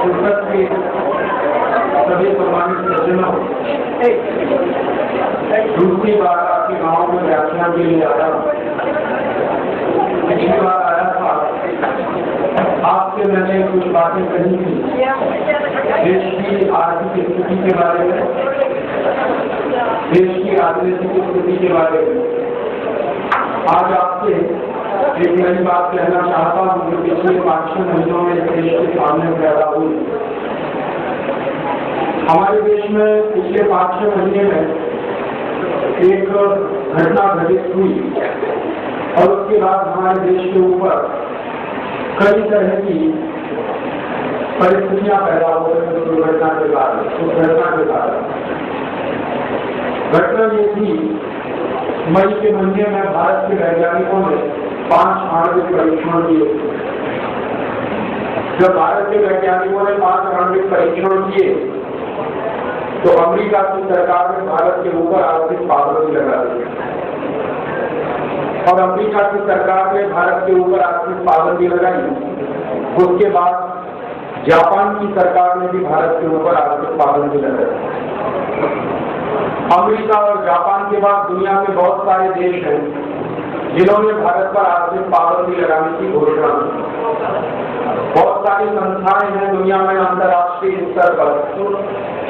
शिरकत के सभी सम्मानित सज्जनों, दूसरी बार आपके गांव में व्याख्यान के लिए आया। पिछली बार आया था, आपसे मैंने कुछ बातें कही थी देश की आर्थिक स्थिति के बारे में, देश की राजनीतिक स्थिति के बारे में। आज आपसे एक नई बात कहना चाहता हूँ जो पिछले 5-6 महीनों में देश के सामने पैदा हुई। हमारे देश में पिछले 5-6 महीने में एक घटना घटित हुई और उसके बाद हमारे देश के ऊपर कई तरह की परिस्थितियां पैदा हो गई। उस दुर्घटना के बाद, उस घटना के बाद घटना ये थी, मई के महीने में भारत के वैज्ञानिकों ने 5 आणविक परीक्षण किए। जब भारत के वैज्ञानिकों ने 5 आणविक परीक्षण किए तो अमेरिका की सरकार ने भारत के ऊपर आर्थिक पाबंदी लगा दी और अमेरिका की सरकार ने भारत के ऊपर आर्थिक पाबंदी लगाई। उसके बाद जापान की सरकार ने भी भारत के ऊपर आर्थिक पाबंदी लगाई। अमेरिका और जापान के बाद दुनिया में बहुत सारे देश हैं जिन्होंने भारत पर आर्थिक पाबंदी लगाने की घोषणा की। बहुत सारी संस्थाएं हैं दुनिया में अंतर्राष्ट्रीय स्तर पर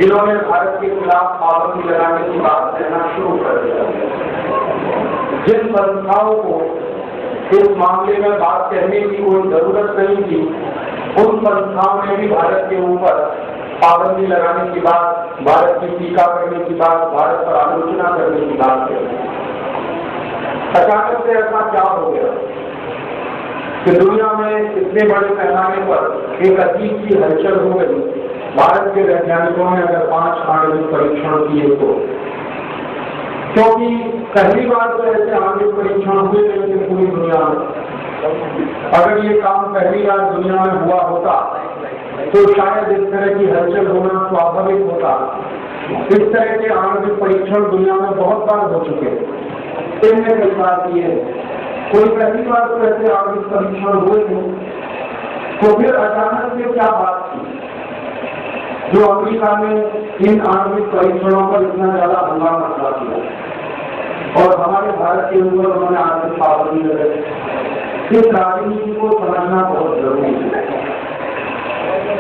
जिन्होंने भारत के खिलाफ पाबंदी लगाने की बात कहना शुरू कर दिया। जिन संस्थाओं को इस मामले में बात कहने की कोई जरूरत नहीं थी, उन संस्थाओं ने भी भारत के ऊपर पाबंदी लगाने की बात, भारत की टीका करने की बात, भारत पर आलोचना करने की बात कही। अचानक से ऐसा क्या हो गया कि दुनिया में इतने बड़े पैमाने पर एक अजीब सी हलचल हो गई। भारत के वैज्ञानिकों ने अगर 5 आणविक परीक्षण किए तो, क्योंकि पहली बार तो ऐसे आणविक परीक्षण हुए नहीं थे पूरी दुनिया में। अगर ये काम पहली बार दुनिया में हुआ होता तो शायद इस तरह की हलचल होना स्वाभाविक होता। इस तरह के आणविक परीक्षण दुनिया में बहुत बार हो चुके, इनमें कई बार किए, कोई पहली बार तो ऐसे आणविक परीक्षण हुए थे। तो फिर अचानक से क्या बात थी जो अमेरिका ने इन आणविक परीक्षणों पर इतना ज्यादा हंगामा मचा दिया और हमारे भारत के ऊपर उन्होंने आर्थिक पाबंदी लगाई। इस राजनीति को समझना बहुत जरूरी है।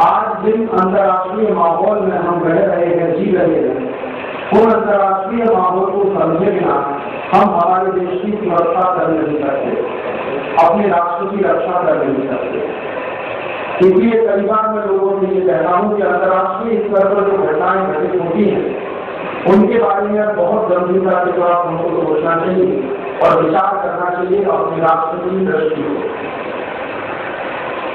आज जिन अंतर्राष्ट्रीय माहौल में हम रह रहे हैं, जी रहे हैं, उन अंतर्राष्ट्रीय माहौल को समझे बिना हम हमारे देश की सुरक्षा कर नहीं सकते, अपने राष्ट्र की रक्षा कर नहीं सकते। इसलिए कई बार मैं लोगों से ये कहता हूँ कि अंतर्राष्ट्रीय स्तर पर जो घटनाएं घटित होती हैं उनके बारे में बहुत गंभीरता के साथ हमको सोचना चाहिए और विचार करना चाहिए अपने राष्ट्र की दृष्टि से।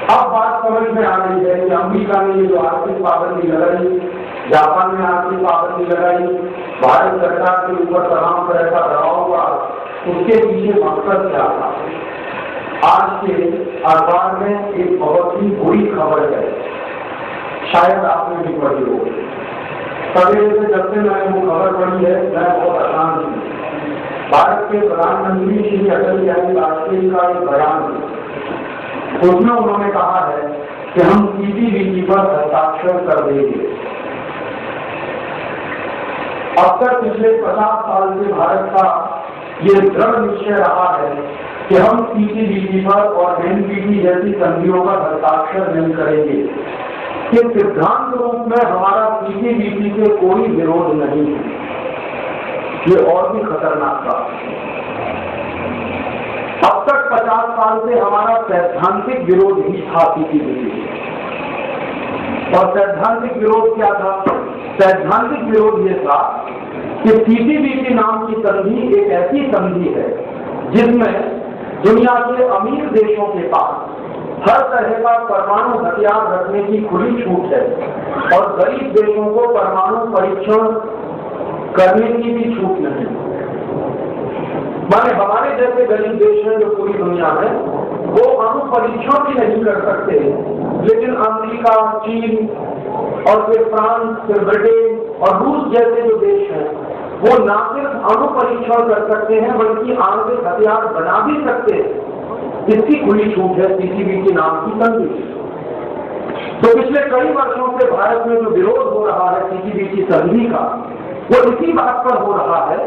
अब बात समझ में आ रही है कि अमेरिका ने ये जो आर्थिक पाबंदी लगाई, जापान ने आर्थिक पाबंदी लगाई, भारत सरकार के ऊपर तमाम तरह का दबाव हुआ, उसके पीछे मकसद क्या था। आज के अखबार में एक बहुत ही बुरी खबर है, शायद आपने भी पढ़ी हो। सवेरे से जब से मैंने वो खबर पढ़ी है मैं बहुत आसान हूँ। भारत के प्रधानमंत्री श्री अटल बिहारी वाजपेयी का एक बयान है, उसमें उन्होंने कहा है कि हम सीपीबीटी पर हस्ताक्षर कर देंगे। अब तक पिछले 50 साल से भारत का ये दृढ़ निश्चय रहा है कि हम सीपीबीटी पर और एनपीटी जैसी संधियों पर हस्ताक्षर नहीं करेंगे। कि सिद्धांत रूप में हमारा सीपीबीटी से कोई विरोध नहीं है। ये और भी खतरनाक था। अब तक 50 साल से हमारा सैद्धांतिक विरोध ही था सीपीबीटी। और सैद्धांतिक विरोध क्या था? सैद्धांतिक विरोध ये था कि सीपीबीटी नाम की संधि एक ऐसी संधि है जिसमें दुनिया के अमीर देशों के पास हर तरह का परमाणु हथियार रखने की खुली छूट है और गरीब देशों को परमाणु परीक्षण करने की भी छूट नहीं। माने हमारे जैसे गरीब देश हैं जो पूरी दुनिया में, वो अणु परीक्षण भी नहीं कर सकते, लेकिन अमेरिका, चीन और फिर फ्रांस, फिर ब्रिटेन और रूस जैसे जो देश हैं वो न सिर्फ अणु परीक्षण कर सकते हैं बल्कि आणविक हथियार बना भी सकते हैं। इसकी खुली छूट है सीपीबीटी नाम की संधि। तो पिछले कई वर्षों से भारत में जो विरोध हो रहा है सीटीबीटी संधि का, वो इसी बात पर हो रहा है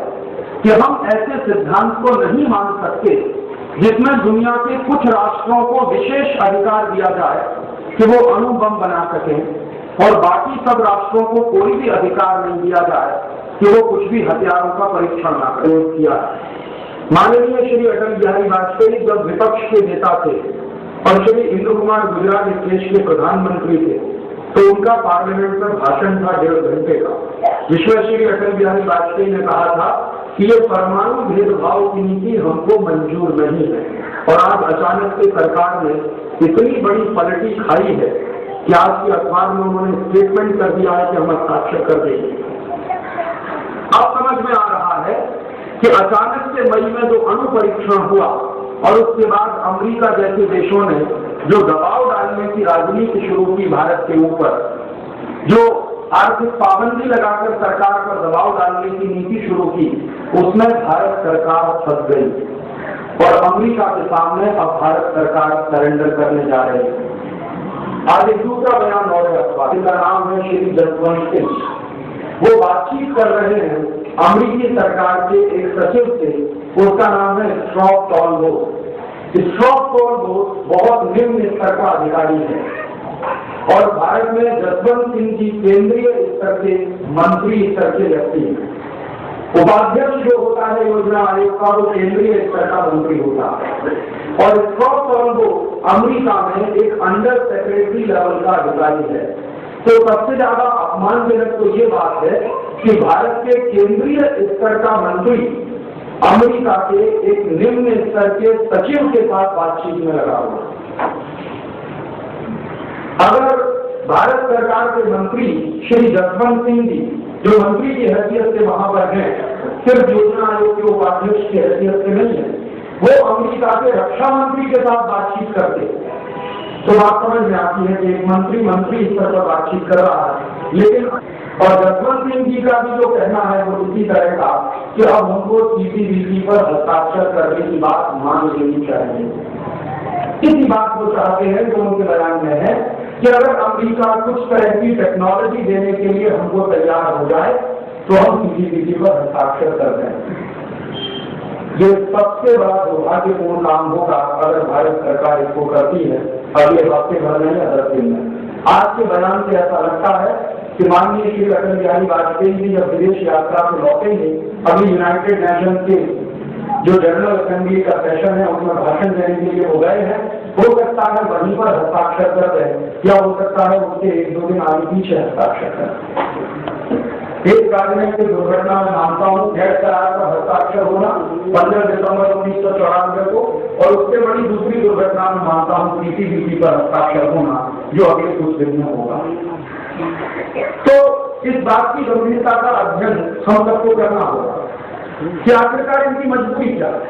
कि हम ऐसे सिद्धांत को नहीं मान सकते जिसमें दुनिया के कुछ राष्ट्रों को विशेष अधिकार दिया जाए कि वो अणु बम बना सकें और बाकी सब राष्ट्रों को कोई भी अधिकार नहीं दिया जाए कि वो कुछ भी हथियारों का परीक्षण ना प्रयोग किया। माननीय श्री अटल बिहारी वाजपेयी जब विपक्ष के नेता थे और श्री इंद्र कुमार गुजराल इस देश के प्रधानमंत्री थे, तो उनका पार्लियामेंट में भाषण था 1.5 घंटे का, जिसमें श्री अटल बिहारी वाजपेयी ने कहा था कि ये परमाणु भेदभाव की नीति हमको मंजूर नहीं है। और आज अचानक से सरकार ने इतनी बड़ी पलटी खाई है कि आज के अखबार में उन्होंने स्टेटमेंट कर दिया है कि हम हस्ताक्षर कर देंगे। अब समझ में आ रहा है कि अचानक से मई में जो अणु परीक्षण हुआ और उसके बाद अमेरिका जैसे देशों ने जो दबाव डालने की राजनीति शुरू की भारत के ऊपर, जो आर्थिक पाबंदी लगाकर सरकार पर दबाव डालने की नीति शुरू की, उसमें भारत सरकार फंस गई और अमेरिका के सामने अब भारत सरकार सरेंडर करने जा रही है। आज एक दूसरा बयान और है, जिसका नाम है श्री जसवंत सिंह। वो बातचीत कर रहे हैं अमेरिकी सरकार के एक सचिव से, उसका नाम है स्ट्रॉप टॉलबोट। स्ट्रॉप टॉलबोट बहुत निम्न स्तर का अधिकारी है और भारत में जसवंत सिंह जी केंद्रीय स्तर के मंत्री स्तर के व्यक्ति हैं। उपाध्यक्ष जो होता है योजना आयोग का, वो केंद्रीय स्तर का मंत्री होता है और स्ट्रॉप टॉलबोट अमेरिका में एक अंडर सेक्रेटरी लेवल का अधिकारी है। तो सबसे ज्यादा अपमानजनक तो ये बात है कि भारत के केंद्रीय स्तर का मंत्री अमेरिका के एक निम्न स्तर के सचिव के साथ बातचीत में लगा हुआ। अगर भारत सरकार के मंत्री श्री जसवंत सिंह जी, जो मंत्री की हैसियत से वहां पर हैं, सिर्फ योजना आयोग के उपाध्यक्ष की हैसियत से नहीं है, वो अमेरिका के रक्षा मंत्री के साथ बातचीत करते, तो बात समझ में आती है कि एक मंत्री स्तर पर बातचीत कर रहा है। लेकिन और जसवंत सिंह जी का भी जो कहना है वो इसी तरह का कि अब हमको सीटीबीटी पर हस्ताक्षर करने की बात मान लेनी चाहिए। इसी बात को चाहते हैं जो उनके बयान में है कि अगर अमेरिका कुछ तरह की टेक्नोलॉजी देने के लिए हमको तैयार हो जाए तो हम सीटीबीटी पर हस्ताक्षर कर दें। ये सबसे बड़ा दुर्भाग्यपूर्ण काम होगा अगर भारत सरकार इसको करती है अगले हफ्ते भर में या 10 दिन में। आज के बयान से ऐसा लगता है कि माननीय श्री अटल बिहारी वाजपेयी जी जब विदेश यात्रा से लौटेंगे, अभी यूनाइटेड नेशन के जो जनरल असेंबली का सेशन है उसमें भाषण देने के लिए हो गए हैं, हो सकता है वहीं पर हस्ताक्षर कर दें या हो सकता है उसके 1-2 दिन आगे पीछे हस्ताक्षर करें। एक राजनीतिक दुर्घटना में मानता हूँ गैर करार का हस्ताक्षर होना 15 दिसंबर 1994 को, और उससे बड़ी दूसरी दुर्घटना में मानता हूँ सीटीबीटी पर हस्ताक्षर होना जो अगले कुछ दिन में होगा। तो इस बात की गंभीरता का अध्ययन हम सबको करना होगा कि आखिरकार इनकी मजबूरी क्या है,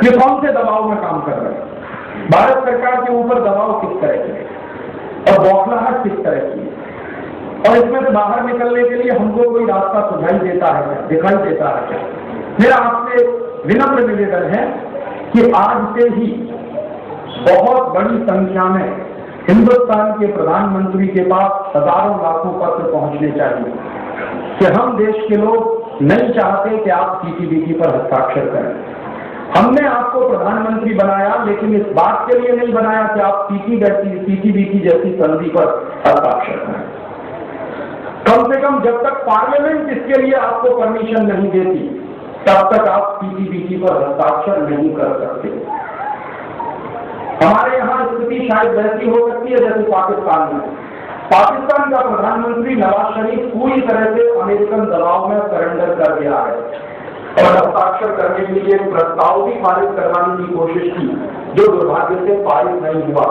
ये कौन से दबाव में काम कर रहे हैं, भारत सरकार के ऊपर दबाव किस तरह की और बौखलाहट किस तरह की, और इसमें से बाहर निकलने के लिए हमको कोई रास्ता सुझाई देता है क्या, दिखाई देता है क्या। मेरा आपसे विनम्र निवेदन है कि आज से ही बहुत बड़ी संख्या में हिंदुस्तान के प्रधानमंत्री के पास हजारों लाखों पत्र पहुंचने चाहिए कि हम देश के लोग नहीं चाहते कि आप सीटीबीटी पर हस्ताक्षर करें। हमने आपको प्रधानमंत्री बनाया, लेकिन इस बात के लिए नहीं बनाया कि आप सीटीबीटी जैसी संधि पर हस्ताक्षर करें। कम से कम जब तक पार्लियामेंट इसके लिए आपको परमिशन नहीं देती तब तक आप सीटीबीटी पर हस्ताक्षर नहीं कर सकते। हमारे यहाँ स्थिति शायद वैसी हो सकती है जैसे पाकिस्तान में। पाकिस्तान का प्रधानमंत्री नवाज शरीफ पूरी तरह से अमेरिकन दबाव में सरेंडर कर गया है और हस्ताक्षर करने के लिए एक प्रस्ताव भी पारित करवाने की कोशिश की जो दुर्भाग्य से पारित नहीं हुआ,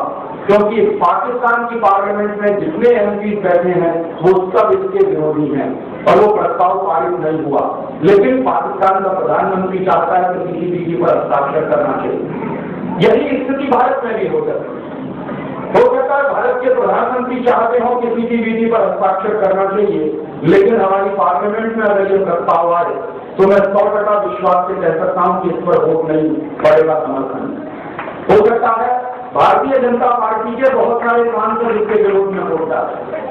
क्योंकि पाकिस्तान की पार्लियामेंट में जितने एमपी बैठे हैं वो सब इसके विरोधी हैं और वो प्रस्ताव पारित नहीं हुआ। लेकिन पाकिस्तान का प्रधानमंत्री चाहता है कि सीटीबीटी पर हस्ताक्षर करना चाहिए। यही स्थिति भारत में भी हो सकती है भारत के प्रधानमंत्री चाहते हो कि सीटीबीटी पर हस्ताक्षर करना चाहिए, लेकिन हमारी पार्लियामेंट में अगर ये प्रस्ताव आए तो मैं 100% विश्वास से कह सकता हूँ कि इस पर वोट नहीं पड़ेगा, समर्थन हो सकता है भारतीय जनता पार्टी के बहुत सारे सांसद इसके विरोध में वोट डाले।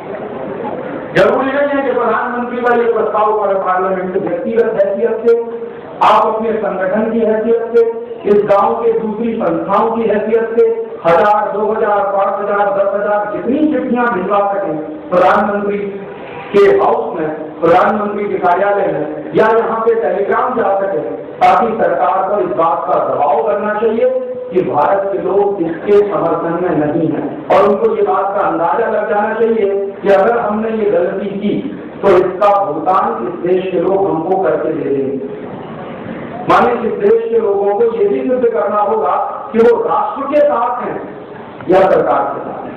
जरूरी नहीं है कि प्रधानमंत्री का ये प्रस्ताव पर पार्लियामेंट व्यक्तिगत हैसियत से, आप अपने संगठन की हैसियत से, इस गांव के दूसरी संस्थाओं की हैसियत से 1000, 2000, 5000, 10,000 जितनी चिट्ठियां भिजवा सकें प्रधानमंत्री के हाउस में, प्रधानमंत्री के कार्यालय में, या यहाँ पे टेलीग्राम जा सके, ताकि सरकार पर इस बात का दबाव करना चाहिए कि भारत के लोग इसके समर्थन में नहीं है, और उनको ये बात का अंदाजा लग जाना चाहिए कि अगर हमने ये गलती की तो इसका भुगतान इस देश के लोग हमको करके दे देंगे। माने इस देश के लोगों को ये भी सिद्ध करना होगा कि वो राष्ट्र के साथ हैं या सरकार के साथ हैं।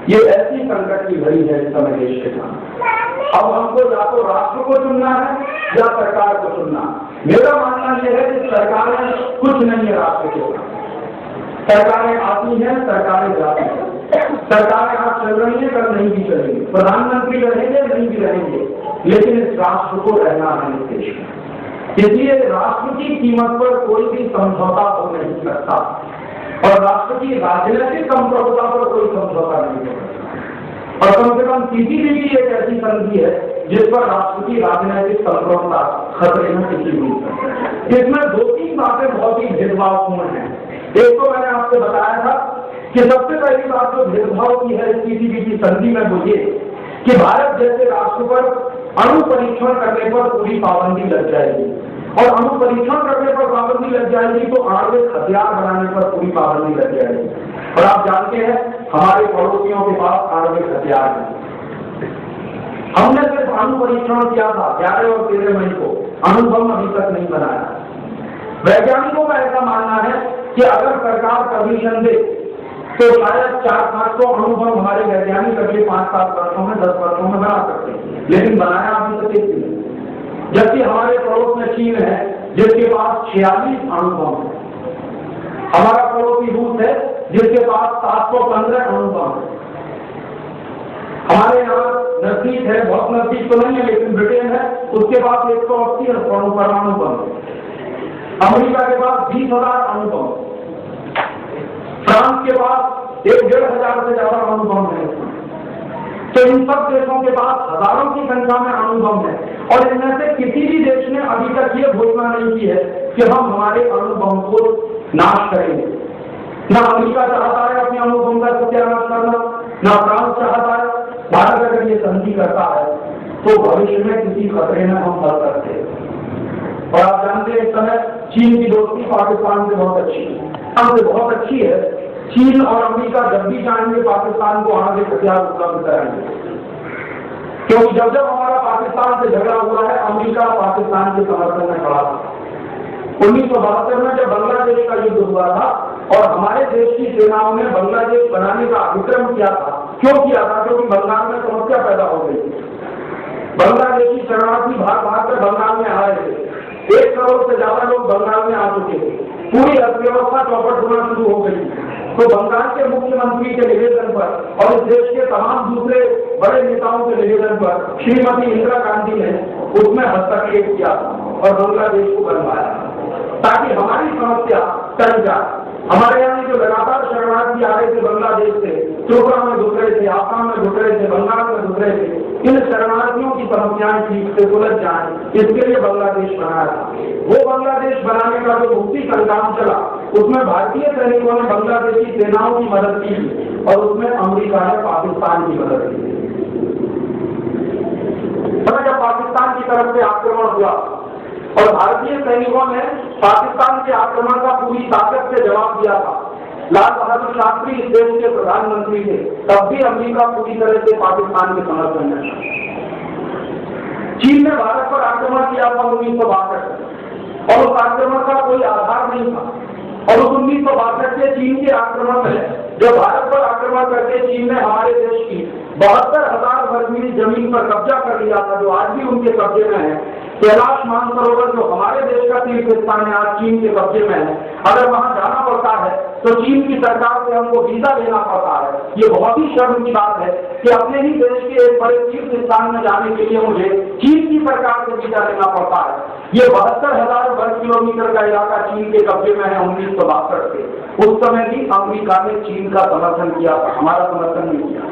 ये ऐसी संकट की घड़ी है इस समय देश के साथ। अब हमको या तो राष्ट्र को चुनना है या सरकार को चुनना। मेरा मानना यह है कि सरकारें कुछ नहीं है राष्ट्र के साथ। सरकारें आती हैं, सरकारें जाती हैं। सरकारें आज चल रही है, कल नहीं भी चलेंगी। प्रधानमंत्री रहेंगे, नहीं भी रहेंगे, लेकिन इस राष्ट्र को रहना है इस देश में। इसलिए राष्ट्र की कीमत पर कोई भी समझौता हो नहीं सकता, और राष्ट्र की राजनीतिक संप्रभुता पर कोई समझौता नहीं हो सकता। और कम से कम सीसीटीवी एक ऐसी संधि है जिस पर राष्ट्र की राजनीतिक संप्रभुता खतरे में टिकी हुई है। इसमें 2-3 बातें बहुत ही भेदभावपूर्ण हैं। एक तो मैंने आपसे बताया था कि सबसे पहली बात जो भेदभाव की है सीसीटीवी की संधि में वो ये कि भारत जैसे राष्ट्र पर अणु परीक्षण करने पर पूरी पाबंदी लग जाएगी, और अणु परीक्षण करने पर पाबंदी लग जाएगी तो आणविक हथियार बनाने पर पूरी पाबंदी लग जाएगी। और आप जानते हैं हमारे पड़ोसियों के पास आणविक हथियार है। हमने सिर्फ अणु परीक्षण किया था 11 और 13 मई को, अणुबम अभी तक नहीं बनाया। वैज्ञानिकों का ऐसा मानना है कि अगर सरकार परमिशन दे तो शायद 400-500 अणुबम हमारे वैज्ञानिक अगले 5-7 वर्षों में, 10 वर्षों में बना सकते हैं, लेकिन बनाया अभी तक एक नहीं। जबकि हमारे पड़ोस में चीन है जिसके पास 46 अणुबम है। हमारा पड़ोसी रूस है जिसके पास 715 अणुबम है। हमारे यहाँ नजदीक है, बहुत नजदीक तो नहीं है लेकिन ब्रिटेन है, उसके पास 180 परमाणु बम है। अमेरिका के पास 20,000 अणुबम, फ्रांस के पास 1,500 से ज्यादा अणुबम है। तो इन सब देशों के पास हजारों की संख्या में अणुबम है, और इनमें से किसी भी देश ने अभी तक ये घोषणा नहीं की है कि हम हमारे अणुबम को नाश करेंगे। न अमेरिका चाहता है अपने अणुबम का सत्यानाश करना, न फ्रांस चाहता है। भारत अगर ये संधि करता है तो भविष्य में किसी खतरे में हम फंस सकते हैं। और आप जानते हैं इस समय चीन की दोस्ती पाकिस्तान से बहुत अच्छी है, हमसे बहुत अच्छी है। चीन और अमेरिका जब भी चाहेंगे पाकिस्तान को आणविक हथियार उपलब्ध कराएंगे, क्योंकि जब जब हमारा पाकिस्तान से झगड़ा हुआ है अमेरिका पाकिस्तान के समर्थन में खड़ा था। 1972 में जब बांग्लादेश का युद्ध हुआ था और हमारे देश की सेनाओं ने बांग्लादेश बनाने का अतिक्रम किया था। क्यों किया था? क्योंकि बंगाल में समस्या पैदा हो गई थी। बांग्लादेशी शरणार्थी भाग भाग कर बंगाल में आए थे। 1 करोड़ से ज्यादा लोग बंगाल में आ चुके थे। पूरी अर्थव्यवस्था चौपट होना शुरू हो गई। तो बंगाल के मुख्यमंत्री के निवेदन पर और इस देश के तमाम दूसरे बड़े नेताओं के निवेदन पर श्रीमती इंदिरा गांधी ने उसमें हस्तक्षेप किया और बांग्लादेश को बनवाया ताकि हमारी समस्या टल जाए। हमारे यहाँ जो लगातार शरणार्थी आ रहे थे बांग्लादेश से, त्रिपुरा में घुस रहे थे, आसाम में घुस रहे थे, बंगाल में घुस रहे थे, इन शरणार्थियों की समस्याएं ठीक से सुलझ जाए, इसके लिए बांग्लादेश बनाया था। वो बांग्लादेश बनाने का जो मुक्ति संग्राम चला उसमें भारतीय सैनिकों ने बांग्लादेशी सेनाओं की मदद की और उसमें अमेरिका ने पाकिस्तान की मदद की। जब पाकिस्तान की तरफ से आक्रमण हुआ और भारतीय सैनिकों ने पाकिस्तान के आक्रमण का पूरी ताकत से जवाब दिया था, लाल बहादुर शास्त्री इस देश के प्रधानमंत्री थे, तब भी अमेरिका पूरी तरह से पाकिस्तान के समर्थन में था। चीन ने भारत पर आक्रमण किया था 1962 और उस आक्रमण का कोई आधार नहीं था। और उस 1962 के चीन के आक्रमण में जब भारत पर आक्रमण करके चीन ने हमारे देश की 72,000 वर्ग मील जमीन पर कब्जा कर लिया था, जो आज भी उनके कब्जे में है, कैलाश मानसरोवर जो हमारे देश का तीर्थ स्थान है, आज चीन के कब्जे में है। अगर वहां जाना पड़ता है तो चीन की सरकार से हमको वीजा लेना पड़ता है। ये बहुत ही शर्म की बात है कि अपने ही देश के एक बड़े तीर्थ स्थान में जाने के लिए मुझे चीन की सरकार से वीजा लेना पड़ता है। ये 72,000 वर्ग किलोमीटर का इलाका चीन के कब्जे में है 1962 से। उस समय भी अमेरिका ने चीन का समर्थन किया था, हमारा समर्थन नहीं किया।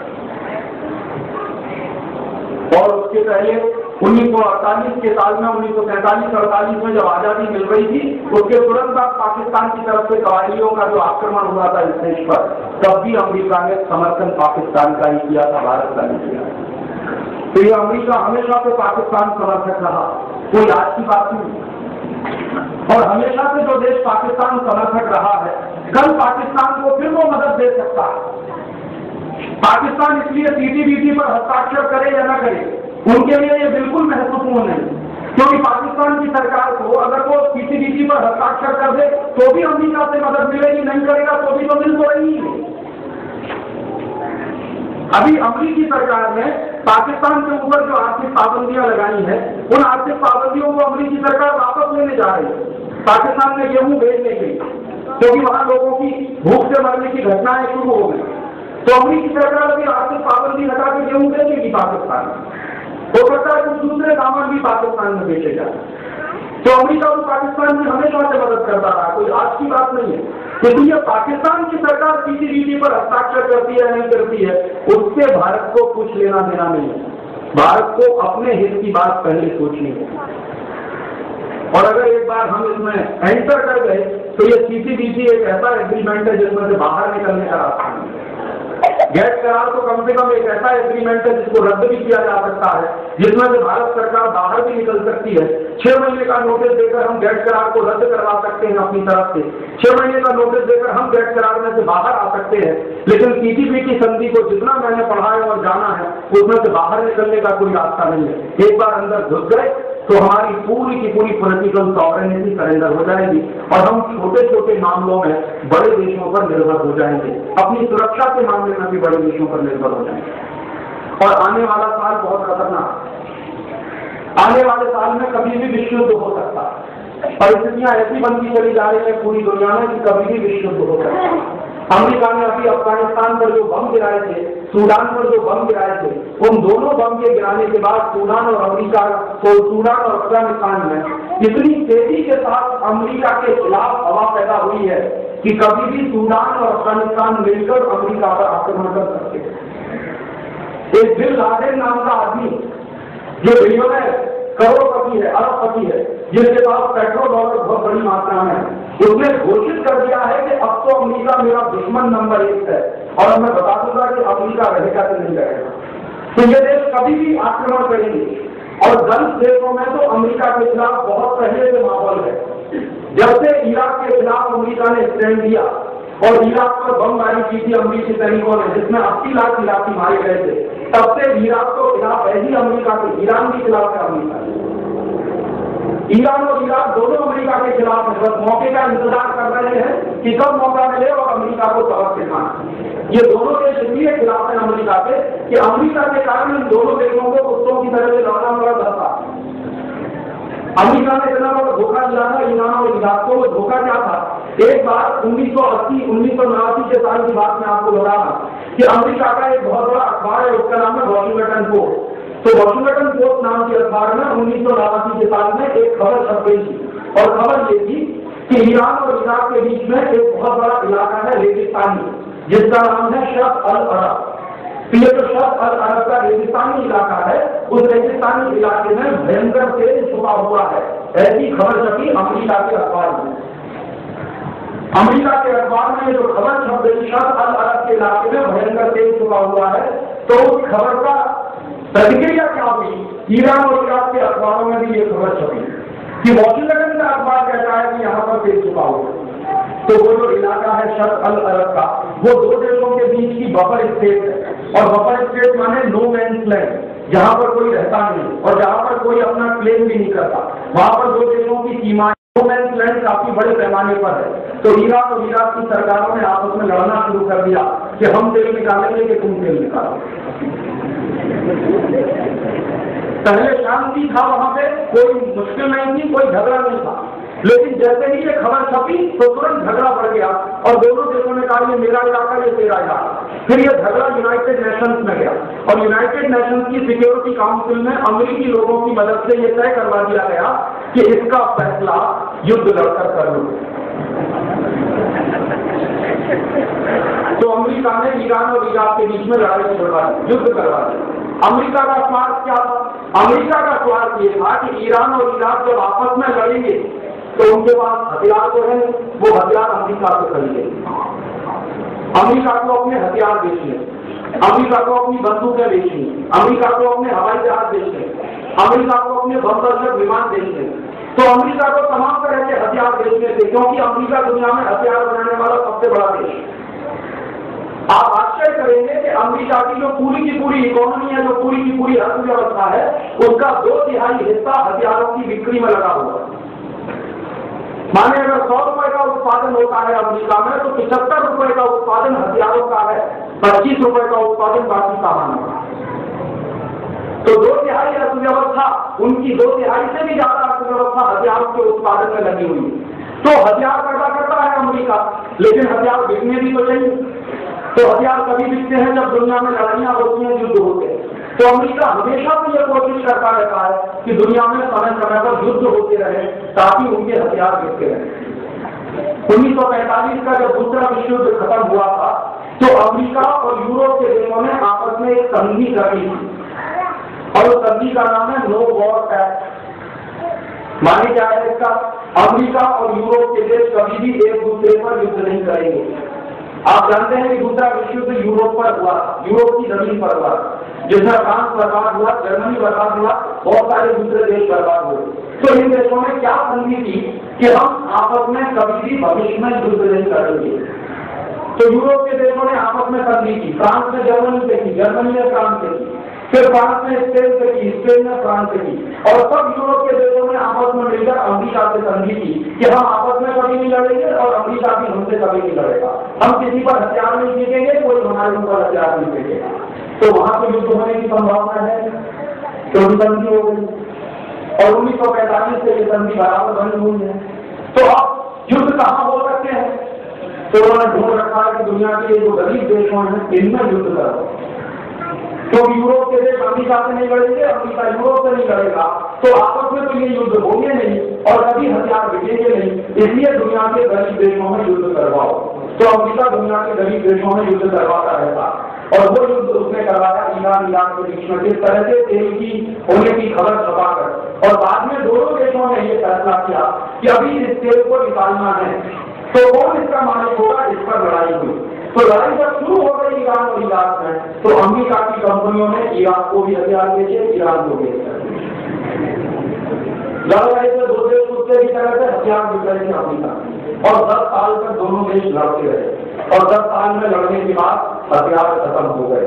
और उसके पहले 1948 के साल में 1947-48 में जब आजादी मिल रही थी, उसके तुरंत बाद पाकिस्तान की तरफ से कबायलियों का जो आक्रमण हुआ था इस देश पर, तब भी अमेरिका ने समर्थन पाकिस्तान का ही किया था, भारत का नहीं किया। तो ये अमेरिका हमेशा से पाकिस्तान समर्थक रहा, कोई आज की बात नहीं। और हमेशा से जो देश पाकिस्तान समर्थक रहा है, कल पाकिस्तान को फिर वो मदद दे सकता है। पाकिस्तान इसलिए सीटीबीटी पर हस्ताक्षर करे या न करे, उनके लिए ये बिल्कुल महत्वपूर्ण नहीं, क्योंकि पाकिस्तान की सरकार को अगर वो सीटीबीटी पर हस्ताक्षर कर दे तो भी अमेरिका से मदद मिलेगी, नहीं करेगा तो भी तो मिल तो रही है। अभी अमेरिकी सरकार ने पाकिस्तान के ऊपर जो आर्थिक पाबंदियां लगाई है, उन आर्थिक पाबंदियों को अमेरिकी सरकार वापस लेने जा रही है। पाकिस्तान में गेहूं भेजने के लिए, क्योंकि वहां लोगों की भूख से मरने की घटनाएं शुरू हो गई, तो अमेरिकी सरकार भी आर्थिक पाबंदी हटा के गेहूं बेचेगी पाकिस्तान में। हो सकता है कुछ दूसरे सामान भी पाकिस्तान में बेचे जाए। तो अमेरिका और पाकिस्तान में हमेशा से मदद करता रहा, कोई आज की बात नहीं है। इसलिए पाकिस्तान की सरकार सीटीबीटी पर हस्ताक्षर करती है नहीं करती है, उससे भारत को कुछ लेना देना नहीं है। भारत को अपने हित की बात पहले सोचनी है। और अगर एक बार हम इसमें एंटर कर गए तो ये सीटीबीटी एक ऐसा एग्रीमेंट है जिसमें से बाहर निकलने का रास्ता नहीं है। गैस करार तो कम से कम एक ऐसा एग्रीमेंट है जिसको रद्द भी किया जा सकता है, जिसमें से भारत सरकार बाहर भी निकल सकती है। 6 महीने का नोटिस देकर हम गैस करार को रद्द करवा सकते हैं अपनी तरफ से। 6 महीने का नोटिस देकर हम गैस करार में से बाहर आ सकते हैं। लेकिन सीटीबीटी संधि को जितना मैंने पढ़ा है और जाना है, उसमें से बाहर निकलने का कोई रास्ता नहीं है। एक बार अंदर घुस गए तो हमारी पूरी की पूरी पॉलिटिकल सॉवरेनिटी सरेंडर हो जाएगी और हम छोटे छोटे मामलों में बड़े देशों पर निर्भर हो जाएंगे। अपनी सुरक्षा के मामले में भी बड़े देशों पर निर्भर हो जाएंगे। और आने वाला साल बहुत खतरनाक, आने वाले साल में कभी भी विश्व युद्ध हो सकता है। परिस्थितियां ऐसी बनती चली जा रही है पूरी दुनिया में कि कभी भी विश्व युद्ध हो सकता है। अमेरिका ने अभी अफगानिस्तान पर जो बम गिराए थे, सूडान पर जो बम गिराए थे, उन दोनों बम के गिराने के बाद सूडान और अमेरिका को, सूडान और अफगानिस्तान में इतनी तेजी के साथ अमेरिका के खिलाफ हवा पैदा हुई है कि कभी भी सूडान और अफगानिस्तान मिलकर अमेरिका पर आक्रमण कर सकते हैं। एक बिन लादेन नाम का आदमी जो बिलियनर करोड़पति है, अरबपति है, जिसके पास पेट्रोल डॉलर बहुत बड़ी मात्रा में है, उसने घोषित कर दिया है कि अब तो अमेरिका मेरा दुश्मन नंबर 1 है और मैं बता दूंगा कि अमेरिका रहेगा कि नहीं रहेगा। तो ये देश कभी भी आक्रमण करेंगे और गल्फ देशों में तो अमेरिका के खिलाफ बहुत पहले से माहौल है। जब से इराक के खिलाफ अमेरिका ने स्टैंड लिया और इराक पर बमबारी की थी अमेरिकी सैनिकों ने, जिसमें 80 लाख इराकी मारे गए थे, तब से इराक के खिलाफ ऐसी अमेरिका के, ईरान के खिलाफ है अमेरिका। ईरान और इराक दोनों अमेरिका के खिलाफ है, बस मौके का इंतजार कर रहे हैं कि कब मौका मिले और अमेरिका को सबक सिखाना। ये दोनों देश इसलिए खिलाफ है अमेरिका के कि अमेरिका के कारण इन दोनों देशों को कुत्तों की तरह से लड़ना पड़ा था। अमेरिका ने इतना बड़ा धोखा दिया था ईरान और इराक को। वो धोखा क्या था? एक बार 1980-1989 के साल की बात मैं आपको बता रहा कि अमेरिका का एक बहुत बड़ा अखबार है, उसका नाम है वॉशिंगटन पोस्ट। तो वॉशिंगटन पोस्ट नाम के अखबार में 1989 के साल में एक खबर छप गई थी और खबर ये थी कि ईरान और इराक के बीच में एक बहुत बड़ा इलाका है रेगिस्तानी, जिसका नाम है शर्क़ अल अरब। ये जो शर्क़ अल अरब का रेगिस्तानी इलाका है, उस रेगिस्तानी इलाके में भयंकर तेल छुपा हुआ है। ऐसी खबर छपी अमेरिका के अखबार में। अमेरिका के अखबार में जो खबर छप गई शर्क़ अल अरब के इलाके में भयंकर तेल छुपा हुआ है, तो उस खबर का प्रतिक्रिया क्या हुई? ईरान और इराक के अखबारों में भी ये खबर छपी कि वॉशिंगटन का अखबार कहता है कि यहाँ पर तेल छुपा हुआ है। तो वो जो इलाका है शर्क़ अल अरब का, वो दो देशों के बीच की बफर स्टेट है। और बफर स्टेट माने नो मैन्स लैंड, जहां पर कोई रहता नहीं और जहां पर कोई अपना क्लेम भी नहीं करता। वहां पर दो देशों की सीमाएं, नो मैन्स लैंड काफी बड़े पैमाने पर है। तो ईरान और इराक की सरकारों ने आपस में लड़ना शुरू कर दिया कि हम तेल निकालेंगे कि तुम तेल निकालो। पहले शांति था, वहां पे कोई मुश्किल नहीं थी, कोई झगड़ा नहीं था। लेकिन जैसे ही ये खबर छपी तो तुरंत झगड़ा बढ़ गया और दोनों देशों ने कहा ये मेरा इलाका, ये तेरा इलाका। फिर ये झगड़ा यूनाइटेड नेशंस में गया और यूनाइटेड नेशंस की सिक्योरिटी काउंसिल में अमेरिकी लोगों की मदद से ये तय करवा दिया गया कि इसका फैसला युद्ध लड़कर कर लो। तो अमेरिका ने ईरान और इराक के बीच में लड़ाई छुड़वा दी, युद्ध करवा दिया। अमेरिका का स्वार्थ क्या था? अमेरिका का स्वार्थ ये था कि ईरान और इराक जब आपस में लड़ेंगे तो उनके पास हथियार जो है वो हथियार अमेरिका से खरीदे, अमेरिका को अपने हथियार बेचने, अमेरिका को अपनी बंदूकें बेचनी, अमेरिका को अपने हवाई जहाज बेचने, अमेरिका को अपने बमबर्धक विमान बेचने। तो अमेरिका को तमाम तरह के हथियार बेचने थे, क्योंकि अमेरिका दुनिया में हथियार बनाने वाला सबसे बड़ा देश है। आप आश्चर्य करेंगे कि अमेरिका की जो पूरी की पूरी इकोनॉमी है, जो पूरी की पूरी अर्थव्यवस्था है, उसका 2/3 हिस्सा हथियारों की बिक्री में लगा हुआ है। माने अगर 100 रुपए का उत्पादन होता है अमेरिका में, तो 75 रुपए का उत्पादन हथियारों का है, 25 रुपए का उत्पादन बाकी सामानों का। तो 2/3 अर्थव्यवस्था, उनकी 2/3 से भी ज्यादा अर्थव्यवस्था हथियारों के उत्पादन में लगी हुई है। तो हथियार पैदा करता है अमेरिका, लेकिन हथियार बिकने भी तो चाहिए। तो हथियार कभी बिकते हैं जब दुनिया में लड़ाइयां होती हैं, युद्ध होते हैं। तो अमेरिका हमेशा से यह कोशिश करता रहता है कि दुनिया में समय समय पर युद्ध होते रहे ताकि उनके हथियार बिकते रहे। 1945 का जब दूसरा विश्व युद्ध खत्म हुआ था तो अमेरिका और यूरोप के देशों ने आपस में एक संधि कर ली और उस संधि का नाम है नो वॉर पैक्ट। माने क्या है इसका? अमेरिका और यूरोप के देश कभी भी एक दूसरे पर युद्ध नहीं करेंगे। आप जानते हैं कि दूसरा विश्व युद्ध यूरोप पर हुआ, यूरोप की जमीन पर हुआ, जिसमें फ्रांस बर्बाद हुआ, जर्मनी बर्बाद हुआ, बहुत सारे दूसरे देश बर्बाद हुए। तो इन देशों ने क्या संधि की कि हम आपस में कभी भी भविष्य में युद्ध नहीं करेंगे। तो यूरोप के देशों ने आपस में संधि की, फ्रांस ने जर्मनी से की, जर्मनी ने फ्रांस से की, फिर फ्रांस ने स्पेन से की, स्पेन ने फ्रांस से की, और सब यूरोप के देशों ने आपस में मिलकर अमेरिका से संधि की कि हम आपस में कभी नहीं लड़ेंगे और अमेरिका भी हमसे कभी नहीं लड़ेगा। हम किसी पर हथियार नहीं फेंकेंगे, कोई हमारे ऊपर हथियार नहीं फेंकेगा। तो वहां पर युद्ध होने की संभावना है, तो संधि हो गई और 1945 से ये संधि बराबर बनी हुई है। तो अब युद्ध कहाँ हो सकते हैं? तो उन्होंने ढूंढ रखा है कि दुनिया के जो गरीब देशों हैं इनमें युद्ध करो। तो यूरोप के देश अमेरिका से नहीं लड़ेंगे, अमेरिका यूरोप से नहीं लड़ेगा, तो आपस में तो ये युद्ध होंगे नहीं और कभी हथियार बिकेंगे नहीं। इसलिए दुनिया के गरीब देशों में युद्ध करवाओ। तो अमेरिका दुनिया के गरीब देशों में युद्ध करवाता रहता और वो युद्ध उसने करवाया ईरान इराक के बीच में, जिस तरह से तेल की होने की खबर छपाकर। और बाद में दोनों देशों ने ये फैसला किया कि अभी इस तेल को निकालना है, तो कौन इसका मालिक होगा, इस पर लड़ाई हुई। तो लड़ाई जब शुरू हो गई ईरान और इराक में, तो अमेरिका की कंपनियों ने इराक को भी हथियार बेचे, ईरान को भी लड़ रहे थे। दो देश कुत्ते की तरह से हथियार बिक रहे थे अमेरिका, और 10 साल तक दोनों देश लड़ते रहे और 10 साल में लड़ने के बाद हथियार खत्म हो गए,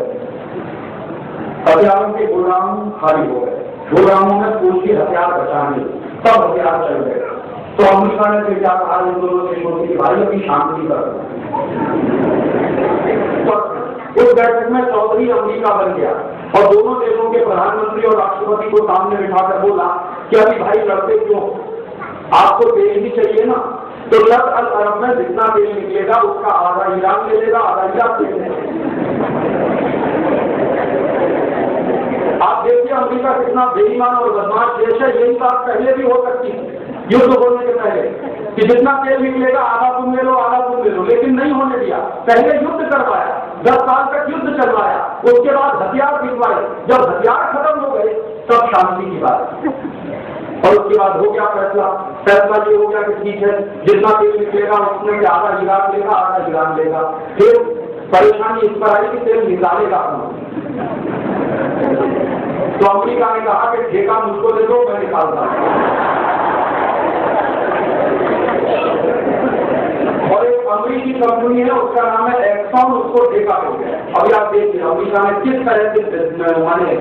हथियारों के गोदाम खाली हो गए, गोदामों में पूछ के हथियार बचाने सब हथियार चल गए। तो अमेरिका ने फिर क्या कहा इन दोनों देशों की भाई अपनी शांति कर। उस बैठक में चौधरी अमेरिका बन गया और दोनों देशों के प्रधानमंत्री और राष्ट्रपति को सामने बिठाकर बोला कि अभी भाई लड़ते क्यों, आपको तेल भी चाहिए ना, तो शर्त अल अरब में जितना तेल निकलेगा उसका आधा ईरान ले लेगा, आधा इराक ले लेगा। आप देखिए अमेरिका कितना बेईमान और बदमाश देश है। यही बात पहले भी हो सकती है युद्ध होने के पहले कि जितना तेल निकलेगा आधा तुम ले लो, आधा तुम ले लो, लेकिन नहीं होने दिया। पहले युद्ध करवाया, 10 साल तक युद्ध चलवाया, उसके बाद हथियार बिकवाए। जब हथियार खत्म हो गए तब शांति की बात, और उसके बाद हो गया फैसला ये हो गया कि ठीक है जितना तेल निकलेगा उसमें से आधा इराक लेगा, आधा ईरान लेगा। फिर परेशानी इस पर आई कि तेल निकालेगा तो अमेरिका ने कहा कि ठेका मुझको दे दो, मैं निकालता हूं। और एक अमेरिकी कंपनी है उसका नाम है एक्सॉन, उसको ठेका हो गया। अभी आप देखिए अमेरिका ने किस तरह से माने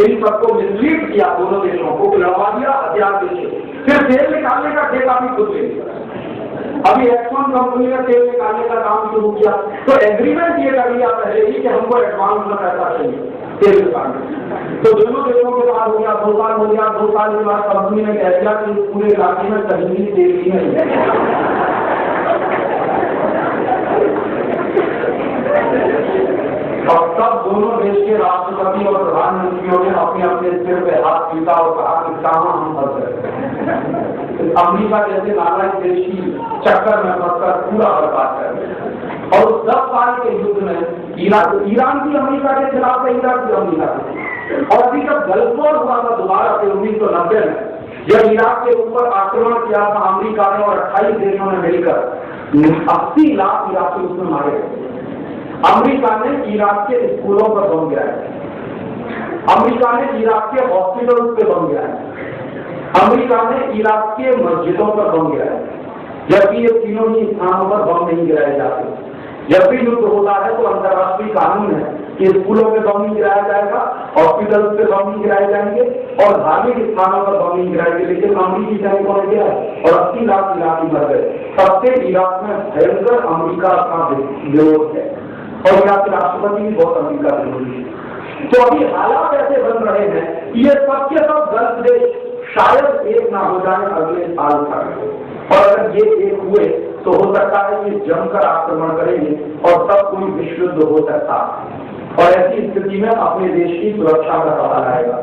इन सबको मिसलीड किया, दोनों देशों को लड़वा दिया, हथियार बेचे, फिर तेल निकालने का ठेका भी खुद ले लिया। अभी एक्सॉन कंपनी ने तेल निकालने का काम शुरू किया तो एग्रीमेंट ये कर लिया पहले ही कि हमको एडवांस में पैसा चाहिए। तेल कांड। तो दोनों देशों के बाद हो गया, 2 साल हो गया, 2 साल के बाद कंपनी ने कह दिया कि पूरे इलाके में कहीं भी तेल ही नहीं है। और तब दोनों देश के राष्ट्रपति और प्रधानमंत्रियों ने अपने अपने सिर पे हाथ पीटा और कहा कि कहाँ हम फंस गए। अमेरिका जैसे नालायक देश की चक्कर में फंसकर पूरा बर्बाद कर दिया। और उस 10 साल के युद्ध में ईरान भी अमेरिका के खिलाफ है, इराक भी अमेरिका के। और अभी जब गल्फ वॉर हुआ था दोबारा से 1990 में, जब इराक के ऊपर आक्रमण किया था अमेरिका ने और 28 देशों ने मिलकर 80 लाख इराकी उसमें मारे गए। अमेरिका ने इराक के स्कूलों पर बम गिराया, अमेरिका ने इराक के हॉस्पिटलों पे बम गिराया, अमेरिका ने इराक के मस्जिदों पर बम गिराया, जबकि ये तीनों ही स्थानों पर बम नहीं गिराए जाते। जब भी युद्ध होता है तो अंतर्राष्ट्रीय कानून है कि स्कूलों पे बम नहीं गिराया जाएगा, हॉस्पिटल पे बम नहीं गिराए जाएंगे और धार्मिक स्थानों पर बम नहीं गिराएंगे। लेकिन अमरीकी सैनिकों ने गिराया और 80 लाख इराकी मर गए। सबसे इराक में भयंकर अमेरिका का विरोध है और यहाँ के राष्ट्रपति भी बहुत अमेरिका विरोधी है। तो अभी हालात ऐसे बन रहे हैं, ये सब के सब गल्फ देश शायद एक ना हो जाए अगले साल तक। और अगर ये एक हुए तो हो सकता है ये जमकर आक्रमण करेंगे और तब कोई विश्व युद्ध हो सकता है। और ऐसी स्थिति में अपने देश की सुरक्षा का सवाल आएगा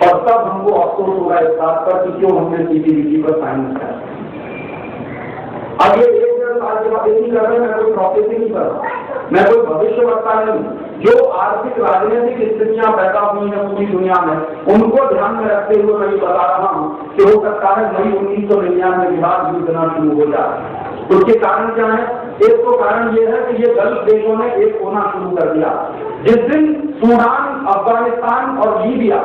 और तब हमको अफसोस होगा इस बात पर कि क्यों हमने सीपीबीटी पर साइन किया। अब ये 1-1.5 साल के बाद यही कर रहे हैं, मैं कोई प्रोफेसी नहीं कर रहा, मैं कोई भविष्यवक्ता नहीं। जो आर्थिक राजनीतिक स्थितियां पैदा हुई हैं पूरी दुनिया में, उनको ध्यान में रखते हुए मैं बता रहा हूँ कि हो सकता है मई 1999 के बाद युद्ध ना शुरू हो जाए। उसके कारण क्या है? एक तो कारण ये है कि ये गल्फ देशों ने एक होना शुरू कर दिया। जिस दिन सूडान, अफगानिस्तान और लीबिया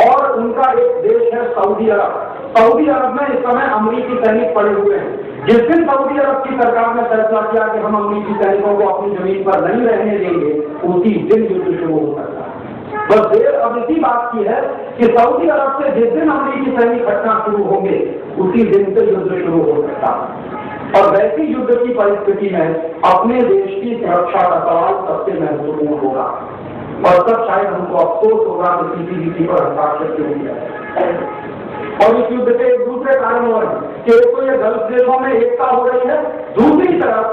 और उनका एक देश है सऊदी अरब, सऊदी अरब में इस समय अमेरिकी सैनिक पड़े हुए हैं। जिस दिन सऊदी अरब की सरकार ने फैसला किया कि हम अमेरिकी सैनिकों को अपनी जमीन पर नहीं रहने देंगे, उसी दिन युद्ध शुरू हो सकता है। बस देर अब इसी बात की है कि सऊदी अरब से जिस दिन अमेरिकी सैनिक हटना शुरू होंगे, उसी दिन से युद्ध शुरू हो सकता है। और वैसी युद्ध की परिस्थिति में अपने देश की सुरक्षा का सवाल सबसे महत्वपूर्ण होगा और तब शायद हमको अफसोस होगा कि सीपीबीटी पर हस्ताक्षर क्यों किया। और इस युद्ध के एक दूसरे कारण और कि तो ये गल्फ देशों में एकता हो रही है, दूसरी तरफ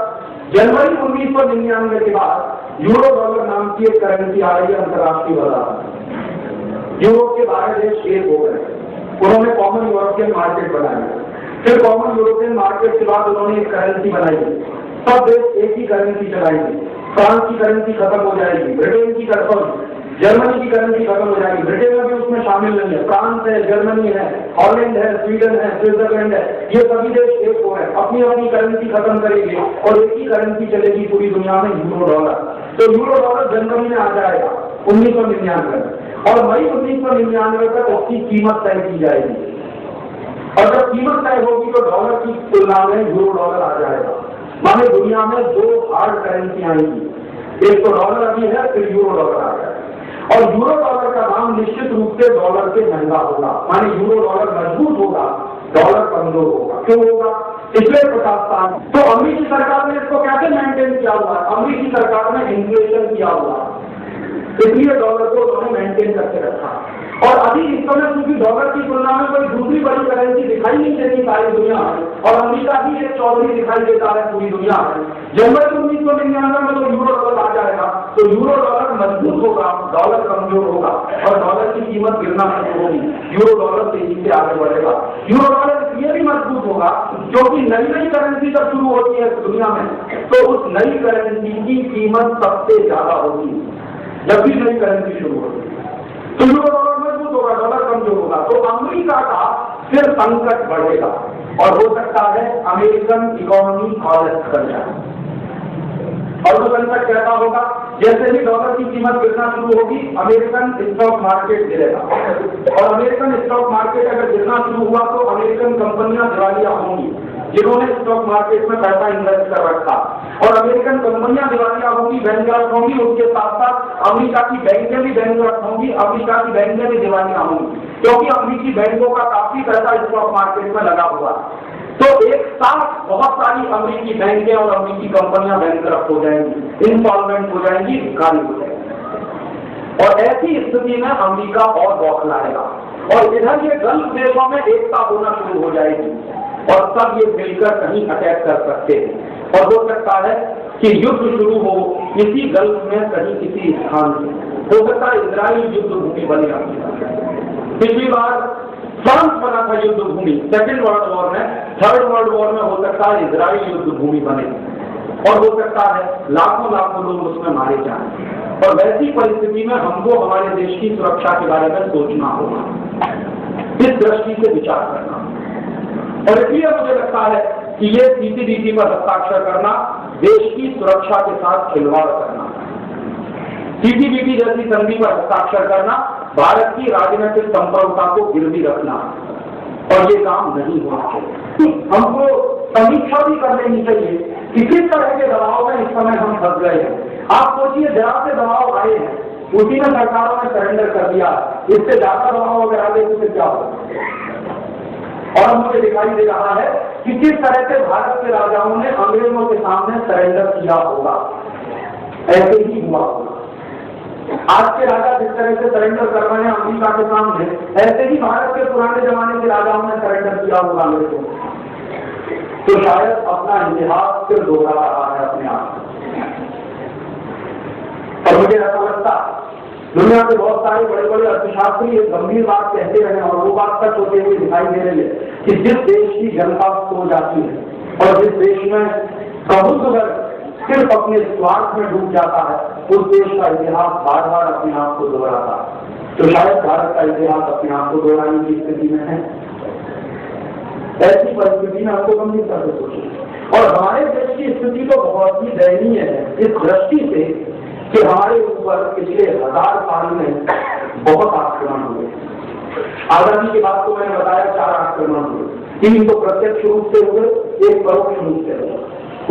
जनवरी 1999 के बाद यूरो डॉलर नाम की एक करेंसी आ रही है अंतर्राष्ट्रीय बाजार। यूरोप के 12 देश एक हो गए, उन्होंने कॉमन यूरोपियन मार्केट बनाया। फिर कॉमन यूरोपियन मार्केट के बाद उन्होंने एक करेंसी बनाई, सब देश एक ही करेंसी चलाएंगे। फ्रांस की करेंसी खत्म हो जाएगी, ब्रिटेन की जर्मनी की करेंसी खत्म हो जाएगी, ब्रिटेन में भी उसमें शामिल नहीं है, फ्रांस है, जर्मनी है, हॉलैंड है, स्वीडन है, स्विट्जरलैंड है, ये सभी देश एक हो रहे हैं, अपनी अपनी करेंसी खत्म करेंगे और एक ही करेंसी चलेगी पूरी दुनिया में, यूरो डॉलर। तो यूरो डॉलर जनवरी में आ जाएगा 1999 में और मई 1999 तक उसकी कीमत तय की जाएगी। और जब कीमत तय होगी तो डॉलर की तुलना में यूरो डॉलर आ जाएगा। माने दुनिया में 2 हार्ड करेंसी आएंगी, एक तो डॉलर अभी है, फिर यूरो डॉलर आ जाएगा। और यूरो डॉलर का दाम निश्चित रूप से डॉलर से महंगा होगा, माने यूरो डॉलर मजबूत होगा, डॉलर कमजोर होगा। क्यों होगा? पिछले 50 साल तो अमेरिकी सरकार ने इसको कैसे मेंटेन किया हुआ है? अमेरिकी सरकार ने इन्फ्लेशन किया हुआ है, इसलिए डॉलर को उन्होंने मेंटेन करके रखा। और अभी इस समय क्योंकि डॉलर की तुलना में कोई दूसरी बड़ी करेंसी दिखाई नहीं देती सारी दुनिया में और अमेरिका ही एक चौधरी दिखाई देता है पूरी दुनिया में। जनवरी 1999 में तो यूरो डॉलर आ जाएगा, तो यूरो डॉलर मजबूत होगा, डॉलर कमजोर होगा और डॉलर की कीमत गिरना शुरू होगी, यूरो डॉलर तेजी से आगे बढ़ेगा। यूरो डॉलर इसलिए भी मजबूत होगा क्योंकि नई नई करेंसी जब शुरू होती है दुनिया में तो उस नई करेंसी की कीमत सबसे ज्यादा होगी जब भी नई करेंसी शुरू होगी। तो यूरो डॉलर मजबूत होगा, डॉलर कमजोर होगा, तो अमेरिका का फिर संकट बढ़ेगा और हो सकता है अमेरिकन इकोनॉमी कॉलेप्स कर जाए। और वो संकट कैसा होगा? जैसे ही डॉलर की कीमत गिरना शुरू होगी, अमेरिकन स्टॉक मार्केट गिरेगा और अमेरिकन स्टॉक मार्केट अगर गिरना शुरू हुआ तो अमेरिकन कंपनियां दिवालिया होंगी जिन्होंने स्टॉक मार्केट में पैसा इन्वेस्ट कर रखा और अमेरिकन कंपनियां दिवालिया होंगी, बैंकरप्ट होंगी, उसके साथ साथ अमेरिका की बैंकें भी बैंकरप्ट होंगी, अमेरिका की बैंकें भी दिवालिया होंगी क्योंकि अमेरिकी बैंकों का काफी पैसा स्टॉक मार्केट में लगा हुआ है। तो एक साथ बहुत सारी अमेरिकी बैंकें और अमेरिकी कंपनियां बैंकरप्ट हो जाएंगी, इनसॉल्वेंट हो जाएंगी, भिखारी हो जाएंगी। और ऐसी स्थिति में अमेरिका और बौखलाएगा और इधर ये गल्फ देशों में एकता होना शुरू हो जाएगी और तब ये मिलकर कहीं अटैक कर सकते हैं और हो सकता है कि युद्ध शुरू हो इसी गल्फ में कहीं किसी स्थान से। हो सकता है इजराइल युद्ध भूमि बनेगा। पिछली बार फ्रांस बना था युद्ध भूमि सेकेंड वर्ल्ड वॉर में, थर्ड वर्ल्ड वॉर में हो सकता है इजराइल युद्ध भूमि बने और हो सकता है लाखों लाखों लोग उसमें मारे जाएं। और वैसी परिस्थिति में हमको हमारे देश की सुरक्षा के बारे में सोचना होगा, इस दृष्टि से विचार करना। और इसलिए मुझे लगता है कि ये CCTP पर हस्ताक्षर करना देश की सुरक्षा के साथ खिलवाड़ करना, CCTP जैसी संधि पर हस्ताक्षर करना भारत की राजनीतिक संप्रभुता को गिरवी रखना, और ये काम नहीं होना चाहिए। हमको समीक्षा भी कर लेनी चाहिए कि किस तरह के दबाव में इस समय हम फंस गए हैं। आप सोचिए जरा से दबाव आए हैं, उसी में सरकारों ने सरेंडर कर दिया, इससे ज्यादा दबाव अगर आ गए तो फिर क्या होगा। और मुझे दिखाई दे रहा है कि किस तरह से भारत के राजाओं ने अंग्रेजों के सामने सरेंडर किया होगा, ऐसे ही हुआ होगा। आज के राजा जिस तरह से सरेंडर कर रहे हैं अमेरिका के सामने, ऐसे ही भारत के पुराने जमाने के राजाओं ने सरेंडर किया होगा अंग्रेजों को। तो शायद अपना इतिहास फिर दोहरा रहा है अपने आप। और मुझे ऐसा लगता दुनिया के बहुत सारे बड़े बड़े अर्थशास्त्री एक गंभीर बात कहते रहे और वो बात सच होते हुए दिखाई दे रही है कि जिस देश की जनता सो जाती है और जिस देश में प्रभुत्व वर्ग सिर्फ अपने स्वार्थ में डूब जाता है, उस देश का इतिहास बार बार अपने आप को दोहराता है। तो शायद भारत का इतिहास अपने आप को दोहराने की स्थिति में है। ऐसी परिस्थिति में आपको गंभीरता से सोचें। और हमारे देश की स्थिति तो बहुत ही दयनीय है इस दृष्टि से कि हमारे ऊपर पिछले 1000 साल में बहुत आक्रमण हुए। आजादी के बाद तो मैंने बताया 4 आक्रमण हुए, 3 तो प्रत्यक्ष रूप से हुए, 1 परोक्ष रूप से हुआ।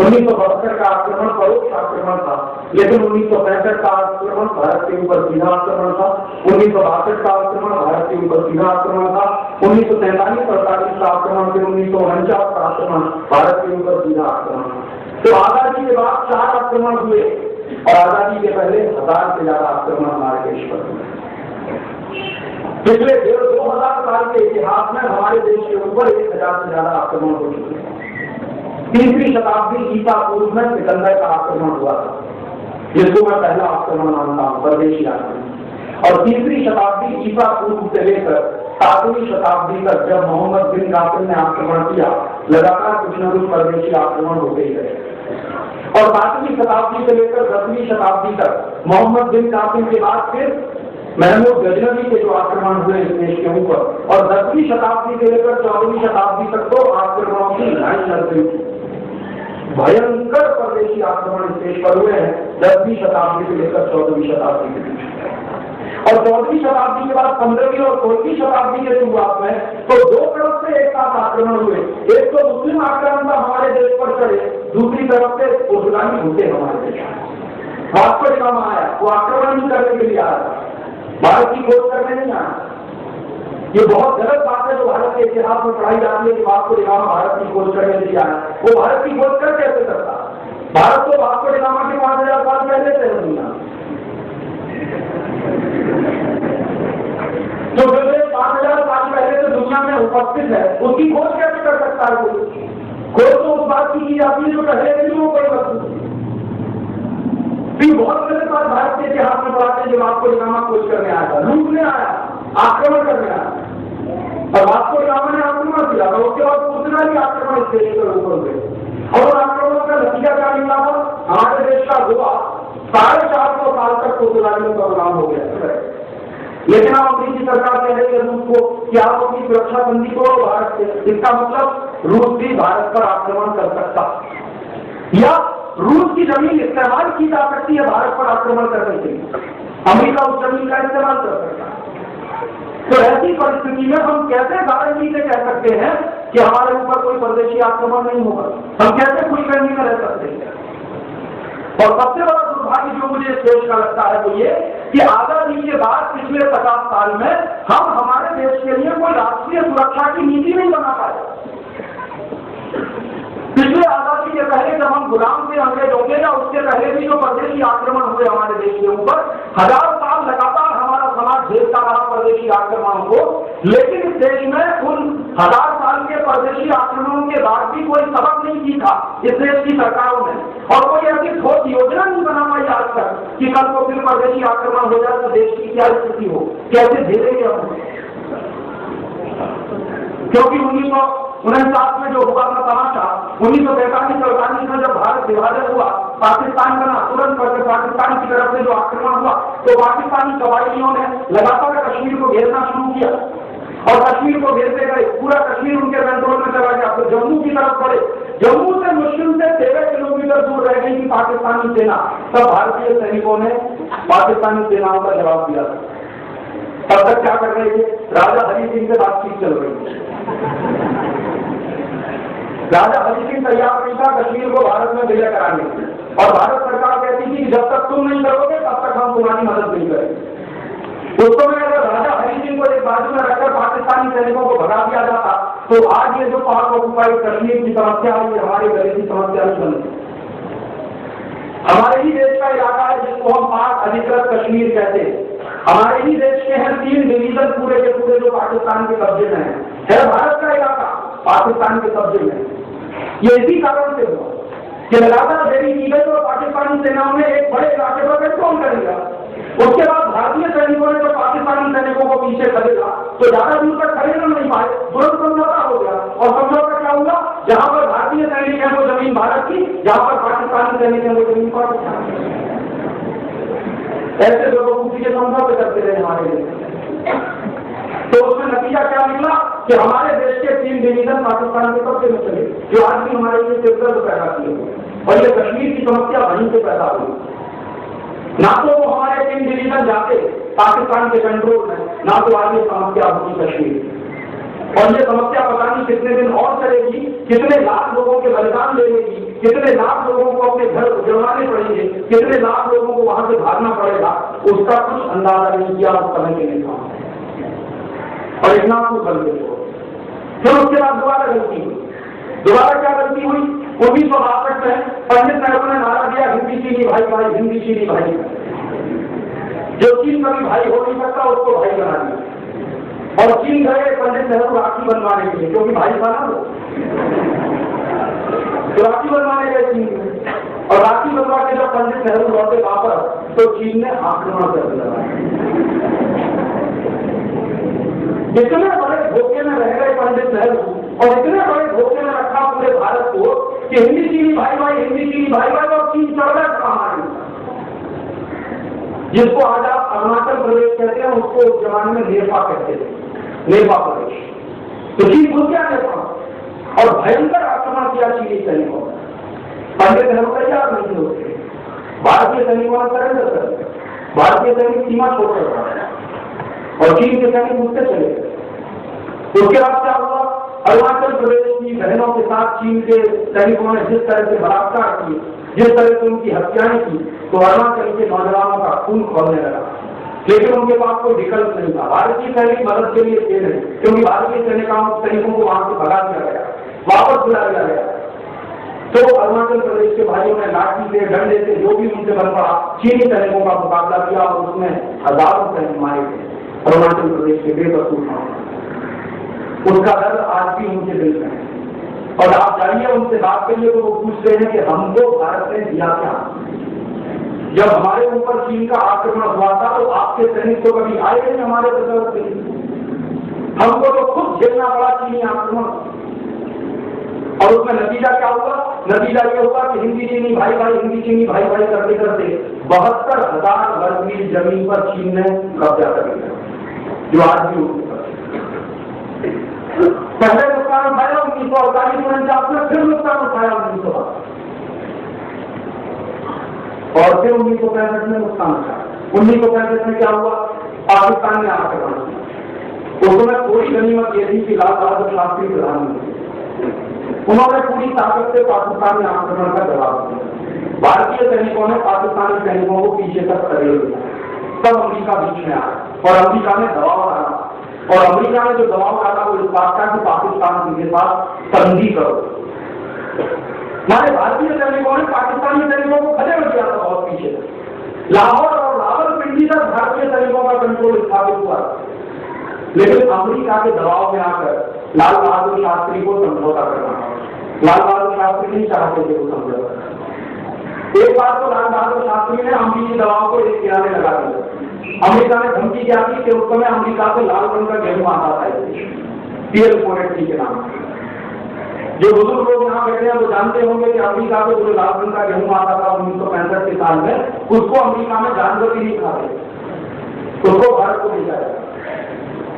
1972 का आक्रमण परोक्ष आक्रमण था, लेकिन 1965 का आक्रमण भारत के ऊपर सीधा आक्रमण था, 1962 का आक्रमण भारत के ऊपर सीधा आक्रमण था, 1943-48 का आक्रमण, फिर 1949 का आक्रमण भारत के ऊपर सीधा आक्रमण। तो आजादी के बाद 4 आक्रमण हुए और आजादी के पहले 1000 से ज्यादा आक्रमण हमारे देश पर हुए। पिछले 1,500 साल के इतिहास में हमारे देश के ऊपर 1000 से ज्यादा आक्रमण हो चुके हैं। 3वीं शताब्दी ईसा पूर्व में सिकंदर का आक्रमण हुआ था, जिसको मैं पहला आक्रमण मानता हूँ, परदेशी आक्रमण। और 3वीं शताब्दी ईसा पूर्व से लेकर 7वीं शताब्दी तक जब मोहम्मद बिन कासिम ने आक्रमण किया, लगातार कुछ न कुछ परदेशी आक्रमण होते ही रहे। और 7वीं शताब्दी से लेकर 10वीं शताब्दी तक मोहम्मद बिन कासिम के बाद फिर महमूद गजनवी के जो आक्रमण हुए इस देश के ऊपर, और 10वीं शताब्दी से लेकर 14वीं शताब्दी तक तो आक्रमणों की लाइन चल रही थी। भयंकर परदेशी आक्रमण इस देश पर हुए हैं 10वीं शताब्दी से लेकर 14वीं शताब्दी के बीच। और 14वीं शताब्दी के बाद 15वीं और 16वीं शताब्दी के शुरुआत में तो 2 तरफ से एक साथ आक्रमण हुए। एक तो मुस्लिम आक्रमण हमारे देश पर चढ़े, दूसरी तरफ से पुर्तगाली घुसे हमारे देश में। वास्को डी गामा आया, वो आक्रमण नहीं करने के लिए आया था, भारत की खोज करने नहीं आया। ये बहुत गलत बात है जो भारत के इतिहास में पढ़ाई जाती है कि वास्को डी गामा भारत की खोज करने के लिए आया। वो भारत की खोज कर कैसे करता? भारत तो वास्को डी गामा के 5000 साल पहले से है दुनिया। जो 5000 साल पहले से दुनिया में उपस्थित है, उसकी खोज कैसे कर सकता है कोई? खोज तो उस बात की जाती है जो पहले से नहीं हो कोई वस्तु। बहुत गलत बात भारत के इतिहास में पढ़ाते हैं। जो वास्को डी गामा खोज करने आया था, लूटने आया, आक्रमण करने आया, और वास्को डी गामा ने आक्रमण किया, और उसके बाद पुर्तगाली आक्रमण इस देश पर ऊपर हुए। और आक्रमण का नतीजा क्या निकला था? हमारे देश का गोवा 450 साल तक पुर्तगालियों का गुलाम हो गया। लेकिन अब अमेरिकी सरकार कह रही है रूस को कि आप अपनी सुरक्षा बंदी को भारत से, इसका मतलब रूस भी भारत पर आक्रमण कर सकता, या रूस की जमीन इस्तेमाल की जा सकती है भारत पर आक्रमण करने के लिए, अमेरिका उस जमीन का इस्तेमाल कर सकता है। तो ऐसी परिस्थिति में हम कैसे गारंटी से कह सकते हैं कि हमारे ऊपर कोई परदेशी आक्रमण नहीं होगा? हम कैसे खुश करने में रह सकते हैं? और सबसे बड़ा दुर्भाग्य जो मुझे इस देश का लगता है वो ये कि आजादी के बाद पिछले 50 साल में हम हमारे देश के लिए कोई राष्ट्रीय सुरक्षा की नीति नहीं बना पाए। पिछले आजादी के पहले जब हम गुलाम थे अंग्रेजों के, या उसके पहले भी जो परदेशी आक्रमण हुए हमारे देश के ऊपर, 1000 साल लगातार हमारा समाज झेलता रहा परदेशी आक्रमणों को। लेकिन इस देश में उन 1000 साल के परदेशी आक्रमणों के बाद भी कोई सबक नहीं सीखा इस देश की सरकारों ने, और कोई ऐसी ठोस योजना नहीं बना पाई आज तक कि कल को फिर परदेशी आक्रमण हो जाए तो देश की क्या स्थिति हो, कैसे झेलेंगे हम। क्योंकि 1949 में जो हुआ था तमाशा, 1943-48 में जब भारत विभाजन हुआ, पाकिस्तान बना, तुरंत करके पाकिस्तान की तरफ से जो आक्रमण हुआ, तो पाकिस्तानी कबायलियों ने लगातार कश्मीर को घेरना शुरू किया, और कश्मीर को घेरते गए, पूरा कश्मीर उनके कंट्रोल में चला गया। तो जम्मू की तरफ बढ़े, जम्मू से मुश्किल से 13 किलोमीटर दूर रह गई थी पाकिस्तानी सेना। तब भारतीय सैनिकों ने पाकिस्तानी सेनाओं का जवाब दिया। तब तक क्या कर रहे थे, राजा हरि सिंह से बातचीत चल रही थी। राजा हरि सिंह तैयार नहीं था कश्मीर को भारत में विलय कराने, और भारत सरकार कहती थी कि जब तक तुम नहीं करोगे तब तक हम तुम्हारी मदद नहीं करेंगे। उस समय अगर राजा हरि सिंह को एक बाजू में रखकर पाकिस्तानी सैनिकों को भगा दिया जाता, तो आज ये जो पाक ऑक्युपाइड कश्मीर की समस्या है, ये हमारे गले की समस्या नहीं बनती। हमारे ही देश का इलाका है जिसको हम पाक अधिकृत कश्मीर कहते हैं। हमारे ही देश के हैं 3 डिवीजन पूरे के पूरे जो पाकिस्तान के कब्जे में है भारत का इलाका पाकिस्तान के कब्जे में। ये इसी कारण से हुआ कि लगातार देरी की गई, और पाकिस्तानी सेनाओं ने एक बड़े इलाके पर कंट्रोल कर लिया। उसके बाद भारतीय सैनिकों ने जब पाकिस्तानी सैनिकों को पीछे खदेड़ा, तो ज्यादा दूर तक खदेड़ नहीं पाए, तुरंत समझौता हो गया। और समझौता क्या हुआ, जहां पर भारतीय सैनिक है वो जमीन भारत की, जहां पर पाकिस्तानी सैनिक है वो जमीन पाकिस्तान की। ऐसे लोगों को पीछे समझौते करते रहे हमारे लिए। तो उसमें नतीजा क्या निकला कि हमारे देश के 3 डिवीजन पाकिस्तान के कब्जे में चले, जो आज भी हमारे लिए सिरदर्द पैदा किए, और ये कश्मीर की समस्या वहीं से पैदा हुई। ना तो वो हमारे 3 डिवीजन जाते पाकिस्तान के कंट्रोल में, ना तो आज ये समस्या होती कश्मीर। और ये समस्या पता नहीं कितने दिन और चलेगी, कितने लाख लोगों के बलिदान लेगी, कितने लाख लोगों को अपने घर उजड़वाने पड़ेंगे, कितने लाख लोगों को वहां से भागना पड़ेगा, उसका कुछ अंदाजा नहीं किया उस समय के नेताओं ने। और इतना कुछ गलती हो, फिर उसके बाद दोबारा गलती हुई। दोबारा क्या गलती हुई, 1962 में पंडित नेहरू ने नारा दिया, हिंदी चीनी भाई भाई, हिंदी चीनी भाई। जो चीन कभी भाई हो नहीं सकता उसको भाई बना दिया, और चीन गए पंडित नेहरू राखी बनवाने के लिए, क्योंकि भाई था ना वो, तो राखी बनवाने गए चीन में। और राखी बनवा के जब पंडित नेहरू लौटे वापस, तो चीन ने आक्रमण कर दिया। इतने बड़े धोखे में रह गए पंडित नेहरू, और इतने बड़े धोखे में रखा पूरे भारत को कि हिंदी चीनी भाई भाई, हिंदी चीनी भाई भाई, और चीन चढ़ गया हमारे। जिसको आज आप अरुणाचल प्रदेश कहते हैं, उसको उस जमाने में नेपा कहते थे, नेपा प्रदेश। तो चीन घुस गया नेपा, और भयंकर आक्रमण किया चीनी सैनिकों ने। पंडित नेहरू तैयार नहीं होते, भारतीय सैनिकों ने सरेंडर कर दिया। भारतीय सैनिक सीमा छोड़कर और चीन के सैनिक मुझसे चले गए। उसके बाद क्या हुआ, अरुणाचल प्रदेश की बहनों के साथ चीन के सैनिकों ने जिस तरह से बलात्कार किए, जिस तरह से उनकी हत्याएं की, तो अरुणाचल के नौजवानों का खून खोलने लगा। लेकिन उनके पास कोई विकल्प नहीं था, भारतीय सैनिक मदद के लिए थे नहीं, क्योंकि भारतीय सैनिकों को वहां से भगा दिया गया, वापस बुला लिया गया। तो अरुणाचल प्रदेश के भाइयों ने लाठी से, डंडे से, जो भी उनसे बन पड़ा, चीनी सैनिकों का मुकाबला किया, और उसमें हजारों सैनिक मारे गए अरुणाचल प्रदेश के बेकसूर। उसका दर्द आज भी उनके दिल में है। और आप जाइए उनसे बात करिए तो वो पूछते हैं कि हमको भारत ने दिया क्या। जब हमारे ऊपर चीन का आक्रमण हुआ था तो आपके सैनिक तो कभी आए नहीं हमारे प्रदेश के लिए, हमको तो खुद झेलना पड़ा चीनी आक्रमण। और उसमें नतीजा क्या हुआ, नतीजा ये हुआ कि हिंदी चीनी भाई भाई, हिंदी चीनी भाई भाई करते करते 72,000 वर्ग मील जमीन पर चीन ने कब्जा कर लिया, जो आज भी उनके पास। पहले नुकसान उठाया 1948-49 में, फिर नुकसान उठाया 1962, और फिर 1965 में नुकसान उठाया। 1965 में क्या हुआ, पाकिस्तान ने आक्रमण किया। उस समय थोड़ी गनीमत ये थी कि लाल बहादुर शास्त्री प्रधानमंत्री, उन्होंने पूरी ताकत से पाकिस्तान में आक्रमण का जवाब दिया। भारतीय सैनिकों ने पाकिस्तानी सैनिकों को पीछे तक खदेड़ दिया। तब अमेरिका बीच में आया, और अमेरिका ने दबाव डाला, और अमेरिका ने जो दबाव डाला वो इस बात का कि पाकिस्तान के साथ संधि करो, हमारे भारतीय सैनिकों ने पाकिस्तानी सैनिकों को खदेड़ दिया था बहुत पीछे। लाहौर और रावलपिंडी तक भारतीय सैनिकों का कंट्रोल स्थापित हुआ, लेकिन अमेरिका के दबाव में आकर लाल बहादुर शास्त्री को समझौता करना। लाल बहादुर शास्त्री नहीं चाहते थे वो समझौता। एक बार तो लाल बहादुर शास्त्री ने अमेरिकी दबाव को एक किनारे लगा दिया। अमेरिका ने धमकी क्या दी कि उस समय अमेरिका से लाल रंग का गेहूं आता था, पीएल फोरेट्री के नाम। जो बुजुर्ग लोग यहाँ बैठे हैं वो जानते होंगे कि अमेरिका को जो लाल रंग का गेहूं आता था 1965 के साल में, उसको अमेरिका में जानवर भी नहीं खाते, उसको भारत को भेजा जाए।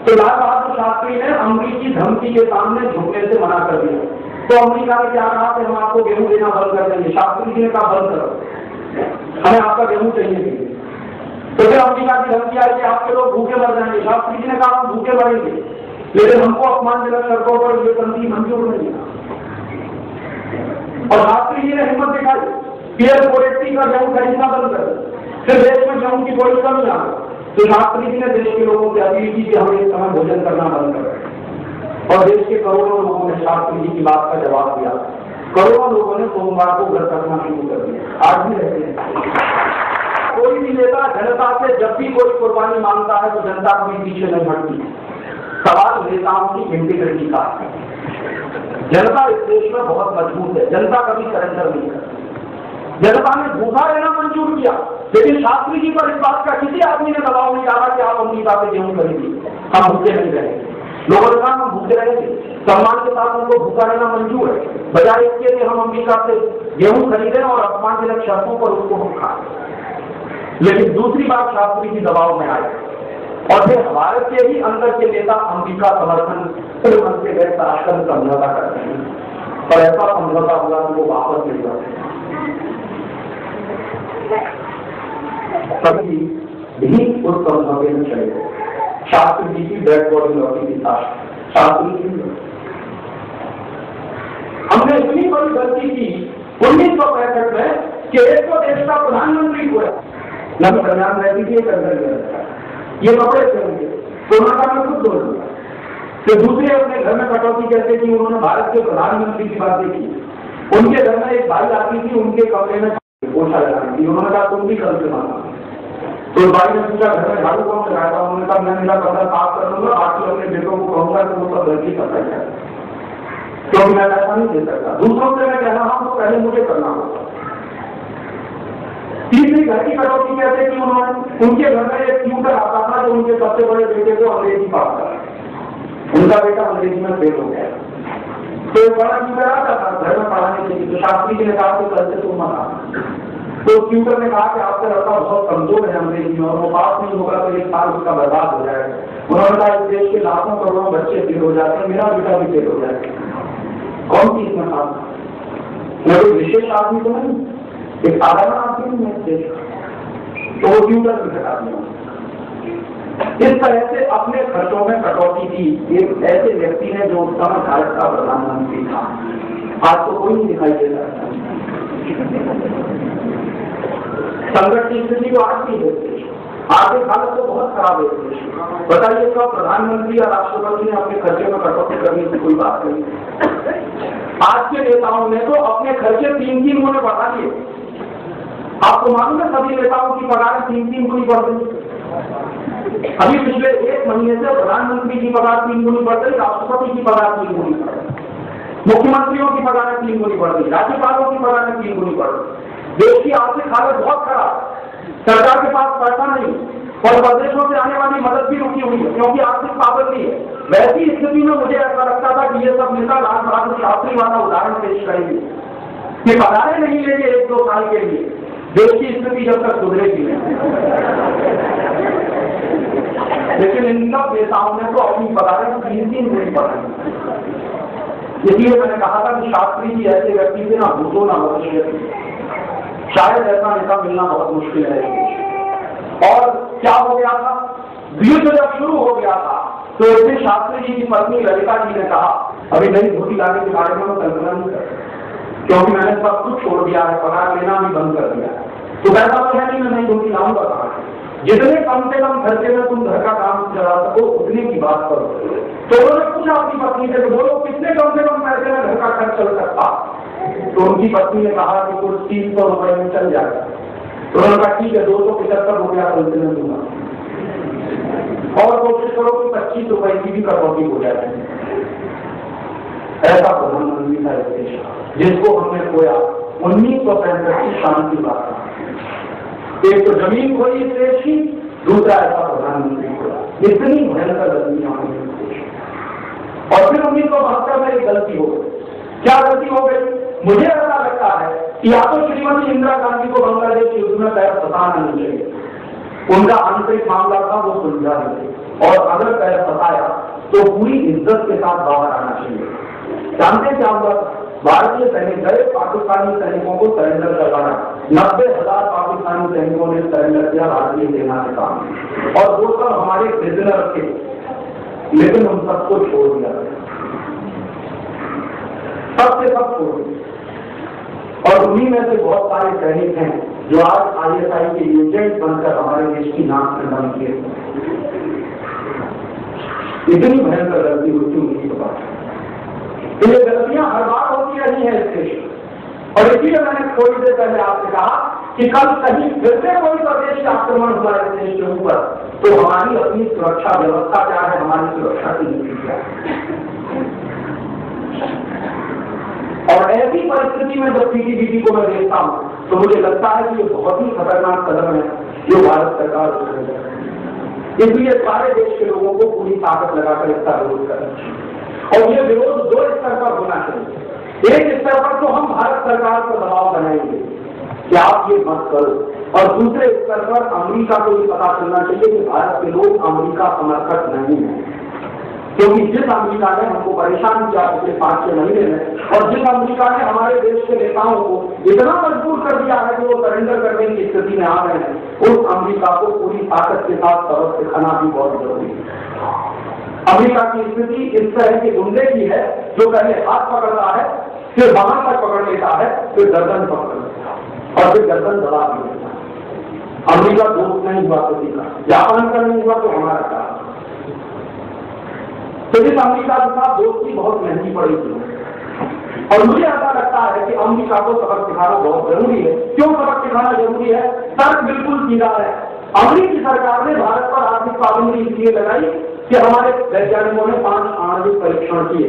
तो लाल बहादुर शास्त्री ने अमेरिकी धमकी के सामने झुकने से मना कर दिया। तो अमेरिका ने क्या कहा कि हम आपको गेहूं देना बंद कर देंगे। शास्त्री जी ने कहा बंद करो, हमें आपका गेहूं चाहिए। तो फिर अमेरिका की धमकी आई कि आपके लोग भूखे मर जाएंगे। शास्त्री जी ने कहा हम भूखे मरेंगे, लेकिन हमको अपमानजनक शर्तों पर ये संधि मंजूर नहीं है। और शास्त्री जी ने हिम्मत दिखाई, पीएल फोरेट्री का गेहूं खरीदना बंद कर। फिर देश में गेहूं की बड़ी कमी आ गई। तो शास्त्री जी ने देश के लोगों से अपील की कि हम इस समय भोजन करना बंद करें, और देश के करोड़ों लोगों ने शास्त्री जी की बात का जवाब दिया। करोड़ों लोगों ने सोमवार को घर करना शुरू कर दिया, आज भी रहते हैं। कोई भी नेता जनता से जब भी कोई कुर्बानी मांगता है तो जनता कभी पीछे नहीं हटती। सवाल नेताओं की इंटीग्रिटी का है। जनता इस देश में बहुत मजबूत है, जनता कभी सरेंडर नहीं करती। जनता ने भूखा रहना मंजूर किया, लेकिन शास्त्री जी पर इस बात का किसी आदमी ने दबाव नहीं डाला कि आप अमेरिका से गेहूं खरीदिए, हम भूखे नहीं रहेंगे। लोगों ने कहा हम भूखे रहेंगे, सम्मान के साथ उनको भूखा रहना मंजूर है, बजाय इसके कि हम अमेरिका से गेहूं खरीदें और अपमानजनक शर्तों पर उसको हम खाएं। लेकिन दूसरी बात, शास्त्री जी दबाव में आए और फिर भारत के ही अंदर के नेता अमेरिका समर्थन मन से गए ताशकंद समझौता करते हैं, और ऐसा समझौता हुआ कि वो वापस मिल जाते। कभी भी उस समझौते में चले गए। शास्त्री जी की डेड बॉडी लौटी थी, शास्त्री जी हमने इतनी बड़ी गलती की 1965 में कि एक तो देश का प्रधानमंत्री हुआ न तो कल्याण रहती थी, ये कपड़े पहनेंगे कोरोना का मैं खुद बोल दूंगा। तो दूसरे अपने घर में कटौती कहते कि उन्होंने भारत के प्रधानमंत्री की बातें की। उनके घर में एक भाई आती थी, उनके कमरे में पोछा लगाती थी, उन्होंने कहा तुम भी कल से मांगा। तो भाई ने पूछा घर में झाड़ू कौन लगाया था, उन्होंने कहा मैं मेरा कमरा साफ कर दूंगा, बाकी अपने बेटों को कहूंगा कि वो सब गलती करता है, क्योंकि मैं ऐसा नहीं दे सकता। दूसरों से मैं कह रहा हूं तो पहले मुझे करना होगा। तीसरी घर की कटौती कहते कि उन्होंने उनके घर में एक ट्यूटर आता था जो उनके सबसे बड़े बेटे को अंग्रेजी पढ़ाता था। उनका बेटा अंग्रेजी में फेल हो गया, तो एक बड़ा ट्यूटर आता था घर में पढ़ाने के लिए। तो शास्त्री जी ने कहा कि कल से तुम मत आना। तो ट्यूटर ने कहा कि आपका लड़का बहुत कमजोर है अंग्रेजी में और वो पास नहीं होगा तो एक साल उसका बर्बाद हो जाएगा। उन्होंने कहा इस देश के लाखों करोड़ों बच्चे फेल हो जाते हैं, मेरा बेटा भी फेल हो जाएगा, कौन सी इसमें खास? मैं कोई विशेष आदमी तो नहीं, एक साधारण आदमी नहीं है देश का। तो वो ट्यूटर भी हटा दिया। इस तरह से अपने खर्चों में कटौती की एक ऐसे व्यक्ति ने जो उस समय भारत का प्रधानमंत्री था। आज तो कोई नहीं दिखाई देता। संकट की स्थिति तो आज भी है, आर्थिक हालत तो बहुत खराब है देश में। बताइए तो प्रधानमंत्री या राष्ट्रपति ने अपने खर्चे में कटौती करने की कोई बात नहीं। आज के नेताओं ने तो अपने खर्चे 3-3 गुने बढ़ा लिए। आपको मालूम है सभी नेताओं की पगार 3-3 गुनी बढ़ गई। अभी पिछले 1 महीने से प्रधानमंत्री की पगार 3 गुनी बढ़ गई, राष्ट्रपति की पगार 3 गुनी बढ़ गई, मुख्यमंत्रियों की पगार 3 गुनी बढ़ गई, राज्यपालों की पगार 3 गुनी बढ़ गई। देश की आर्थिक हालत बहुत खराब, सरकार के पास पैसा नहीं और प्रदेशों से आने वाली मदद भी रुकी हुई है क्योंकि आर्थिक पाबंदी है। वैसी स्थिति में मुझे ऐसा लगता था कि ये सब नेता लाल बहादुर शास्त्री वाला उदाहरण पेश करेंगे कि पगारें नहीं लेंगे 1-2 साल के लिए, देश की स्थिति जब तक सुधरेगी नहीं। लेकिन इन सब नेताओं ने तो अपनी पगारें 3-3 गुनी बढ़ाई। इसलिए मैंने कहा था कि शास्त्री जी ऐसे व्यक्ति से ना भूतो ना भविष्य, शायद ऐसा नेता मिलना बहुत मुश्किल है। और क्या हो गया था, युद्ध जब शुरू हो गया था तो एक दिन शास्त्री जी की पत्नी ललिता जी ने कहा अभी नई धोती लाने के बारे में कल्पना नहीं कर, क्योंकि मैंने सब कुछ छोड़ दिया है, पगार लेना भी बंद कर दिया है। तो ऐसा तो है नहीं मैं नई धोती लाऊंगा कहा, जितने कम से कम खर्चे में तुम घर का काम चला सको उतने की बात करो। तो उन्होंने पूछा अपनी पत्नी से बोलो कितने कम से कम पैसे में घर का खर्च चल सकता। तो उनकी पत्नी ने कहा कि कुछ 300 रुपए में चल जाएगा। तो उन्होंने कहा ठीक है 275 रुपया मैं दूंगा, और कोशिश करो कि 25 रुपए की भी कटौती हो जाए। ऐसा प्रधानमंत्री था इस देश का, जिसको हमने खोया 1965 की शांति बात। एक तो जमीन खोई इस देश की, दूसरा ऐसा प्रधानमंत्री खोया। इतनी भयंकर गलतियां हुई इस देश में। और फिर 1972 में एक गलती हो गई। क्या गलती हो गई? मुझे ऐसा लगता है कि या तो श्रीमती इंदिरा गांधी को बांग्लादेश युद्ध में पैर फंसाना नहीं चाहिए, उनका आंतरिक मामला था वो सुलझा देते, और अगर पैर फंसाया तो पूरी इज्जत के साथ बाहर आना चाहिए। जानते क्या हुआ? भारतीय सैनिक गए, पाकिस्तानी सैनिकों को सरेंडर करवाया। 90,000 पाकिस्तानी सैनिकों ने सरेंडर किया भारतीय सेना के सामने, और वो सब हमारे प्रिजनर थे, लेकिन उन सबको छोड़ दिया, सबसे सब छोड़ दिया। और उन्हीं में से बहुत सारे सैनिक हैं जो आज ISI के एजेंट बनकर हमारे देश की नाक में बन किए। इतनी भयंकर गलती होती उनकी तो बात। ये गलतियां हर बार होती रही है इस देश में, और इसीलिए मैंने थोड़ी देर पहले आपसे कहा कि कल कहीं फिर से कोई स्वदेशी आक्रमण हुआ इस देश के ऊपर, तो हमारी अपनी सुरक्षा व्यवस्था क्या है, हमारी सुरक्षा की नीति क्या है। और ऐसी परिस्थिति में जब CTBT को मैं देखता हूं तो मुझे लगता है कि ये बहुत ही खतरनाक कदम है जो भारत सरकार उठा रही है। इसलिए सारे देश के लोगों को पूरी ताकत लगाकर इसका विरोध करना चाहिए, और ये विरोध 2 स्तर पर होना चाहिए। एक स्तर पर तो हम भारत सरकार को दबाव बनाएंगे कि आप ये मत करो, और दूसरे स्तर पर अमेरिका को ये पता चलना चाहिए कि भारत के लोग अमेरिका समर्थक नहीं है, क्योंकि जिस अमेरिका ने हमको परेशान किया पिछले 5-6 महीने में, और जिस अमेरिका ने हमारे देश के नेताओं को इतना मजबूर कर दिया है कि वो सरेंडर करने की स्थिति में आ गए हैं, उस अमेरिका को पूरी ताकत के साथ सबक सिखाना भी बहुत जरूरी है। अमेरिका की स्थिति इस तरह के गुंडे की है जो पहले हाथ पकड़ता है, फिर बाहर तक पकड़ लेता है, फिर गर्दन पकड़ लेता है, और फिर गर्दन दबा भी लेता है। अमेरिका दोस्त नहीं हुआ किसी का, जापान का नहीं हुआ तो हमारा का। तो इस अमेरिका के साथ दोस्ती बहुत महंगी पड़ेगी, और मुझे ऐसा लगता है कि अमेरिका को सबक सिखाना बहुत जरूरी है। क्यों सबक सिखाना जरूरी है? तर्क बिल्कुल सीधा है। अमेरिकी सरकार ने भारत पर आर्थिक पाबंदी इसलिए लगाई कि हमारे वैज्ञानिकों ने 5 आणविक परीक्षण किए।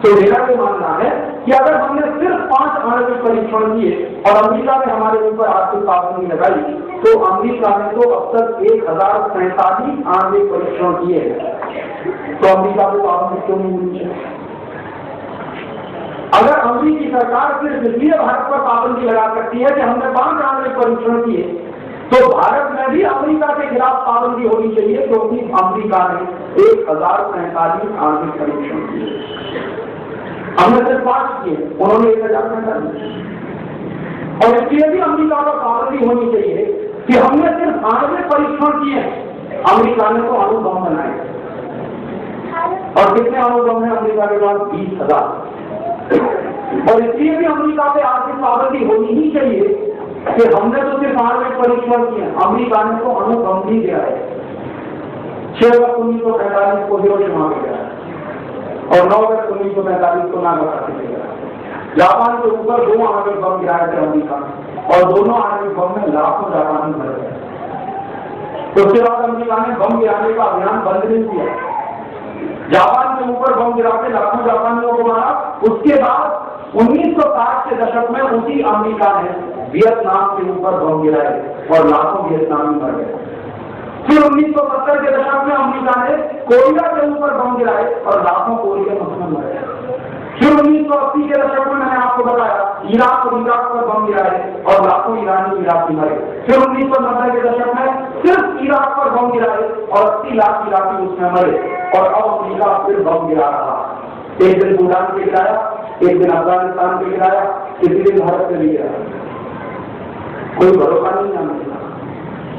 तो मेरा ये मानना है कि अगर हमने सिर्फ 5 आणविक परीक्षण किए और अमेरिका ने हमारे ऊपर आर्थिक पाबंदी लगाई, तो अमेरिका ने तो अब तक 1047 आणविक परीक्षण किए हैं। तो अमेरिका को पाबंदी क्यों नहीं मिलनी चाहिए? अगर अमेरिकी सरकार सिर्फ इसलिए भारत पर पाबंदी लगा सकती है कि हमने 5 आणविक परीक्षण किए, तो भारत में भी अमेरिका के खिलाफ पाबंदी होनी चाहिए, क्योंकि अमेरिका ने 1047 आणविक परीक्षण किए, हमने सिर्फ 5 किए, उन्होंने 1047। और इसलिए भी अमेरिका पर पाबंदी होनी चाहिए कि हमने सिर्फ आणविक परीक्षण किए, अमेरिका ने तो अणु बम बनाए, और कितने अणु बम है अमेरिका के पास? 20,000। और इसलिए भी अमेरिका पे आर्थिक पाबंदी होनी ही चाहिए कि हमने तो सिर्फ आणविक परीक्षण किए, अमेरिका ने तो अणु बम भी गिराए। 6 अगस्त 1945 को हिरोशिमा में गिराया, और 9 अगस्त 1945 को नागासाकी में गिराया। जापान के ऊपर 2 आणविक बम गिराए थे अमेरिका, और दोनों आणविक बम में लाखों जापानी मर गए। उसके बाद अमेरिका ने बम गिराने का अभियान बंद नहीं किया। जापान के ऊपर बम गिरा के लाखों जापानियों को मारा। उसके बाद 1960 के दशक में उसी अमेरिका ने वियतनाम के ऊपर बम गिराए और लाखों वियतनामी मर गए। फिर 1970 के दशक में अमेरिका ने कोरिया के ऊपर बम गिराए और लाखों कोरियन मुस्लिम मर गए। फिर 1980 के दशक में मैंने आपको बताया इराक और इराक पर बम गिराए और लाखों ईरानी इराकी मरे। फिर 1990 के दशक में सिर्फ इराक पर बम गिराए और 80 लाख इराकी उसमें मरे, और अब अमेरिका फिर बम गिरा रहा। एक दिन भूटान पे गिराया, एक दिन अफगानिस्तान पे गिराया, किसी दिन भारत पे भी गिराया। कोई भरोसा नहीं अमेरिका।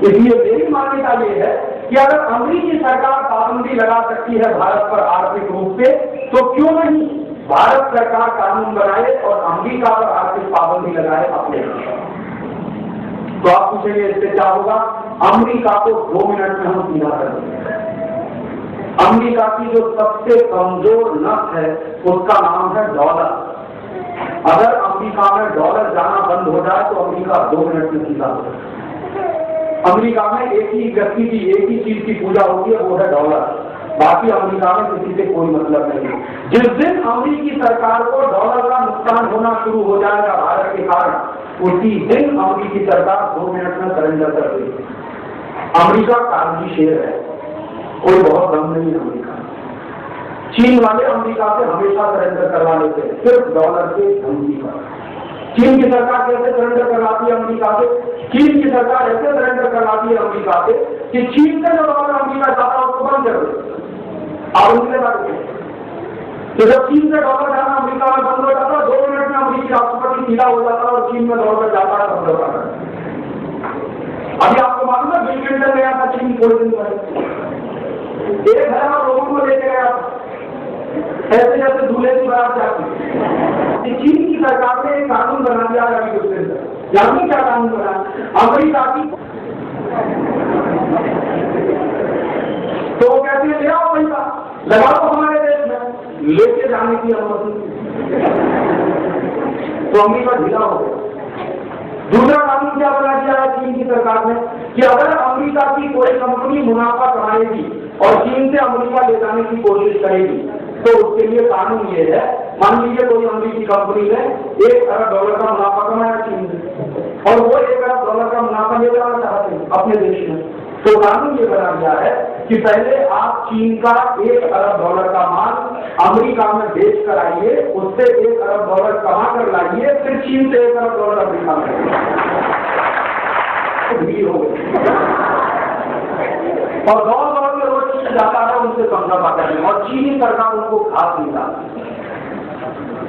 इसलिए मेरी मान्यता ये है कि अगर अमेरिकी सरकार पाबंदी लगा सकती है भारत पर आर्थिक रूप से, तो क्यों नहीं भारत सरकार कानून बनाए और अमेरिका पर आर्थिक पाबंदी लगाए अपने। तो आप पूछेंगे इससे क्या होगा? अमेरिका को 2 मिनट में हम सीधा कर देंगे। अमेरिका की जो सबसे कमजोर नस है उसका नाम है डॉलर। अगर अमेरिका में डॉलर जाना बंद हो जाए तो अमेरिका 2 मिनट में सीधा हो जाए। अमेरिका में एक ही व्यक्ति की एक ही चीज की पूजा होती है, वो है डॉलर। बाकी अमेरिका में किसी से कोई मतलब नहीं है। जिस दिन अमेरिकी सरकार को डॉलर का नुकसान होना शुरू हो जाएगा भारत के कारण, उसी दिन अमेरिकी सरकार 2 मिनट में सरेंडर कर देगी। अमेरिका कागजी शेर है, कोई बहुत दम नहीं है अमेरिका। चीन वाले अमेरिका से हमेशा सरेंडर करवा लेते हैं, सिर्फ डॉलर के धमकी पर। चीन की सरकार कैसे सरेंडर करवाती है अमेरिका से? चीन की सरकार ऐसे सरेंडर करवाती है अमेरिका से कि चीन से जो डॉलर अमेरिका जाता है उसको बंद कर दे। आप उनके बात तो जब चीन से डॉलर जाना अमेरिका में बंद हो जाता है, 2 मिनट में अमेरिकी राष्ट्रपति सीधा हो जाता है और चीन में डॉलर जाता है बंद होता है। अभी आपको मालूम है बिल क्लिंटन गया था चीन थोड़े दिन पहले, 1,000 लोगों को लेकर गया था, ऐसे जैसे दूल्हे की बारात जाती। चीन की सरकार ने एक कानून बना दिया है अभी कुछ दिन तक। जानते क्या कानून बना? अमेरिका की तो वो कहती है ले आओ पैसा लगा दो हमारे देश में, लेके जाने की अनुमति। तो अमेरिका ढीला हो गया। दूसरा कानून क्या बना दिया है चीन की सरकार ने कि अगर अमेरिका की कोई कंपनी मुनाफा कमाएगी और चीन से अमेरिका ले जाने की कोशिश करेगी तो उसके लिए कानून ये है, मान लीजिए कोई अमेरिकी कंपनी ने $1 अरब का मुनाफा कमाया चीन से और वो $1 अरब का मुनाफा ले जाना चाहते हैं अपने देश में, तो कानून ये बना दिया है कि पहले आप चीन का $1 अरब का माल अमेरिका में बेच कर आइए, उससे $1 अरब कमा कर लाइए, फिर चीन से $1 अरब अमेरिका में हो गई। और दौड़ में रोज जाता है उनसे समझौता करने, और चीनी सरकार उनको खास नहीं डालती।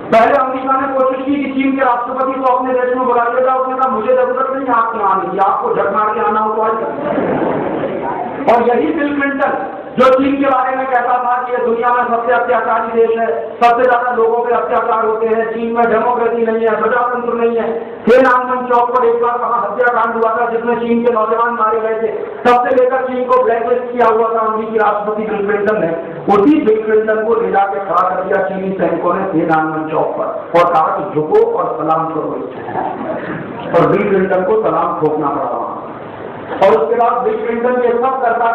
पहले अमेरिका ने कोशिश की कि चीन के राष्ट्रपति को अपने देश में बुला लिया जाए, उसने कहा मुझे जरूरत नहीं आपके आने की, आपको झक मार के आना हो तो आइए। और यही बिल क्लिंटन जो चीन के बारे में कहता था कि ये दुनिया में सबसे अत्याचारी देश है, सबसे ज्यादा लोगों पे अत्याचार होते हैं, चीन में डेमोक्रेसी नहीं है, प्रजातंत्र नहीं है। तिएनआनमेन चौक पर एक बार वहां हत्याकांड हुआ था जिसमें चीन के नौजवान मारे गए थे, तब से लेकर चीन को ब्लैकलिस्ट किया हुआ था अमेरिकी राष्ट्रपति बिल क्लिंटन ने। उसी बिल क्लिंटन को ले जाकर खड़ा कर दिया चीनी सैनिकों ने तिएनआनमेन चौक पर और कहा कि झुको और सलाम करो, और बिल क्लिंटन को सलाम ठोकना पड़ा। और उसके बाद बिल क्लिंटन ये सब करता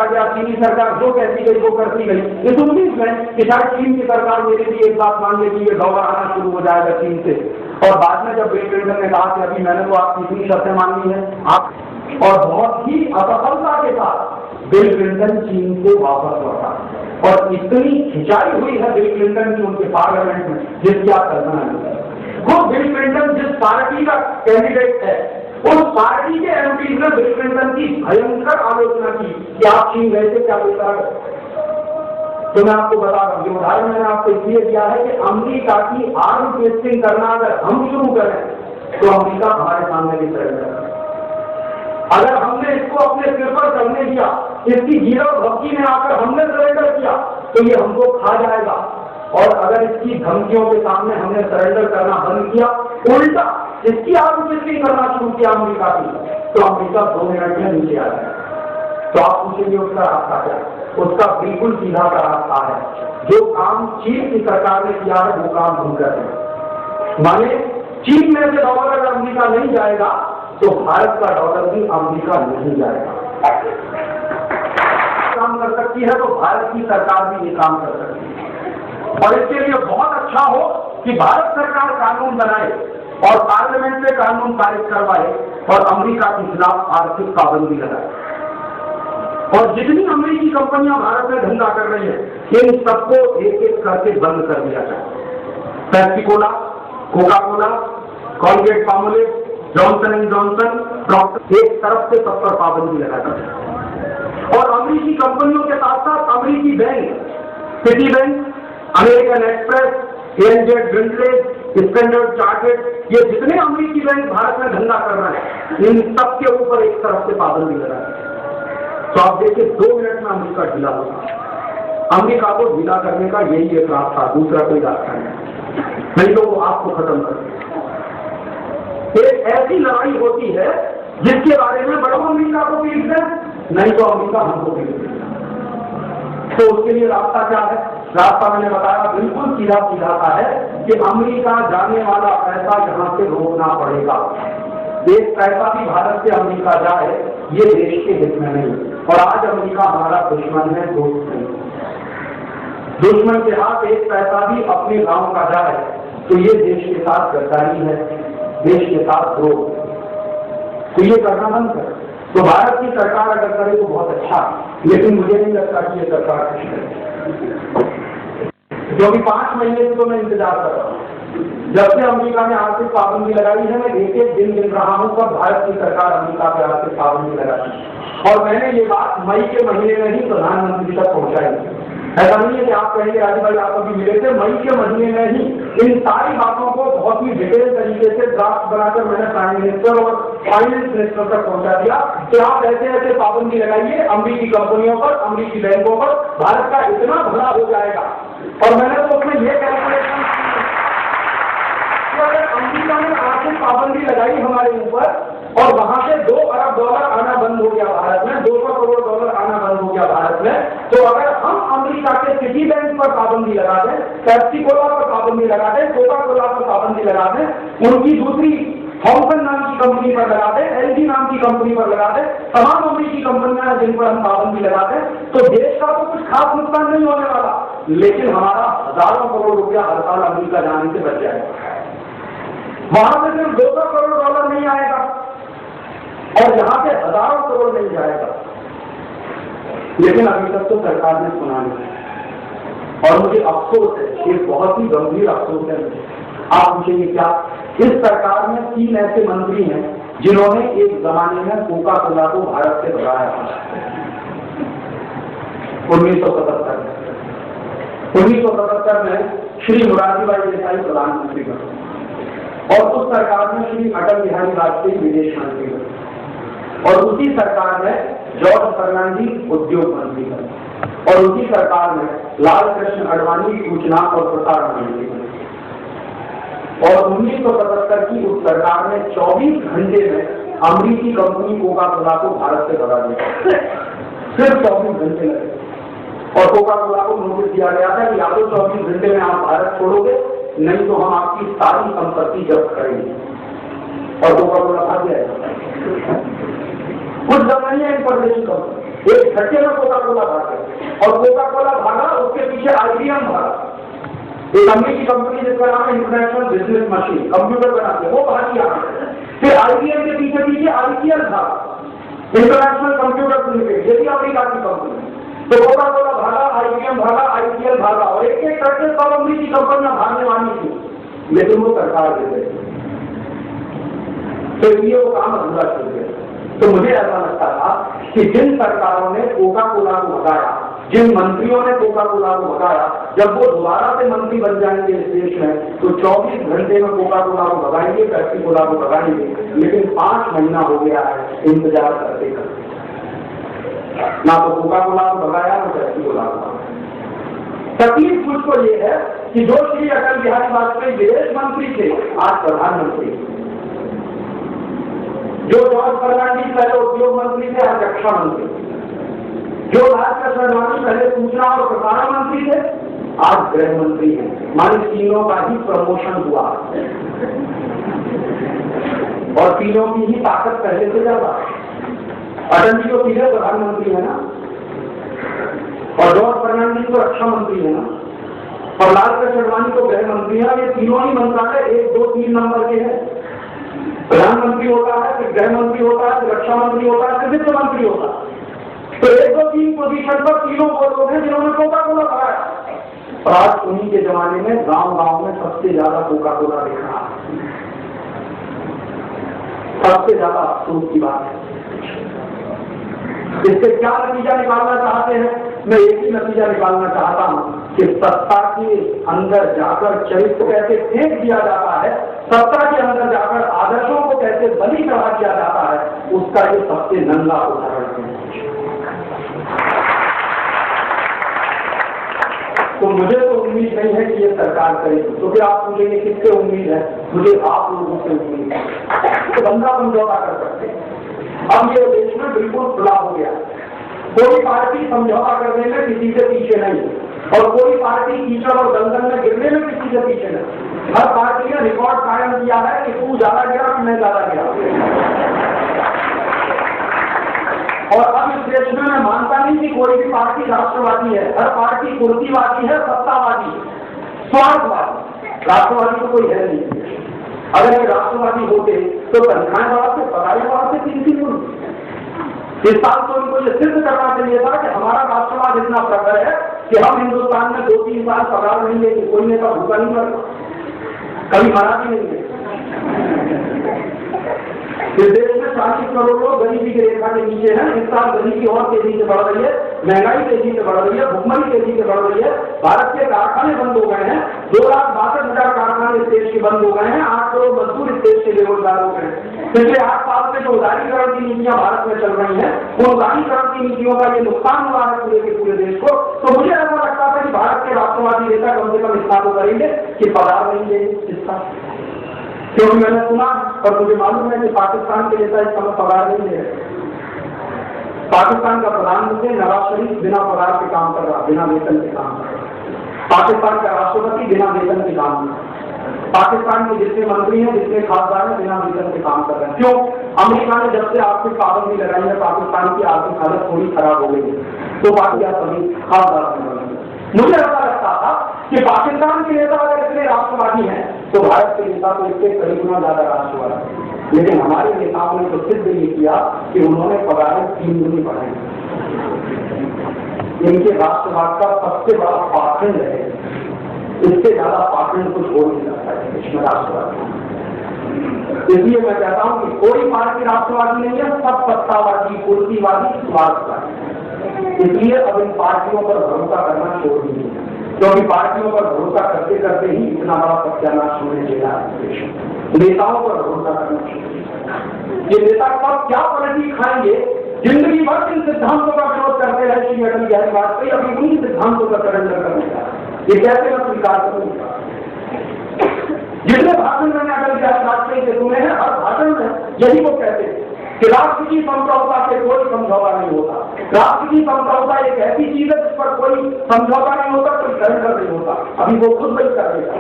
गया, चीनी सरकार जो कहती गई वो करती गई, इस उम्मीद में कि शायद चीन की सरकार मेरे लिए एक बात मान लेगी, ये डॉलर आना शुरू हो जाएगा चीन से। और बाद में जब बिल क्लिंटन ने कहा कि अभी मैंने तो आपकी इतनी शर्तें मांगी है आप, और बहुत ही असफलता के साथ बिल क्लिंटन चीन से वापस लौटा, और इतनी खिंचाई हुई है बिल क्लिंटन की उनके पार्लियामेंट में जिसकी आप कल्पना नहीं है। वो बिल क्लिंटन जिस पार्टी का कैंडिडेट है, उस पार्टी के एमपी ने बिल क्लिंटन की भयंकर आलोचना की कि आप चीन गए थे क्या बेटा। तो मैं आपको बता रहा हूँ, ये उदाहरण मैंने आपको इसलिए दिया है कि अमेरिका की आर्म टेस्टिंग करना अगर हम शुरू करें तो अमेरिका हमारे सामने भी सरेंडर। अगर हमने इसको अपने सिर पर करने दिया, इसकी गिरफ्त भक्ति में आकर हमने सरेंडर किया तो ये हमको खा जाएगा। और अगर इसकी धमकियों के सामने हमने सरेंडर करना बंद किया, उल्टा इसकी आर्म टेस्टिंग करना शुरू किया अमेरिका की, तो अमेरिका 2 मिनट में नीचे आ जाएगा। तो आप पूछेंगे उसका रास्ता क्या? उसका बिल्कुल सीधा का रास्ता है, जो काम चीन की सरकार ने किया है वो काम हम कर रहे हैं। माने चीन में से डॉलर अगर अमेरिका नहीं जाएगा तो भारत का डॉलर भी अमेरिका नहीं जाएगा। काम कर सकती है तो भारत की सरकार भी ये काम कर सकती है। और इसके लिए बहुत अच्छा हो कि भारत सरकार कानून बनाए और पार्लियामेंट में कानून पारित करवाए और अमेरिका के खिलाफ आर्थिक पाबंदी लगाए। और जितनी अमेरिकी कंपनियां भारत में धंधा कर रही हैं इन सबको एक एक करके बंद कर दिया जाए। Pepsi Cola, Coca Cola, Colgate Palmolive, Johnson and Johnson, Procter, एक तरफ से सब पर पाबंदी लगा जाए। और अमेरिकी कंपनियों के साथ साथ अमेरिकी bank, city bank, American express, ANZ Grindlays, standard chartered, ये जितने अमेरिकी बैंक भारत में धंधा कर रहे हैं इन सब के ऊपर एक तरफ से पाबंदी लगा है। तो आप देखिए 2 मिनट में अमेरिका ढीला होगा। अमेरिका को ढीला करने का यही एक रास्ता, दूसरा कोई रास्ता नहीं तो वो आपको खत्म कर देगा। एक ऐसी लड़ाई होती है जिसके बारे में बड़ों अमेरिका को पीट दें, नहीं तो अमेरिका हमको पीट देगा। तो उसके लिए रास्ता क्या है? रास्ता मैंने बताया बिल्कुल सीधा सीधा सा है कि अमेरिका जाने वाला पैसा यहाँ से रोकना पड़ेगा। एक पैसा भी भारत से अमेरिका जाए ये देश के हित में नहीं। और आज अमेरिका हमारा दुश्मन है, दोस्त नहीं। दुश्मन के हाथ एक पैसा भी अपने गांव का जाए तो ये देश के साथ गद्दारी है, देश के साथ द्रोह। तो ये करना बंद कर। तो भारत की सरकार अगर करे तो बहुत अच्छा, लेकिन मुझे नहीं लगता कि ये सरकार कुछ करे, क्योंकि 5 महीने से तो मैं इंतजार कर रहा हूँ। जब से अमेरिका ने आर्थिक पाबंदी लगाई है, मैं एक एक दिन गिन रहा हूँ कब भारत की सरकार अमेरिका पे आर्थिक पाबंदी लगाई। और मैंने ये बात मई के महीने में ही प्रधानमंत्री तक पहुंचाई। ऐसा नहीं है कि आप कहेंगे राजीव भाई आप अभी मिले थे, मई के महीने में ही इन सारी बातों को बहुत ही डिटेल तरीके से ड्राफ्ट बनाकर मैंने प्राइम मिनिस्टर और फाइनेंस मिनिस्टर तक पहुंचा दिया कि आप ऐसे ऐसे पाबंदी लगाइए अमेरिकी कंपनियों पर, अमेरिकी बैंकों पर, भारत का इतना भला हो जाएगा। और मैंने तो उसमें यह कैलकुलेशन अगर अमेरिका ने आर्थिक पाबंदी लगाई हमारे ऊपर और वहां से $2 अरब आना बंद हो गया भारत में, $200 करोड़ आना बंद हो गया भारत में, तो अगर हम अमेरिका के सिटी बैंक पर पाबंदी लगा दें, पेप्सी कोला पर पाबंदी लगा दें, कोका कोला पर पाबंदी लगा दें, उनकी दूसरी थॉमसन नाम की कंपनी पर लगा दें, एलजी नाम की कंपनी पर लगा दें, तमाम अमेरिकी कंपनियां जिन पर हम पाबंदी लगा दें, तो देश का तो कुछ खास नुकसान नहीं होने वाला, लेकिन हमारा हजारों करोड़ रुपया हर साल अमेरिका जाने से बच जाएगा। वहां से सिर्फ $200 करोड़ नहीं आएगा और यहां से हजारों करोड़ नहीं जाएगा। लेकिन अभी तक तो सरकार ने सुना नहीं और मुझे अफसोस है, ये बहुत ही गंभीर अफसोस है मुझे। आप पूछेंगे क्या? इस सरकार में 3 ऐसे मंत्री हैं जिन्होंने एक जमाने में कोका कोला को भारत से भगाया था 1977 में श्री मोरारजी भाई देसाई प्रधानमंत्री बने और उस सरकार में श्री अटल बिहारी वाजपेयी विदेश मंत्री बने और उसी सरकार में जॉर्ज फर्नांडीज उद्योग मंत्री बने और उसी सरकार में लाल कृष्ण आडवाणी सूचना और प्रसारण मंत्री बने। और 1977 की उस सरकार ने 24 घंटे में अमेरिकी कंपनी कोका कोला को भारत से भगा दिया, सिर्फ 24 घंटे लगे। और कोका कोला को नोटिस दिया गया था कि या तो 24 घंटे में आप भारत छोड़ोगे, नहीं तो हम आपकी सारी संपत्ति जब्त करेंगे। और कोका कोला भाग जाएगा। कुछ जमानी है इंफॉर्मेशन कंपनी, एक झटके में कोका कोला भागा और कोका कोला भागा, उसके पीछे IBM भागा, एक अमेरिकी कंपनी जिसका नाम है इंटरनेशनल बिजनेस मशीन, कंप्यूटर बनाती है, वो भागी आगे। फिर IBM के पीछे पीछे IBM भागा, इंटरनेशनल कंप्यूटर लिमिटेड, ये भी अमेरिका की कंपनी। तो कोका कोला भागा, IBM भागा, IBM भागा और एक एक करके सब अमेरिकी कंपनियां भागने वाली थी, लेकिन वो सरकार दे गई। तो ये वो काम अधूरा छोड़ गया। तो मुझे ऐसा लगता था कि जिन सरकारों ने कोका कोला को भगाया, जिन मंत्रियों ने कोका कोला को भगाया, जब वो दोबारा से मंत्री बन जाएंगे इस देश में तो 24 घंटे में कोका कोला को भगाएंगे, पेप्सी कोला को भगाएंगे। लेकिन 5 महीना हो गया है इंतजार करते करते, ना तो कोका कोला को भगाया ना पेप्सी कोला को भगाया। तकलीफ मुझको ये है कि जो श्री अटल बिहारी वाजपेयी विदेश मंत्री थे, आज प्रधानमंत्री, जो जॉर्ज फर्नांडीज पहले उद्योग मंत्री थे, आज रक्षा मंत्री, जो लाल कृष्ण आडवाणी पहले सूचना और प्रसारण मंत्री थे, आज गृह मंत्री हैं। मानी तीनों का ही प्रमोशन हुआ और तीनों की ही ताकत पहले से ज्यादा। अटल जी को सीधे प्रधानमंत्री है ना, और जॉर्ज फर्नांडीज को रक्षा मंत्री है ना, और लाल कृष्ण आडवाणी को गृह मंत्री है। ये तीनों ही मंत्रालय 1, 2, 3 नंबर के हैं। प्रधानमंत्री होता है, फिर गृह मंत्री होता है, फिर रक्षा मंत्री होता है, फिर वित्त मंत्री होता है। तो 1, 2, 3 पोजीशन पर तीनों वो लोग हैं जिन्होंने कोका कोला भगाया। और आज उन्हीं के जमाने में गांव गांव में सबसे ज्यादा कोका कोला दिख रहा है। सबसे ज्यादा अफसोस की बात है। इससे क्या नतीजा निकालना चाहते हैं? मैं एक ही नतीजा निकालना चाहता हूं कि सत्ता के अंदर जाकर चरित्र कैसे फेंक दिया जाता है, सत्ता के अंदर जाकर आदर्शों को कैसे बलि चढ़ा दिया जाता है, उसका ये सबसे नंगा उदाहरण है। तो मुझे तो उम्मीद नहीं है कि ये सरकार करेगी। तो फिर आप पूछेंगे किससे उम्मीद है? मुझे आप लोगों से उम्मीद है। तो बंदा समझौता कर सकते हैं। अब ये देश में बिल्कुल खुला हो गया, कोई पार्टी समझौता करने में किसी से पीछे नहीं, और कोई पार्टी कीचड़ और दलदल में गिरने में किसी से पीछे नहीं। हर पार्टी ने रिकॉर्ड कायम किया है कि तू ज्यादा गिरा कि मैं ज्यादा गिरा। और अब इस देश में मैं मानता नहीं कि कोई भी पार्टी राष्ट्रवादी है। हर पार्टी कुर्सीवादी है, सत्तावादी, स्वार्थवादी। राष्ट्रवादी तो कोई है नहीं। अगर ये राष्ट्रवादी होते तो तनख्वाहें बढ़ाते, पगारें बढ़ाते, तीन इस साल तो इनको ये सिद्ध करना चाहिए था कि हमारा राष्ट्रवाद इतना प्रखर है कि हम हिंदुस्तान में 2-3 साल पगार नहीं लेंगे। कोई नेता भूखा नहीं मरता, कभी मरा भी नहीं है। इस देश में 40 करोड़ लोग गरीबी की रेखा के नीचे हैं। इस साल गरीबी और तेजी से बढ़ रही है, महंगाई तेजी से बढ़ रही है, भुखमरी तेजी से बढ़ रही है। भारत के कारखाने बंद हो गए हैं, 2,62,000 कारखाने इस देश के बंद हो गए हैं, 8 करोड़ मजदूर इस देश के बेरोजगार हो गए हैं। पिछले 8 साल से जो उदारीकरण की नीतियां भारत में चल रही हैं, उन उदारीकरण की नीतियों का ये नुकसान हुआ है पूरे के पूरे देश को। तो मुझे ऐसा लगता था कि भारत के राष्ट्रवादी नेता कम से कम इतना तो करेंगे कि पगार नहीं लेंगे इसका, क्योंकि मैंने सुना और मुझे मालूम है कि पाकिस्तान के नेता इस समय पगार नहीं ले रहे। पाकिस्तान का प्रधानमंत्री नवाज शरीफ बिना पगार के काम कर रहा, बिना वेतन के काम कर रहा। पाकिस्तान का राष्ट्रपति बिना वेतन के काम कर रहा। पाकिस्तान के जितने मंत्री हैं, जितने खासदार हैं, बिना वेतन के काम कर रहे हैं। क्यों? अमेरिका ने जब से आर्थिक पाबंदी लगाई है, पाकिस्तान की आर्थिक हालत थोड़ी खराब हो गई है, तो पाकिस्तान सभी खासदार। मुझे ऐसा लगता था कि पाकिस्तान के नेता अगर इतने राष्ट्रवादी हैं तो भारत के नेता तो इससे कई गुना ज्यादा राष्ट्रवादी। लेकिन हमारे नेताओं ने तो सिद्ध ये किया कि उन्होंने पगारें 3 गुनी बढ़ाई। इनके राष्ट्रवाद का सबसे बड़ा पाखंड है, इससे ज्यादा पाखंड कुछ हो नहीं सकता है इसमें राष्ट्रवाद। इसलिए मैं कहता हूं कि कोई पार्टी राष्ट्रवादी नहीं है, सब सत्तावादी, कुर्सीवादी, स्वार्थवादी। इसलिए अब इन पार्टियों पर भरोसा करना छोड़ दीजिए, क्योंकि पार्टियों पर भरोसा करते करते ही इतना बड़ा सत्यानाश होने दे रहा है। नेताओं पर भरोसा करना चाहिए। ये नेता कब क्या पलटी खाएंगे, जिंदगी भर इन सिद्धांतों का विरोध करते रहे श्री अटल बिहारी वाजपेयी, अभी उन्हीं सिद्धांतों का सरेंडर करने का ये कैसे मैं स्वीकार करूंगा। जितने भाषण मैंने अटल बिहारी वाजपेयी के सुने हैं, हर भाषण में यही वो कहते हैं कि राष्ट्र की समझौता से कोई समझौता नहीं होता। राष्ट्र की समझौता एक ऐसी चीज है जिस पर कोई समझौता नहीं होता, कोई सरेंडर नहीं होता। अभी वो खुद वही कर देगा,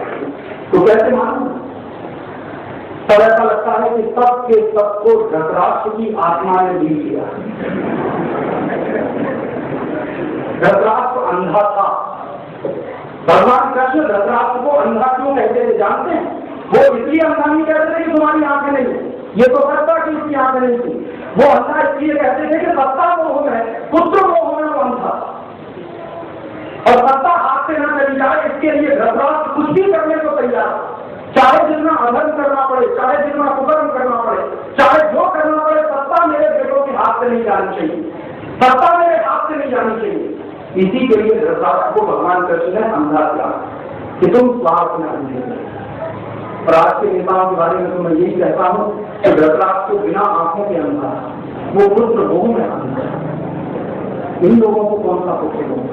तो कैसे मानूं? तब ऐसा लगता है कि सबके सबको धृतराष्ट्र की आत्मा ने ली लिया। धृतराष्ट्र अंधा था। भगवान कृष्ण धृतराष्ट्र को अंधा क्यों कहते थे जानते हैं? वो इसलिए अंधा नहीं कहते थे कि तुम्हारी आंखें नहीं, ये तो सत्ता की उसकी आंखें नहीं थी। वो अंधा इसलिए कहते थे कि सत्ता मोह में, पुत्र मोह में वो अंधा, और सत्ता हाथ से न चली जाए इसके लिए धृतराष्ट्र कुछ भी करने को तैयार, चाहे जितना अधर्म करना पड़े, चाहे जितना कुकर्म करना पड़े, चाहे जो करना पड़े, सत्ता मेरे बेटों के हाथ से नहीं जानी चाहिए, सत्ता मेरे हाथ से नहीं जानी चाहिए। इसी के लिए धृतराष्ट्र को भगवान कृष्ण ने अंधा किया कि तुम स्वार्थ में अंधे हो। और आज के नेताओं के बारे में तो मैं यही कहता हूं कि धृतराष्ट्र को बिना आंखों के अंधा, वो पुत्र मोह में अंधा। इन लोगों को कौन सा पुत्र मोह?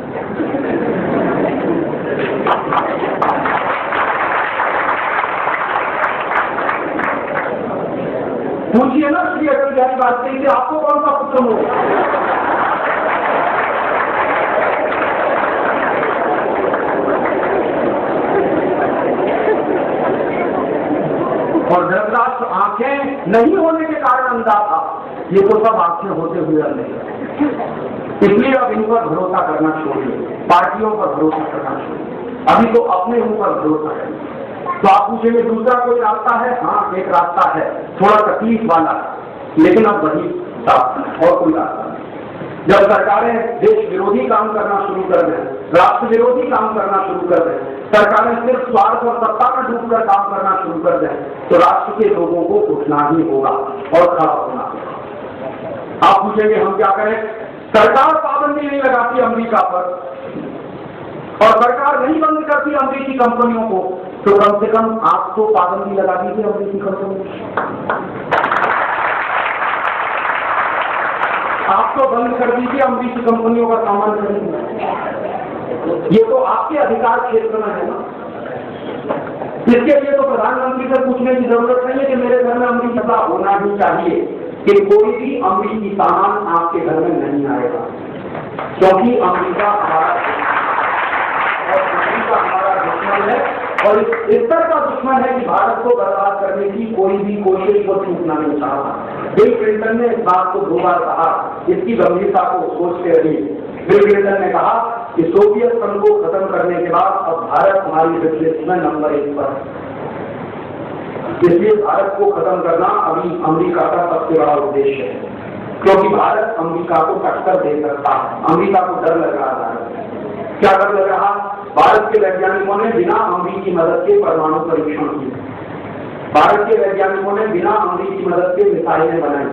पूछिए ना श्री अटल बिहारी वाजपेयी से, आपको कौन सा पुत्र मोह? और धृतराष्ट्र आंखें नहीं होने के कारण अंधा था, ये तो सब आंखें होते हुए अंधे। इसलिए अब इन पर भरोसा करना छोड़िए, पार्टियों पर भरोसा करना छोड़िए, अभी तो अपने ऊपर भरोसा करिए। तो आप पूछेंगे दूसरा कोई रास्ता है? हाँ, एक रास्ता है, थोड़ा तकलीफ वाला, लेकिन अब वही साफ और कोई रास्ता नहीं। जब सरकारें देश विरोधी काम करना शुरू कर दें, राष्ट्र विरोधी काम करना शुरू कर दें, सरकारें सिर्फ स्वार्थ और सत्ता में डूबकर काम करना शुरू कर दें, तो राष्ट्र के लोगों को उठना ही होगा और खड़ा होना होगा। आप पूछेंगे हम क्या करें? सरकार पाबंदी नहीं लगाती अमेरिका पर, और सरकार नहीं बंद करती अमेरिकी कंपनियों को, तो कम से कम आप तो पाबंदी लगा दीजिए अमेरिकी कंपनियों। आप तो बंद कर दीजिए अमेरिकी कंपनियों का सामान खरीदना। ये तो आपके अधिकार क्षेत्र में है ना। इसके लिए तो प्रधानमंत्री से पूछने की जरूरत नहीं है कि मेरे घर में अमरीकी होना ही चाहिए कि कोई भी अमरीकी सामान आपके घर में नहीं आएगा। क्योंकि अमेरिका हमारा दुश्मन है और इस तरह का दुश्मन है कि भारत को बर्बाद करने की कोई भी कोशिश वो चूकना नहीं चाहता। बिल क्लिंटन ने इस बात को 2 बार कहा, इसकी गंभीरता को सोचते रहिए। बिल क्लिंटन ने कहा कि सोवियत संघ को खत्म करने के बाद अब भारत हमारी लिस्ट में नंबर 1 पर है, इसलिए भारत को खत्म करना अभी अमेरिका का सबसे बड़ा उद्देश्य है, क्योंकि भारत अमेरिका को टक्कर दे सकता है। अमेरिका को डर लग रहा है। क्या डर लग रहा? भारत के वैज्ञानिकों ने बिना अमेरिकी मदद के परमाणु परीक्षण किए। भारत के वैज्ञानिकों ने बिना अमेरिकी मदद के मिसाइलें बनाई,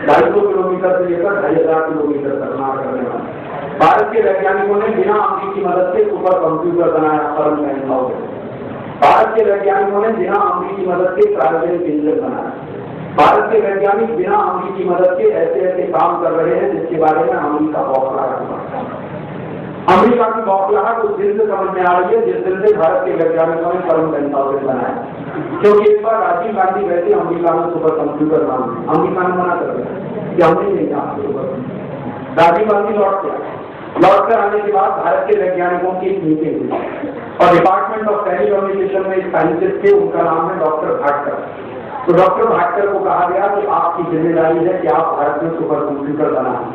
250 किलोमीटर से लेकर 2500 किलोमीटर तक मार करने वाले। भारत के वैज्ञानिकों ने बिना अमेरिकी मदद के सुपर कंप्यूटर बनाया, परम 10,000। भारत के वैज्ञानिकों ने बिना अमेरिकी मदद के क्रायोजेनिक इंजन बनाया। भारत के वैज्ञानिक बिना अमेरिकी मदद के ऐसे ऐसे काम कर रहे हैं जिसके बारे में अमेरिका बौखलाहट हुआ। अमेरिका की बौखलाहट उस दिन से समझ में आ रही है जिस दिन से भारत के वैज्ञानिकों ने परम 10,000 बनाया, क्योंकि एक बार राजीव गांधी कहते अमेरिका में सुपर कंप्यूटर नाम है, अमेरिका ने मना कर दिया कि हमने नहीं कहा सुपर। राजीव गांधी लौट कर आने के बाद भारत के वैज्ञानिकों की एक मीटिंग हुई और डिपार्टमेंट ऑफ टेलीकम्युनिकेशन में एक साइंटिस्ट थे, उनका नाम है डॉक्टर भाटकर। तो डॉक्टर भाटकर को कहा गया कि आपकी जिम्मेदारी है कि आप भारत में सुपर कंप्यूटर बनाएं।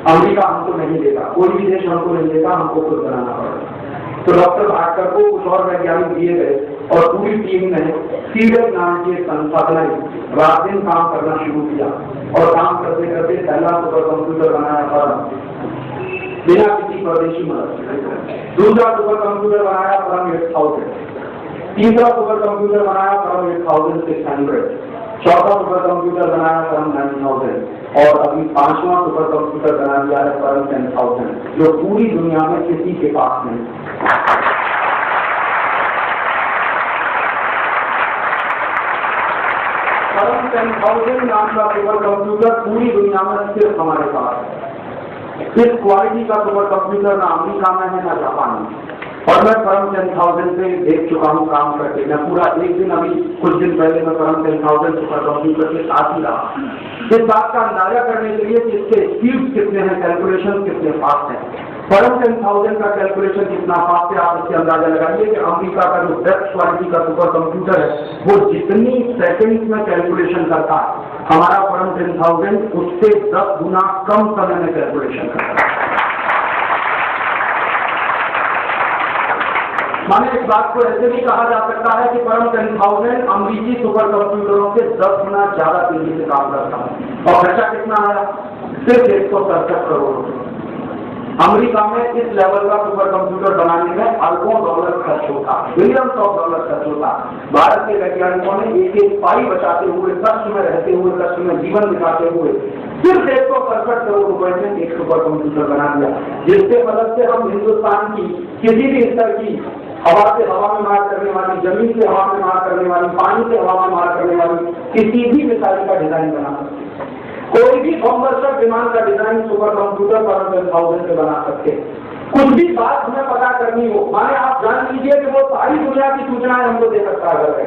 अमेरिका हमको नहीं देगा, कोई भी देश हमको नहीं देगा, हमको खुद बनाना पड़ेगा। तो डॉक्टर भाटकर को कुछ और वैज्ञानिक दिए गए और पूरी टीम ने सीडर नाम की एक संस्था बनाई, रात दिन काम करना शुरू किया और काम करते करते पहला सुपर कंप्यूटर बनाया बिना किसी स्वदेशी मदद। दूसरा सुपर कंप्यूटर बनाया परम 8,000। तीसरा सुपर कंप्यूटर बनाया परम 8,600। चौथा सुपर कंप्यूटर बनाया परम 9,000 और अभी 5वां सुपर कंप्यूटर बना दिया है परम 10,000, जो पूरी दुनिया में किसी के पास नहीं। परम 10,000 नाम का सुपर कंप्यूटर पूरी दुनिया में सिर्फ हमारे पास है। इस क्वालिटी का सुपर कंप्यूटर ना अमेरिका में है ना जापान में। और मैं परम 10,000 से देख चुका हूँ काम करके। मैं पूरा एक दिन, अभी कुछ दिन पहले मैं परम 10,000 सुपर कंप्यूटर के साथ ही रहा, इस बात का अंदाजा करने के लिए कि इसके स्पीड कितने हैं, कैलकुलेशन कितने फास्ट हैं। परम 10,000 का कैलकुलेशन कितना फास्ट है, आप इससे अंदाजा लगाइए कि अमेरिका का जो बेस्ट क्वालिटी का सुपर कंप्यूटर है वो जितनी सेकेंड्स में कैलकुलेशन करता है, हमारा परम 10,000 उससे 10 गुना कम समय में कैलकुलेशन करता है। माने इस बात को ऐसे भी कहा जा सकता है कि परम 10,000 अमेरिकी सुपर कंप्यूटरों से 10 गुना ज्यादा तेजी से काम करता है। और खर्चा कितना आया? सिर्फ 167 करोड़। अमेरिका में इस लेवल का सुपर कंप्यूटर बनाने में अरबों डॉलर खर्च होता, बिलियंस ऑफ डॉलर खर्च होता। भारत के वैज्ञानिकों ने एक एक पाई बचाते हुए, कष्ट में रहते हुए, कष्ट में जीवन बिताते हुए सिर्फ 167 करोड़ रुपए में एक सुपर कंप्यूटर बना दिया, जिसके मदद से हम हिंदुस्तान की किसी भी स्तर की हवा से हवा में मार करने वाली, जमीन से हवा में मार करने वाली, पानी से हवा में मार करने वाली किसी भी मिसाइल का डिजाइन बना सकते। कोई भी बमवर्षक विमान का डिजाइन सुपर कंप्यूटर परम 10,000 से बना सकते। कुछ भी बात हमें पता करनी हो, माने आप जान लीजिए कि वो सारी दुनिया की सूचनाएं हमको दे सकता है।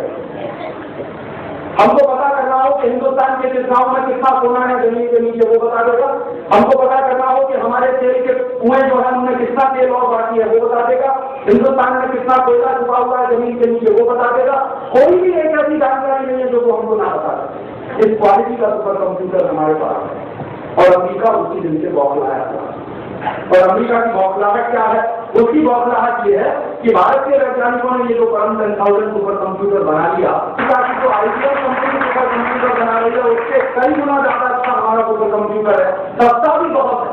हमको पता करना हो कि हिंदुस्तान के किस गांव में कितना सोना है जमीन के नीचे, वो बता देगा। हमको पता करना हो कि हमारे तेल के कुएं जो है उनमें कितना तेल और बाकी है, वो बता देगा। हिंदुस्तान में कितना कोयला छुपा हुआ है जमीन के नीचे, वो बता देगा। कोई भी एक ऐसी जानकारी नहीं है जो वो हमको ना बता सके। इस क्वालिटी का सुपर कंप्यूटर हमारे पास है और अमेरिका उसी दिन से बौखलाया था। और अमेरिका की बौखलाहट क्या है? उसकी बौखलाहट ये है कि भारत के वैज्ञानिकों ने ये जो परम 10,000 सुपर कंप्यूटर बना लिया, ताकि जो आईबीएम कंपनी सुपर कंप्यूटर बना रही है उससे कई गुना ज्यादा अच्छा हमारा सुपर कंप्यूटर है, सस्ता भी बहुत है,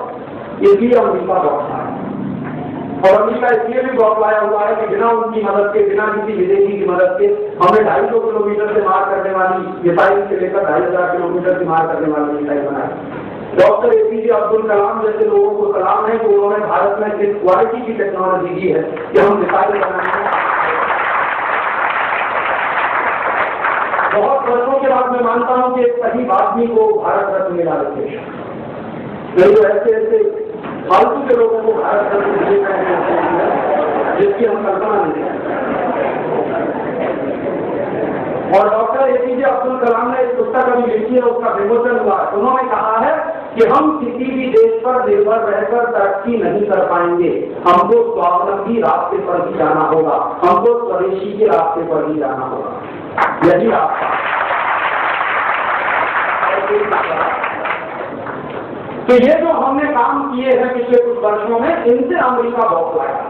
इसलिए अमेरिका बौखला है। और अमेरिका इसलिए भी बौखलाया हुआ है कि बिना उनकी मदद के, बिना किसी विदेशी की मदद के हमें 250 किलोमीटर से मार करने वाली मिसाइल से लेकर 2,500 किलोमीटर से मार करने वाली मिसाइल बनाई। डॉक्टर एपीजे अब्दुल कलाम जैसे लोगों को सलाम है कि उन्होंने भारत में इस क्वालिटी की टेक्नोलॉजी दी है कि हम मिसाइल बनाने में बहुत वर्षों के बाद मैं मानता हूं कि एक सही आदमी को भारत रत्न मिला रखे। तो ऐसे ऐसे फालतू के लोगों को भारत रत्न जिसकी हम कल्पना नहीं है। और डॉक्टर एपीजे अब्दुल कलाम ने एक पुस्तक अभी लिखी है, उसका विमोचन हुआ। उन्होंने कहा है कि हम किसी भी देश पर निर्भर रहकर तरक्की नहीं कर पाएंगे। हमको स्वावलंबी रास्ते पर ही जाना होगा, हमको स्वदेशी के रास्ते पर ही जाना होगा। यही रास्ता। तो ये जो हमने काम किए हैं पिछले कुछ वर्षों में, इनसे अमेरिका बहुत लाया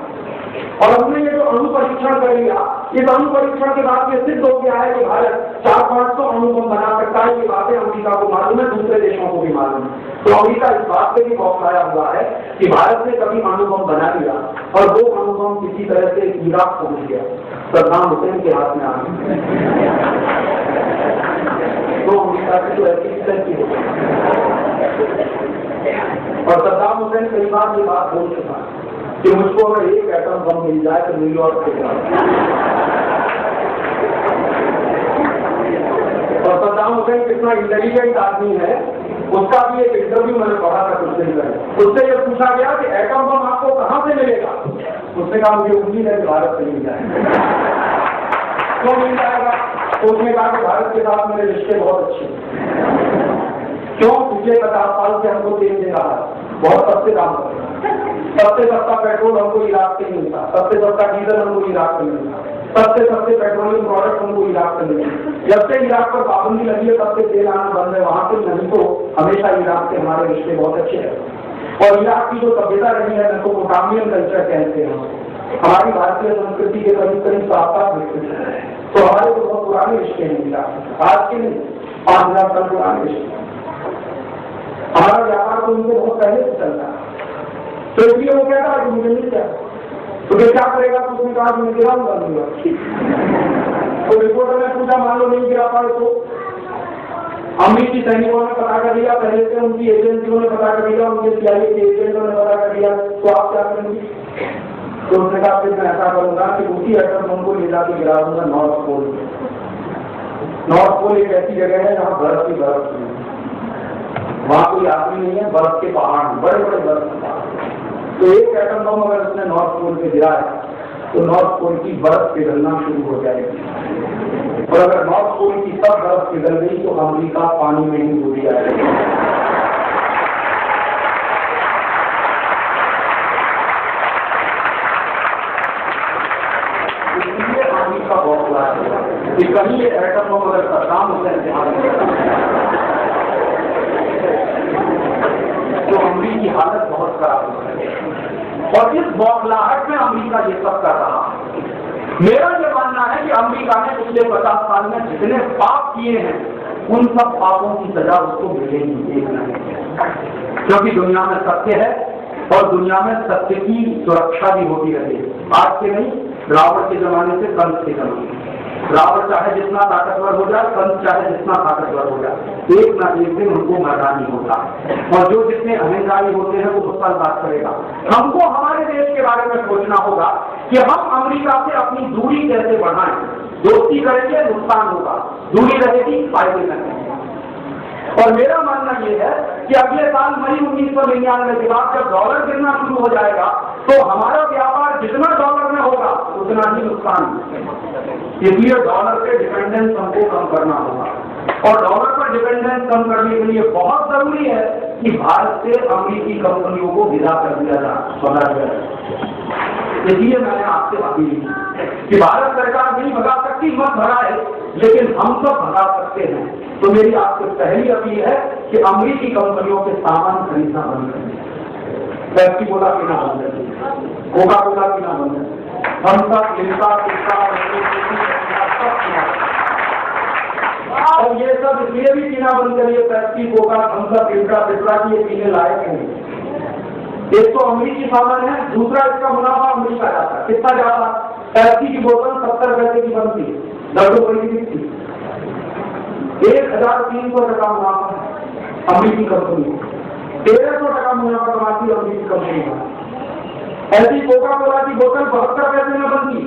और हमने ये जो अणु परीक्षण कर लिया, इस अणु परीक्षण के बाद ये सिद्ध हो गया है कि भारत 400-500 अणु बम बना सकता है। ये बातें अमेरिका को मालूम है, दूसरे देशों को भी मालूम है। तो अमेरिका इस बात से भी बौखलाया हुआ है कि भारत ने कभी अणु बम बना लिया और वो अणु बम किसी तरह से इराक पहुंच गया, सद्दाम हुसैन के हाथ में आ गया, तो अमेरिका की तो ऐसी स्थिति हो गई। और सद्दाम हुसैन कई बार ये बात बोल चुका कि मुझको अगर एक एटम बम मिल जाए तो न्यूयॉर्क से जाए। और सद्दाम हुसैन कितना इंटेलिजेंट आदमी है, उसका भी एक इंटरव्यू मैंने पढ़ा था कुछ दिन पहले। उससे ये पूछा गया कि एटम बम आपको कहां से मिलेगा? उसने कहा मुझे उम्मीद है कि भारत से मिल जाएगा। क्यों मिल जाएगा? तो उसने कहा कि भारत के साथ मेरे रिश्ते बहुत अच्छे हैं। क्यों? पिछले 50 साल से हमको तेल दे रहा है, बहुत सस्ते दाम पर, सबसे सस्ता पेट्रोल हमको इराक से मिलता, सबसे सस्ता डीजल हमको इराक से मिलता, सबसे सस्ते पेट्रोलियम प्रोडक्ट हमको इराक से मिलते। जब से इराक पर पाबंदी लगी है तब से तेल आना बंद है वहां से, नहीं तो हमेशा इराक से हमारे रिश्ते बहुत अच्छे हैं। और इराक की जो सभ्यता रही है, मेसोपोटामियन कल्चर कहते हैं, हमारी भारतीय संस्कृति के करीब करीब 7-8 विकसित है। तो हमारे तो बहुत पुराने रिश्ते हैं इराक, आज के नहीं, 5000 साल पुराने रिश्ते। हमारा व्यापार तो उनसे बहुत पहले से चलता है। तो इसलिए वो कहता है कि मुझे मिल जाए, तो फिर क्या करेगा? तो उसने कहा कि मैं गिराऊंगा दूंगा। तो रिपोर्टर ने पूछा, मान लो नहीं गिरा पाए तो? अमेरिकी सैनिकों ने पता कर लिया, पहले से उनकी एजेंसियों ने पता कर लिया, उनके CIA के एजेंटों ने पता कर लिया, तो आप क्या करेंगे? तो उसने कहा फिर मैं ऐसा करूंगा कि उसी एटम बम को ले जाकर गिरा दूंगा नॉर्थ पोल। नॉर्थ पोल एक ऐसी जगह है जहाँ बर्फ की बर्फ है, वहां कोई आदमी नहीं है, बर्फ के पहाड़, बड़े बड़े बर्फ के पहाड़। तो एक एटम बम अगर उसने नॉर्थ पोल पे गिरा है तो नॉर्थ पोल की बर्फ पिघलना शुरू हो जाएगी, और अगर नॉर्थ पोल की सब बर्फ पिघल गई तो अमेरिका पानी में ही डूब जाएगा। इसलिए अमेरिका बहुत बड़ा है कि कहीं एटम बम अगर सद्दाम हुसैन के हाथ में तो अमेरिका की हालत बहुत खराब हो गई। और इस बौखलाहट में अमेरिका ये सब कर रहा है। मेरा ये मानना है कि अमेरिका ने पिछले 50 साल में जितने पाप किए हैं, उन सब पापों की सजा उसको मिलेगी एक नहीं, क्योंकि दुनिया में सत्य है और दुनिया में सत्य की सुरक्षा भी होती रही। आज के नहीं, रावण के जमाने से कंस के जमाने। रावण चाहे जितना ताकतवर हो जाए, कंस चाहे जितना ताकतवर हो जाए, एक ना एक दिन उनको मरना ही होता है। और जो जितने अहंकारी होते हैं वो बहुत साल बात करेगा। हमको हमारे देश के बारे में सोचना होगा कि हम अमेरिका से अपनी दूरी कैसे बढ़ाएं। दोस्ती करेंगे नुकसान होगा, दूरी रहेगी फायदे करेंगे। और मेरा मानना यह है कि अगले साल मई 1999 के बाद जब डॉलर गिरना शुरू हो जाएगा तो हमारा व्यापार जितना डॉलर में होगा उतना ही नुकसान। इसलिए डॉलर पे डिपेंडेंस हमको कम करना होगा, और डॉलर पर डिपेंडेंस कम करने के लिए बहुत जरूरी है कि भारत से अमेरिकी कंपनियों को विदा कर दिया जाए। इसलिए मैंने आपसे अपील की कि भारत सरकार नहीं भगा सकती, मत भगाए, लेकिन हम सब भगा सकते हैं। तो मेरी आपसे पहली अपील है कि अमेरिकी कंपनियों के सामान खरीदना बंद करें। पेप्सी कोला पीना बंद करें, कोका कोला पीना बंद करें, हम सब लिम्का और ये सब इसलिए भी पीना बंद करिए, Pepsi Coca Thums Up Limca की ये पीने लायक नहीं। एक तो अमेरिकी सामान है, दूसरा इसका मुनाफा अमेरिका जाता है। कितना जाता? पेप्सी की बोतल 70 पैसे की बनती है, 10 रुपए की बिकती, 1300 टका मुनाफा अमेरिकी कंपनी, 1300 टका मुनाफा कमाती है अमेरिकी कंपनी। ऐसी कोका कोला की बोतल 72 पैसे में बनती,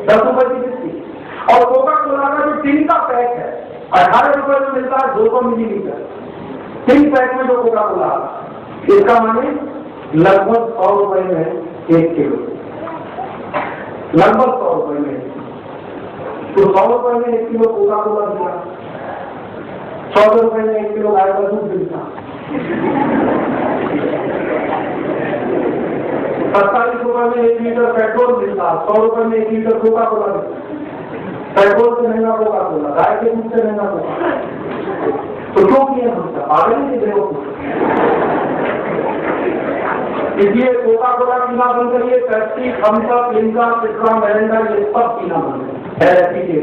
10 रुपए की बिकती। और कोका कोला का जो टिन का पैक है 18 रुपए में मिलता है, 200 मिलीलीटर टिन पैक में जो कोका कोला, इसका माने लगभग 100 रुपए में 1 किलो, लगभग 100 रुपए में। तो 100 रुपए में 1 किलो कोका कोला दिया, 100 रुपए में 1 किलो गाय का दूध मिलता, ₹47 में 1 लीटर पेट्रोल मिलता, ₹100 में 1 लीटर कोका कोला मिलता। पेट्रोल से महंगा कोका कोला, गाय के दूध से महंगा कोका। तो क्यों किया हमसे? पागल नहीं देखो। इसलिए कोका कोला पीना बंद करिए, Pepsi, Thums Up, Limca, Citra, Mirinda, ये सब पीना बंद करिए।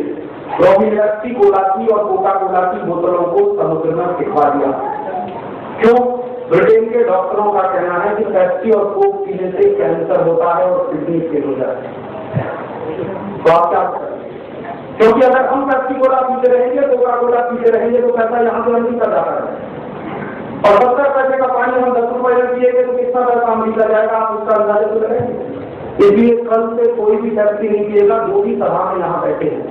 लस्सी, कोला की और कोका कोला की बोतलों को समुद्र में फेंकवा दिया। क्यों? ब्रिटेन के डॉक्टरों का कहना है कि पेप्सी और कोक पीने से कैंसर होता है और किडनी फेल हो जाती है। तो आप क्या करें? क्योंकि अगर हम पेप्सी कोला पीते रहेंगे, कोका कोला पीते रहेंगे, तो पैसा यहाँ से हम कर जाता है। और 70 पैसे का पानी हम 10 रुपए में पिएंगे तो कितना पैसा मिल जाएगा, आप उसका अंदाजा तो लगाएंगे। इसलिए कल से कोई भी पेप्सी नहीं पिएगा, जो भी सभा में यहाँ बैठे हैं।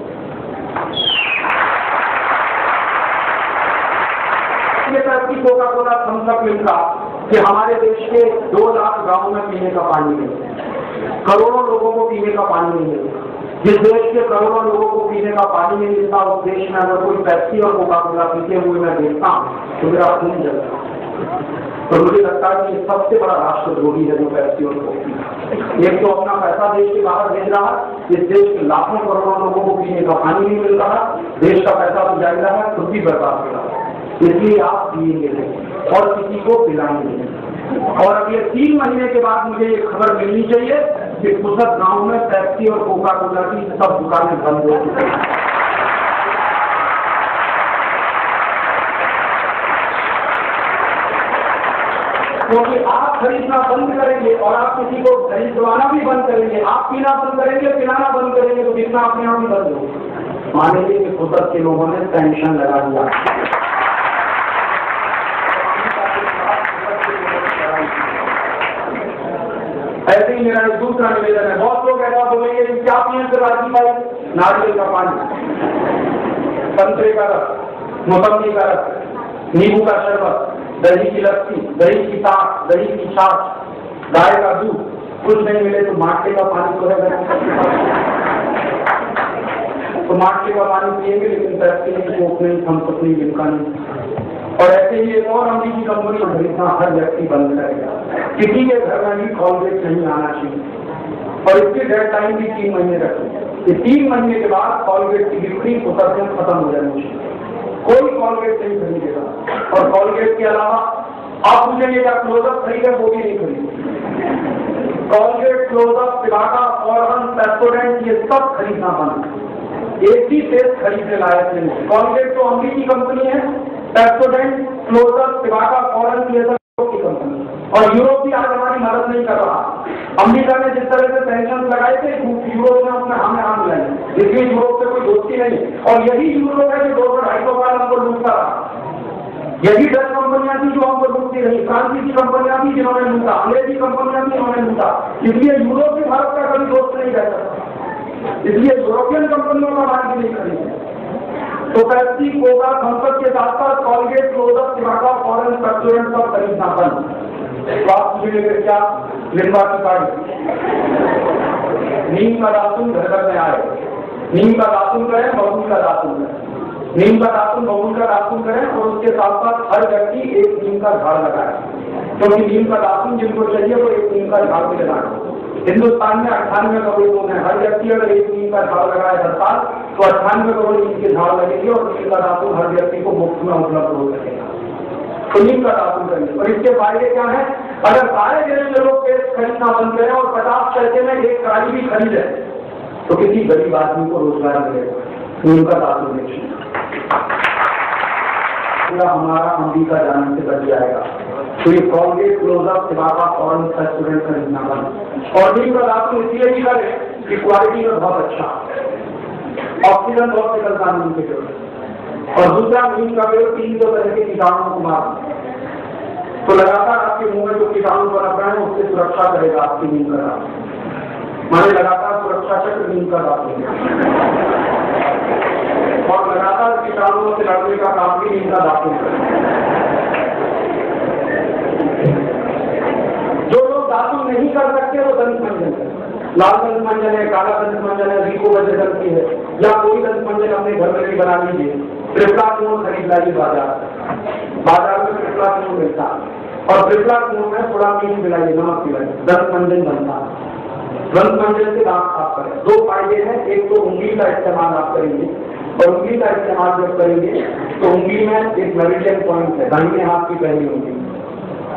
ये Pepsi, Coca Cola, Thums Up, Limca, कि हमारे देश के 2 लाख गांवों में पीने का पानी नहीं, करोड़ों लोगों को पीने का पानी नहीं मिलता। जिस देश के करोड़ों लोगों को पीने का पानी नहीं मिलता, उस देश में अगर कोई पेप्सी और कोका कोला पीते हुए मैं देखता हूँ तो मेरा खून जलता। तो मुझे लगता है कि सबसे बड़ा राष्ट्रद्रोही है जो पेप्सी और कोक। एक तो अपना पैसा देश के बाहर भेज रहा है, इस देश के लाखों करोड़ों लोगों को पीने का पानी नहीं मिल रहा, देश का पैसा तो जा रहा है, खुद भी बर्बाद हो रहा है। इसलिए आप पिएंगे नहीं और किसी को पिलाएंगे नहीं। और अगले 3 महीने के बाद मुझे ये खबर मिलनी चाहिए कि कुसत गांव में पेप्सी और कोका कोला की सब दुकानें बंद हो चुकी हैं। क्योंकि आप खरीदना बंद करेंगे और आप किसी को खरीदवाना भी बंद करेंगे, आप पीना बंद करेंगे, पिलाना बंद करेंगे, तो कितना अपने आप ही बंद होगा। मानेंगे कि कुसत के लोगों ने टेंशन लगा दिया। ऐसे ही मेरा दूसरा निवेदन है, बहुत लोग ऐसा बोलेंगे कि क्या पिए तो राजी भाई, नारियल का पानी, संतरे का रस, मौसमी का रस, नींबू का शरबत, दही की लस्सी, दही की साग, दही की छाछ, गाय का दूध, कुछ नहीं मिले तो माटे का पानी तो है, तो माटे का पानी पिएंगे, लेकिन पेप्सी नहीं, कोक नहीं, थम्स अप नहीं, लिम्का नहीं। और ऐसे ही एक और अमेरिकी कंपनी खरीदना हर व्यक्ति बंद करेगा। किसी के घर में भी कॉलगेट नहीं आना चाहिए और इसकी डेड टाइम भी 3 महीने रखें। 3 महीने के बाद कॉलगेट की बिक्री उतरने खत्म हो जानी चाहिए। कोई कॉलगेट नहीं खरीदेगा। और कॉलगेट के अलावा आप पूछेंगे क्या क्लोजअप खरीदे, वो भी नहीं खरीदेंगे। कॉलगेट, क्लोजअप, सिबाका, फॉरहन, पेप्सोडेंट, ये सब खरीदना बंद। एक ही पेस्ट खरीदने लायक नहीं। कॉलगेट तो अमेरिकी कंपनी है, पेप्सोडेंट, क्लोजअप, सिबाका, फॉरहन ये सब की कंपनी, और यूरोप भी आज हमारी मदद नहीं कर रहा। अमेरिका ने जिस तरह से सैंक्शन लगाए थे, यूरोप ने अपने हमें हाथ मिलाए, इसलिए यूरोप से कोई दोस्ती नहीं। और यही यूरोप है जो 200-250 साल हमको लूटता रहा। यही 10 कंपनियां थी जो हमको लूटती रही, फ्रांसीसी कंपनियां थी जिन्होंने लूटा, अंग्रेजी कंपनियां थी जिन्होंने लूटा। इसलिए यूरोप भी भारत का कभी दोस्त नहीं रह सकता, इसलिए यूरोपियन कंपनियों का माल भी नहीं खरीदे। तो पेप्सी, कोका, थम्स अप के साथ साथ कॉलगेट, क्लोजअप, सिबाका, फॉरहन, पेप्सोडेंट सब खरीदना बंद। तो आप मुझे क्या लिम्बा की गाड़ी, नीम का दातुन घर घर में आए, नीम का दातुन करें, बबूल का दातुन करें, नीम का दातुन, बबूल का दातुन करें, और उसके साथ साथ हर व्यक्ति एक नीम का झाड़ लगाए, क्योंकि नीम का दातुन जिनको चाहिए वो एक नीम का झाड़ भी लगाए। हिंदुस्तान में 98 करोड़ लोग हैं, हर व्यक्ति अगर एक नीम का झाड़ लगाए हर साल तो 98 करोड़ नीम के झाड़ लगेंगे और नीम का दातुन हर व्यक्ति को मुफ्त में उपलब्ध हो सकेगा। तो नीम का दातुन करेंगे। और इसके फायदे क्या है? अगर सारे जिले में लोग पेस्ट खरीदना बंद करें और 50 पैसे में एक ट्राली भी खरीदे तो किसी गरीब आदमी को रोजगार मिलेगा। नीम का दातुन बेचिए, हमारा अमेरिका जाने से बच जाएगा। तो ये कॉलगेट, क्लोजअप, सिबाका, फॉरहन, पेप्सोडेंट खरीदना बंद। और नीम का दातुन इसलिए भी करें कि क्वालिटी में बहुत अच्छा, ऑक्सीजन बहुत निकलता नीम के जरूरत। और दूसरा, नीम का पेड़ 300 तरह के कीटाणुओं को मार, तो लगातार आपके मुंह में जो कीटाणु बना है उससे सुरक्षा करेगा आपकी नीम का दातुन। माने लगातार सुरक्षा चक्र नीम का दातुन, और लगातार कीटाणुओं से लड़ने का काम भी नीम का दातुन करेगा। जो लोग दातुन नहीं कर सकते वो दंत मंजन है, लाल दंत मंजन है, काला दंत मंजन है, रीको वजन की है, या कोई दंत मंजन अपने घर में नहीं बना लीजिए। त्रिफला खरीद लाइए बाजार में त्रिफला चूर्ण मिलता है और त्रिफला चूर्ण में थोड़ा मीठ मिलाइए, नमक मिलाइए, दंत मंजन बनता है। दंत मंजन से दांत साफ करें। दो फायदे हैं, एक तो उंगली का इस्तेमाल आप करेंगे और उंगली का इस्तेमाल जब करेंगे तो उंगली में एक मेरिडियन पॉइंट है, दाहिने हाथ की पहली उंगली।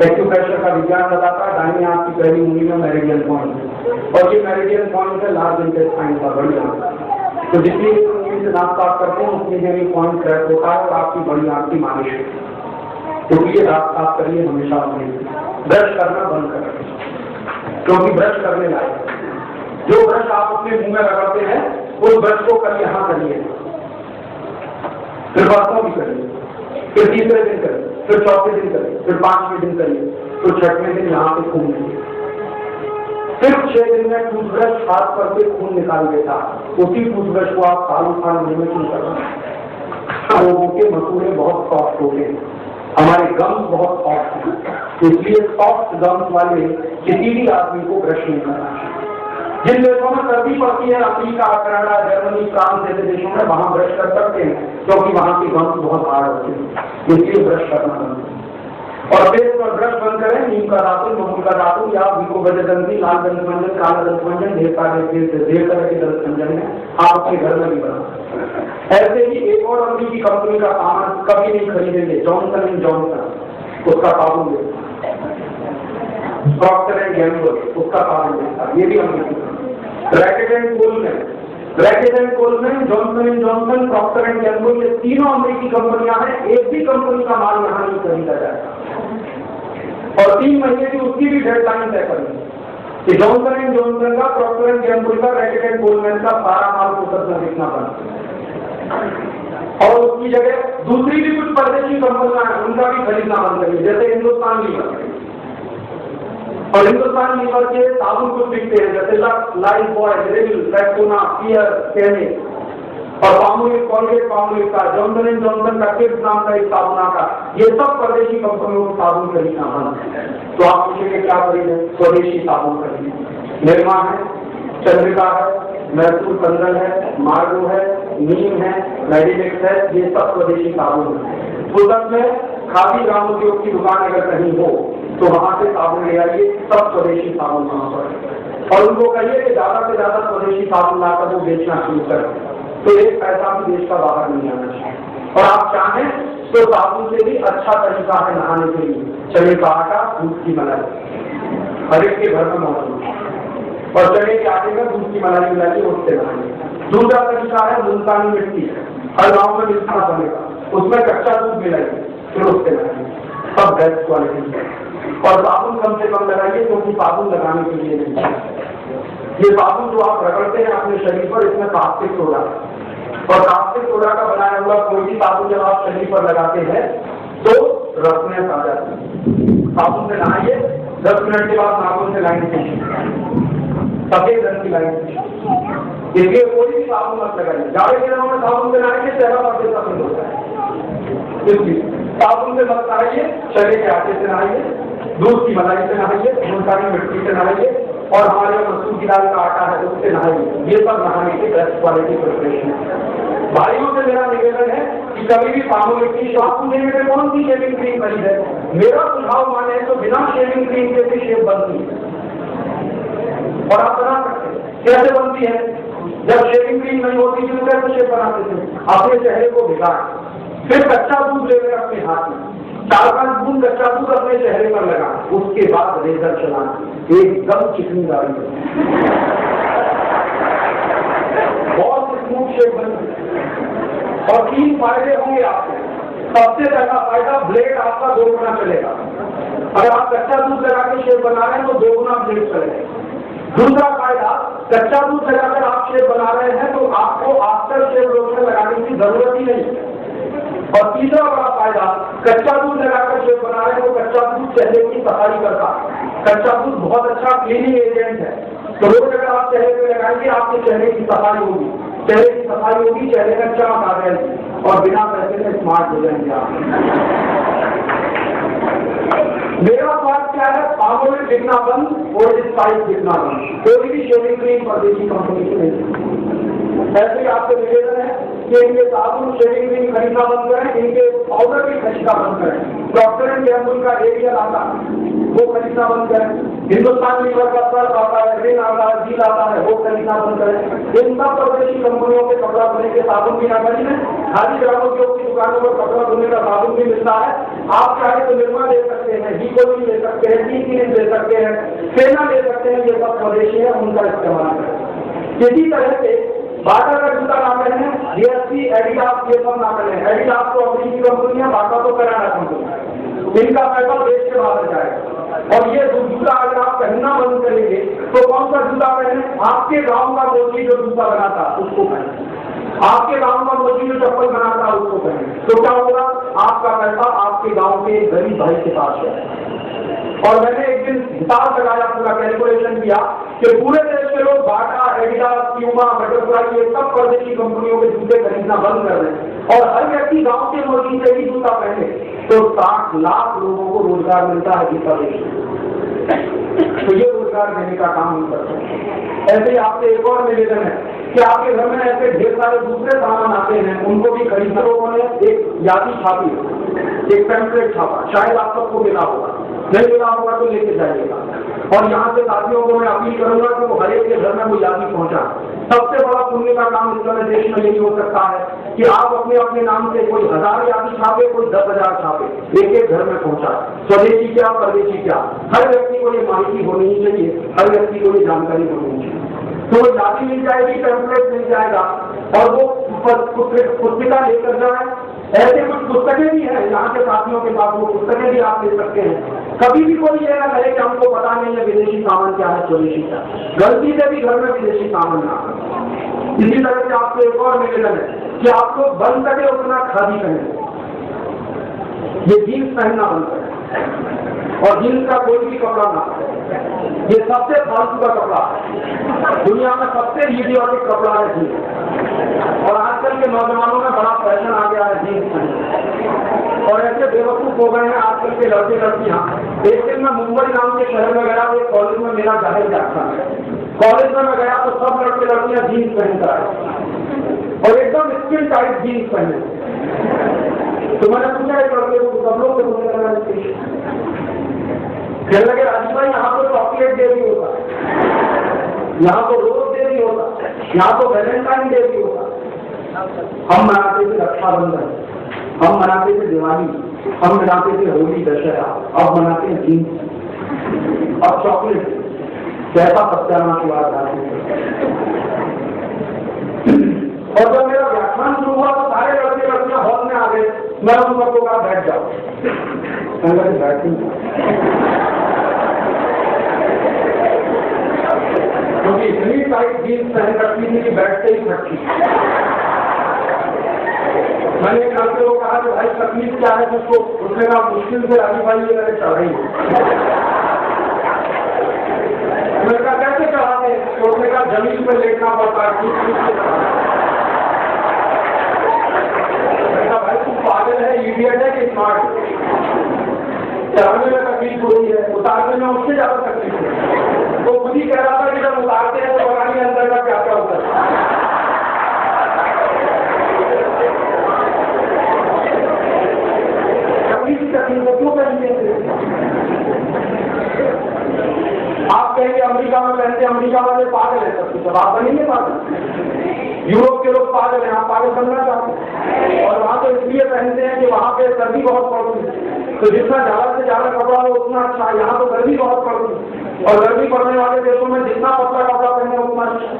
एक्यूप्रेशर का विज्ञान बताता है दाहिने हाथ की पहली उंगली में मेरिडियन पॉइंट है और ये मेरिडियन पॉइंट है लार्ज इंटेस्टाइन का, बड़ी आंत। तो जितनी उंगली से दांत साफ करते हैं उतनी देर ये पॉइंट क्रैक होता है और आपकी बड़ी आंत की मालिश होती है। तो ये दांत साफ करिए हमेशा अपने। ब्रश करना बंद करें क्योंकि ब्रश करने लायक है। जो ब्रश आप अपने मुंह में रगड़ते हैं उस ब्रश को कल यहाँ करिए, फिर परसों भी करिए, फिर तीसरे दिन करिए, फिर चौथे दिन करिए, फिर 5वें दिन करिए, तो 6वें दिन यहाँ से खून निकले। सिर्फ 6 दिन में टूथब्रश हाथ पर से खून निकाल देता। उसी टूथब्रश को आप सालों साल मुंह में क्यों करना? लोगों के मसूड़े बहुत सॉफ्ट होते हैं, हमारे गम्स बहुत सॉफ्ट हैं, इसलिए सॉफ्ट गम्स वाले किसी भी आदमी को ब्रश नहीं करना चाहिए। जिन देशों में सर्दी पड़ती है, अमेरिका, कनाडा, जर्मनी, फ्रांस जैसे देशों में, वहां ब्रश कर सकते हैं क्योंकि वहां के गम्स बहुत हार्ड होते हैं, इसलिए ब्रश करना बंद करें। और पेट पर ब्रश बंद करें। नीम का दातुन, महुल का दातुन या विकोबजदंती, लाल दंत मंजन, काला दंत मंजन, ढेर तरह के दंत मंजन है, आप अपने घर में भी बना। ऐसे ही एक और अमरीकी कंपनी का सामान कभी नहीं खरीदेंगे, जॉनसन एंड जॉनसन, उसका साबुन देता, प्रॉक्टर एंड गैम्बल उसका साबुन देता, ये भी अमरीकी कंपनी। Reckitt and Colman, Johnson and Johnson, Procter and Gamble, ये तीनों अमेरिकी कंपनियां हैं। एक भी कंपनी का माल यहाँ नहीं खरीदा जाएगा और 3 महीने की उसकी भी डेडलाइन तय करेंगे कि जॉनसन एंड जॉनसन का, प्रॉक्टर एंड गैम्बल का, ब्रैकेट एंड कोलमैन का सारा माल फोकस में दिखना पड़ता और उसकी जगह दूसरी भी कुछ परदेशी कंपनियां हैं, उनका भी खरीदना बंद करिए, जैसे हिंदुस्तान लीवर। और हिंदुस्तान लीवर के साबुन कुछ बिकते हैं जैसे लाइफ बॉय, रिल, रेक्टोना, पियर, केने और पामोलिव, कॉलगेट पामोलिव का, जॉनसन एंड जॉनसन का, किड्स नाम का एक साबुन आता, ये सब परदेशी कंपनियों को साबुन खरीदना बंद। तो आप पूछेंगे क्या खरीदें? स्वदेशी साबुन खरीदें। निर्मा है, चंद्रिका है, मैसूर कंदल है, मार्गो है, नीम है, मेडिमिक्स है, ये सब स्वदेशी साबुन है। पुस्तक में खादी ग्रामोद्योग की दुकान अगर कहीं हो तो वहां से साबुन ले आइए, सब स्वदेशी साबुन वहां पर, और उनको कहिए कि ज्यादा से ज्यादा स्वदेशी साबुन लाकर वो बेचना शुरू करें, तो एक पैसा भी देश का बाहर नहीं आना चाहिए। और आप चाहें तो साबुन से भी अच्छा तरीका है नहाने के लिए, चने का आटा, दूध की मलाई, हर एक के घर में मौजूद है, और चने के आटे में दूध की मलाई मिला के उससे नहाएंगे। दूसरा तरीका है मुल्तानी मिट्टी, हर गाँव में मिलता बनेगा, उसमें कच्चा दूध मिलाइए, फिर उससे लगाइए, सब बेस्ट क्वालिटी है। और साबुन कम से कम लगाइए क्योंकि साबुन लगाने के लिए नहीं है। ये साबुन जो आप रगड़ते हैं अपने शरीर पर, इसमें कास्टिक सोडा और कास्टिक सोडा का बनाया हुआ कोई भी साबुन जब आप शरीर पर लगाते हैं तो रफनेस आ जाती है। साबुन से नहाइए, 10 मिनट के बाद साबुन से लाइन खींचिए, सफेद रंग की लाइन खींचिए। इसलिए कोई भी साबुन मत लगाइए। जाड़े के दिनों में साबुन से नहाइए, चेहरा पर सफेद होता है, इसलिए साबुन से मत नहाइए, चने के आटे से नहाइए, दूध की मलाई से नहाइए, मुल्तानी मिट्टी से नहाइए, और हमारे मसूर की दाल का आटा है उससे नहाइए। ये सब नहाने के बेस्ट क्वालिटी प्रिपरेशन है। भाइयों से मेरा निवेदन है कि कभी भी पामोलिव की शॉप में कौन सी शेविंग क्रीम खरीदे, मेरा सुझाव माने तो बिना शेविंग क्रीम के भी शेव बनती है और आप बना सकते हैं। कैसे बनती है? जब शेविंग क्रीम नहीं होती थी तो कैसे शेव बनाते थे? अपने चेहरे को भिगा, फिर कच्चा दूध लेकर अपने हाथ में 4-5 बूंद कच्चा दूध अपने चेहरे पर लगा, उसके बाद रेजर चलाना, एकदम चिकनी दाढ़ी बहुत स्मूथ शेप बन। और 3 फायदे होंगे आपको। सबसे पहला फायदा, ब्लेड आपका 2 गुना चलेगा। अगर आप कच्चा दूध लगा के शेप बना रहे हैं तो 2 गुना ब्लेड चलेगा। दूसरा फायदा, कच्चा दूध लगाकर आप शेप बना रहे हैं तो आपको आफ्टर शेप लोशन लगाने की जरूरत ही नहीं। और तीसरा बड़ा फायदा, कच्चा दूध लगाकर शेप बना रहे हैं तो कच्चा दूध चेहरे की सफाई करता है। कच्चा दूध बहुत अच्छा क्लीनिंग एजेंट है, तो रोज अगर आप चेहरे पे लगाएंगे आपके चेहरे की सफाई होगी, चेहरे की सफाई होगी, चेहरे में चमक आ जाएगी और बिना पैसे में स्मार्ट हो जाएंगे आप। मेरा बात क्या है, पामोलिव बिकना बंद, ओल्ड स्पाइस बिकना बंद। कोई भी शेविंग क्रीम परदेशी कंपनी की नहीं। ऐसे ही आपसे निवेदन है कि इनके साबुन शेविंग क्रीम खरीदना बंद करें, इनके पाउडर की खरीदा बंद करें। प्रॉक्टर एंड गैम्बल का एरियल आता है वो खरीदना बंद करें। हिंदुस्तान लीवर का सर्फ आता है, रिन आता है, जील आता है, वो खरीदना बंद करें। इन सब परदेशी कंपनियों के कपड़ा धोने के साबुन भी ना खरीदें। खादी ग्रामोद्योग की दुकानों पर कपड़ा धोने का साबुन भी मिलता है। आप चाहे तो निर्मा ले सकते हैं, हीकोली ले सकते हैं, टी ले सकते हैं, सेना ले सकते हैं, ये सब स्वदेशी है, उनका इस्तेमाल करें। इसी तरह से बाटा का जूता ना पहने, डीएसपी, एडिडास ये सब ना पहने। एडिडास तो अमेरिकी कंपनी है, बाटा तो कनाडा कंपनी है, इनका पैसा देश के बाहर जाएगा। और ये जूता अगर आप पहनना बंद करेंगे तो कौन सा जूता पहने? आपके गांव का मोदी जो जूता बनाता उसको पहने, आपके गांव का मोदी जो चप्पल बनाता उसको पहने। तो क्या होगा? आपका पैसा आपके गांव के गरीब भाई के पास जाएगा। और मैंने एक दिन हिसाब लगाया, पूरा कैलकुलेशन किया कि पूरे देश के लोग बाटा, एडिडास, प्यूमा, बटरफ्लाई ये सब परदेशी कंपनियों के जूते खरीदना बंद कर दें और हर व्यक्ति गांव के मोदी से ही जूता पहने तो 60 लाख लोगों को रोजगार मिलता है गीता देश में। तो ये रोजगार देने का काम हम करते हैं। ऐसे ही आपसे एक और निवेदन है कि आपके घर में ऐसे ढेर सारे दूसरे सामान आते हैं, उनको भी खरीदना। लोगों ने एक यादी छापी, एक पैम्फलेट छापा, शायद आप सबको मिला होगा, नहीं मिला होगा तो लेके जाइएगा। और यहाँ से साथियों को मैं अपील करूंगा कि वो हर एक के घर में वो यादी पहुंचा। सबसे बड़ा पुण्य का काम इस तरह देश में यही हो सकता है कि आप अपने अपने नाम से कोई 1000 यादी छापे, कोई 10,000 छापे, एक एक घर में पहुंचा। स्वदेशी क्या, परदेशी क्या, हर व्यक्ति को ये माहिती होनी ही चाहिए, हर व्यक्ति को ये जानकारी होनी चाहिए। तो यादी मिल जाएगी, टेम्पलेट मिल जाएगा और वो पुस्तिका लेकर जाए। ऐसे कुछ पुस्तकें भी हैं यहाँ के साथियों के पास, वो पुस्तकें भी आप ले सकते हैं। कभी भी कोई ये ना कहे कि हमको पता नहीं है विदेशी सामान क्या है, स्वदेशी क्या। गलती से भी घर में विदेशी सामान ना आए। इसी तरह से आपसे एक और निवेदन है कि आप लोग बन सके उतना खादी पहने, ये जीन्स पहनना बंद करें और जीन्स का कोई भी कपड़ा ना, ये सबसे फालतू का कपड़ा है। दुनिया में सबसे इडियोटिक कपड़ा है जीन्स। और आजकल के नौजवानों में बड़ा फैशन आ गया है जीन्स पहनने, और ऐसे बेवकूफ हो गए हैं आजकल के लड़के लड़कियां। एक दिन मैं मुंबई नाम के शहर में गया, एक कॉलेज में मेरा जाहिर जाता है। कॉलेज में मैं गया तो सब लड़के लड़कियां जीन्स पहनकर आए और एकदम स्किन टाइट जीन्स पहने। तो मैंने पूछा एक लड़के को, सब लोग तो मुझे लगा कहने लगे राजीव भाई यहाँ तो चॉकलेट डे भी होता है, यहाँ तो रोज डे भी होता है, यहाँ तो वैलेंटाइन डे भी होता है। हम मनाते थे रक्षाबंधन, हम मनाते थे दिवाली, हम मनाते थे होली, दशहरा, अब मनाते हैं जीन्स, अब चॉकलेट। कैसा सत्यानाश हुआ था। और जब मेरा व्याख्यान शुरू हुआ तो सारे लड़के लड़कियां हॉल में आ गए। मैं उन सबको कहा बैठ जाओ, क्योंकि इतनी टाइट जीन्स पहन रखी थी कि बैठते ही फटती। मैंने एक लड़के को कहा कि भाई तकलीफ क्या है जिसको, उसने कहा मुश्किल से राजी भाई ये मेरे चढ़ रही है। मैंने कहा कैसे चढ़ाते? तो उसने कहा जमीन पर लेटना पड़ता है। भाई तू पागल है, इडियट है कि स्मार्ट? चढ़ाने में तकलीफ होती है, उतारने में उससे ज्यादा तकलीफ है। तो खुद ही कह रहा था कि जब उतारते हैं तो पता नहीं अंदर का क्या क्या होता है। तकलीफ को क्यों करेंगे? आप कहेंगे अमेरिका में पहनते, अमेरिका वाले पागल है सब कुछ, आप बनेंगे पागल। यूरोप के लोग पागल हैं, आप पागल बनना चाहते हैं। और वहाँ तो इसलिए पहनते हैं कि वहाँ पे सर्दी बहुत पड़ती है, तो जितना ज्यादा से ज्यादा कपड़ा हो उतना अच्छा। यहाँ तो गर्मी बहुत पड़ती है और गर्मी पड़ने वाले देशों में जितना पतला कपड़ा पहने उतना अच्छा।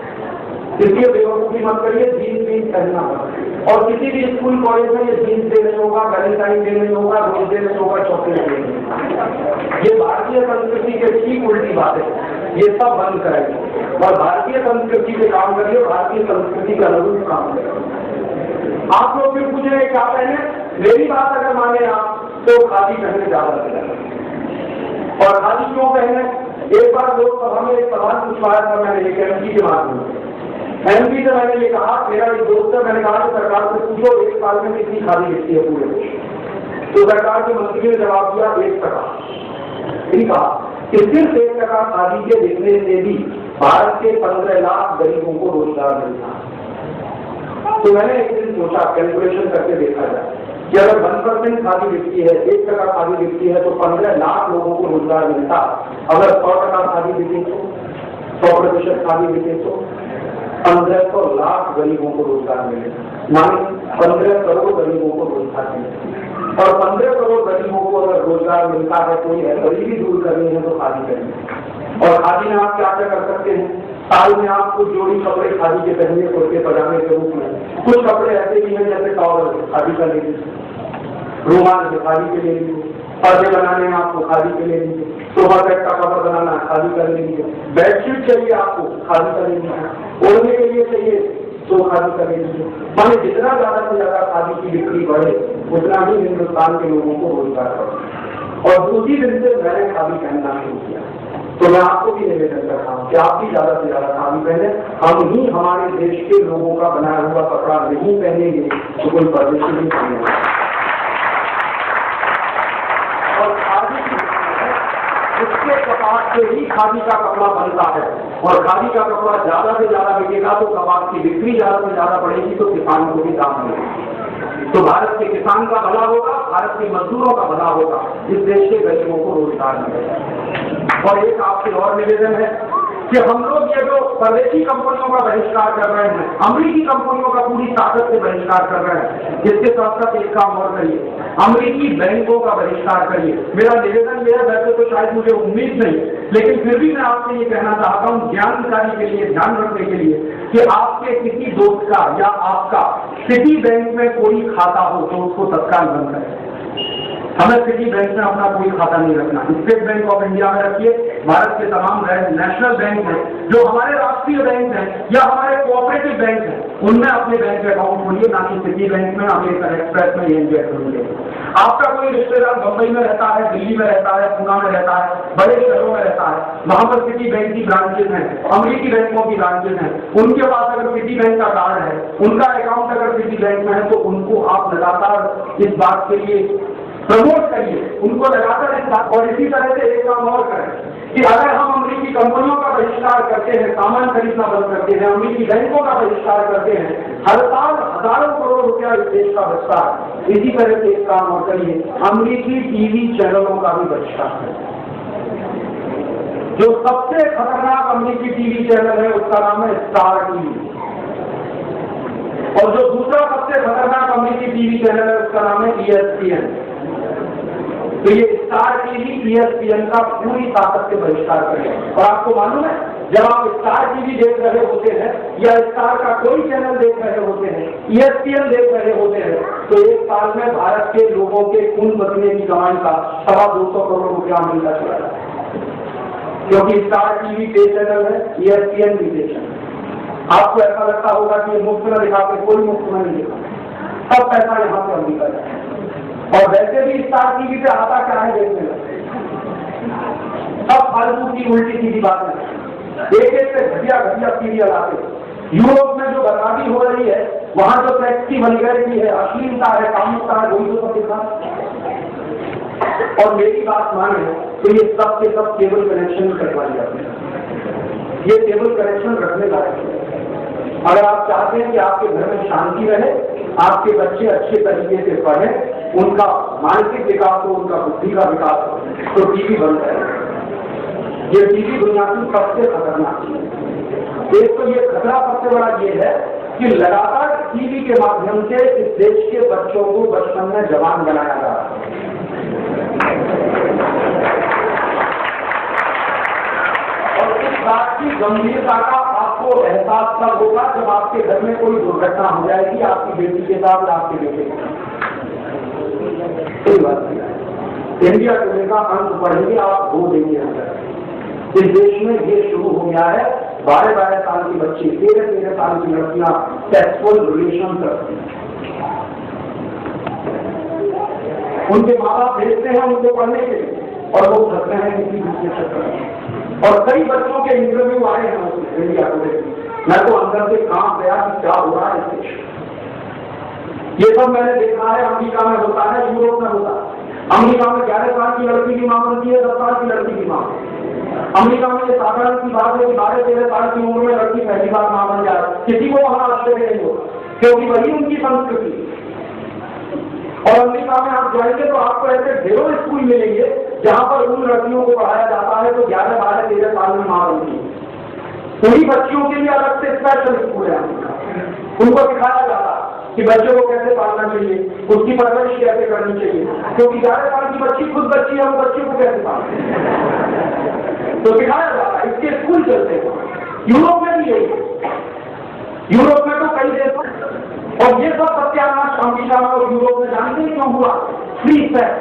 इसलिए बेवकूफी मत करिए, जीन्स जीन्स पहनना पड़ता। और किसी भी स्कूल कॉलेज में ये जीन्स डे नहीं होगा, वैलेंटाइन डे नहीं होगा, रोज डे नहीं होगा, चॉकलेट डे नहीं होगा। ये भारतीय संस्कृति के ठीक उल्टी बात है, ये सब बंद कराइए और भारतीय संस्कृति पे काम करिए, भारतीय संस्कृति का अनुरूप काम करिए। आप लोग भी पूछेंगे क्या पहने? मेरी बात अगर माने आप तो खादी पहनने ज्यादा बेहतर। और खादी क्यों पहने? एक बार लोकसभा में एक सवाल पूछवाया था मैंने एक एमपी के माध्यम से। एमपी से मैंने ये कहा, मेरा एक दोस्त है, मैंने कहा कि सरकार से पूछो 1 साल में कितनी खादी बिकती है पूरे देश। तो सरकार के मंत्री ने जवाब दिया 1%। कहा कि सिर्फ 1% खादी के बिकने से भी भारत के 15 लाख गरीबों को रोजगार मिलता है। तो मैंने एक दिन सोचा कैलकुलेशन करके देखा जाए, कि अगर 1% खादी बिकती है, 1% खादी बिकती है तो 15 लाख लोगों को रोजगार मिलता। अगर 100% खादी बिके तो, 100% खादी बिके तो 1500 लाख गरीबों को रोजगार मिलेगा, माने 15 करोड़ गरीबों को रोजगार मिलेगा। और 15 करोड़ गरीबों को अगर रोजगार मिलता है, कोई गरीबी दूर करनी है तो खादी करेंगे। और खादी में आप क्या क्या कर सकते हैं? साल में आप कुछ जोड़ी कपड़े खादी के पहने, कुर्ते पजामे के रूप में। कुछ कपड़े ऐसे भी हैं जैसे टॉवल खादी का ले लीजिए, रुमाल से खादी के ले लीजिए, पर्दे बनाने में आपको खादी के ले लीजिए, सोफा सेट का कवर बनाना खादी का ले लीजिए, बेडशीट चाहिए आपको खादी का ले लीजिए, ओढ़ने के लिए चाहिए तो खादी का ले लीजिए। माने जितना ज्यादा से ज्यादा खादी की बिक्री बढ़े उतना ही हिंदुस्तान के लोगों को रोजगार बढ़े। और दूसरी दिन से मैंने खादी पहनना शुरू किया, तो मैं आपको भी निवेदन करता हूँ कि आप भी ज्यादा से ज्यादा खादी पहने। हम ही हमारे देश के लोगों का बनाया हुआ कपड़ा नहीं पहनेंगे तो कोई परदेशी नहीं पहनेगा। और खादी उसके कपास से ही खादी का कपड़ा बनता है, और खादी का कपड़ा ज्यादा से ज्यादा बिकेगा तो कपास की बिक्री ज्यादा से ज्यादा बढ़ेगी तो किसानों को भी दाम मिलेगा। तो भारत के किसान का भला होगा, भारत के मजदूरों का भला होगा, इस देश के गरीबों को रोजगार मिलेगा। और एक आपसे और निवेदन है कि हम लोग ये जो परदेशी कंपनियों का बहिष्कार कर रहे हैं, अमेरिकी कंपनियों का पूरी ताकत से बहिष्कार कर रहे हैं, जिसके साथ साथ एक काम और करिए, अमेरिकी बैंकों का बहिष्कार करिए। मेरा निवेदन यह है, वैसे तो शायद मुझे उम्मीद नहीं, लेकिन फिर भी मैं आपसे ये कहना चाहता हूँ जानकारी के लिए, ध्यान रखने के लिए, कि आपके किसी दोस्त का या आपका सिटी बैंक में कोई खाता हो तो उसको तत्काल बंद करें। हमें सिटी बैंक में अपना कोई खाता नहीं रखना। स्टेट बैंक ऑफ इंडिया में रखिए, भारत के तमाम नेशनल बैंक हैं, जो हमारे राष्ट्रीय बैंक हैं या हमारे कोऑपरेटिव बैंक हैं, उनमें अपने बैंक अकाउंट खोलिए, ना कि सिटी बैंक में, अमेरिकन एक्सप्रेस में, एनजीए खोलिए। आपका कोई रिश्तेदार बंबई में रहता है, दिल्ली में रहता है, पुणे में रहता है, बड़े शहरों में रहता है, वहां पर सिटी बैंक की ब्रांचेज हैं, अमेरिकी बैंकों की ब्रांचेज हैं, उनके पास अगर सिटी बैंक का कार्ड है, उनका अकाउंट अगर सिटी बैंक में है, तो उनको आप लगातार इस बात के लिए प्रमोट करिए, उनको लगातार इस बात। और इसी तरह से एक काम और करें कि अगर हम अमेरिकी कंपनियों का बहिष्कार करते हैं, सामान खरीदना बंद करते हैं, अमेरिकी बैंकों का बहिष्कार करते हैं, हर साल हजारों करोड़ रुपया इस देश का बचता है। इसी तरह से एक काम और करिए, अमेरिकी टीवी चैनलों का भी बहिष्कार करें। जो सबसे खतरनाक अमेरिकी टीवी चैनल है उसका नाम है स्टार टीवी, और जो दूसरा सबसे खतरनाक अमेरिकी टीवी चैनल है उसका नाम है ESPN। तो ये स्टार टीवी, ESPN का पूरी ताकत से बहिष्कार करें। और आपको मालूम है, जब आप स्टार टीवी देख रहे होते हैं या स्टार का कोई चैनल देख रहे होते हैं, ESPN देख रहे होते हैं, तो एक साल में भारत के लोगों के खून बचने की कमाई का 250 करोड़ रुपया अमेरिका चला रहा है, क्योंकि स्टार टीवी पे चैनल है, ESPN भी पे चैनल। आपको ऐसा लगता होगा कि मुफ्त में दिखाते, कोई मुफ्त में नहीं दिखा, सब पैसा यहाँ से अमेरिका जाए। और वैसे भी स्टार टीवी पे आता क्या है देखने लगते, सब फालतू की उल्टी सीधी बात है, एक एक से घटिया घटिया सीरियल आते। यूरोप में जो बर्बादी हो रही है, वहां जो सेक्स की वल्गैरिटी है, अश्लीलता है, कामुकता है, वही तो सब दिखा। और मेरी बात माने तो ये सब के सब केबल कनेक्शन करवाई जाती है, ये केबल कनेक्शन रखने लायक है। अगर आप चाहते हैं कि आपके घर में शांति रहे, आपके बच्चे अच्छे तरीके से पढ़े, उनका मानसिक विकास हो, उनका बुद्धि का विकास हो, तो टीवी बंद करें। ये टीवी दुनिया की सबसे खतरनाक चीज है। एक तो ये खतरा सबसे बड़ा ये है कि लगातार टीवी के माध्यम से इस देश के बच्चों को बचपन में जवान बनाया जा रहा है। और इस बात की गंभीरता का आपको एहसास तब होगा जब आपके घर में कोई दुर्घटना हो जाएगी, आपकी बेटी के साथ या आपके बेटे के साथ। कोई बात नहीं, इंडिया टुडे का अंक पढ़ेंगे आप, हो देंगे अंदर। इस देश में ये शुरू हो गया है, 12-12 साल की बच्ची, 13-13 साल की लड़कियां सेक्सुअल रिलेशन करती हैं। उनके माँ बाप भेजते हैं उनको पढ़ने के लिए, और वो करते हैं किसी दूसरे चक्कर में। और कई बच्चों के इंटरव्यू आए हैं उसमें इंडिया टुडे। मैं तो अंदर से काम गया कि क्या हो रहा है इस देश। ये सब मैंने देखा है, अमेरिका में होता है, यूरोप में होता है। अमेरिका में 11 साल की लड़की की मां बनती है, 10 साल की लड़की की मां। अमेरिका में ये साधारण सी बात है कि 12-13 साल की उम्र में लड़की पहली बार मां बन जाए, किसी को वहां आश्चर्य नहीं होगा, क्योंकि वही उनकी संस्कृति। और अमेरिका में आप जाएंगे तो आपको ऐसे ढेरों स्कूल मिलेंगे जहां पर उन लड़कियों को पढ़ाया जाता है तो 11, 12, 13 साल में मां बनती है। उन्हीं बच्चियों के लिए अलग से स्पेशल स्कूल है, उनको सिखाया जाता है कि बच्चों को कैसे पालना चाहिए, उसकी परवरिश कैसे करनी चाहिए, क्योंकि 11 साल की बच्ची खुद बच्ची है, वो बच्चे को कैसे पालना तो सिखाया जाता है। इसके स्कूल चलते हैं। यूरोप में भी यही है, यूरोप में तो कई देशों, और ये सब सत्यानाश अमेरिका में और यूरोप में जानते हैं क्यों हुआ? फ्री सेक्स,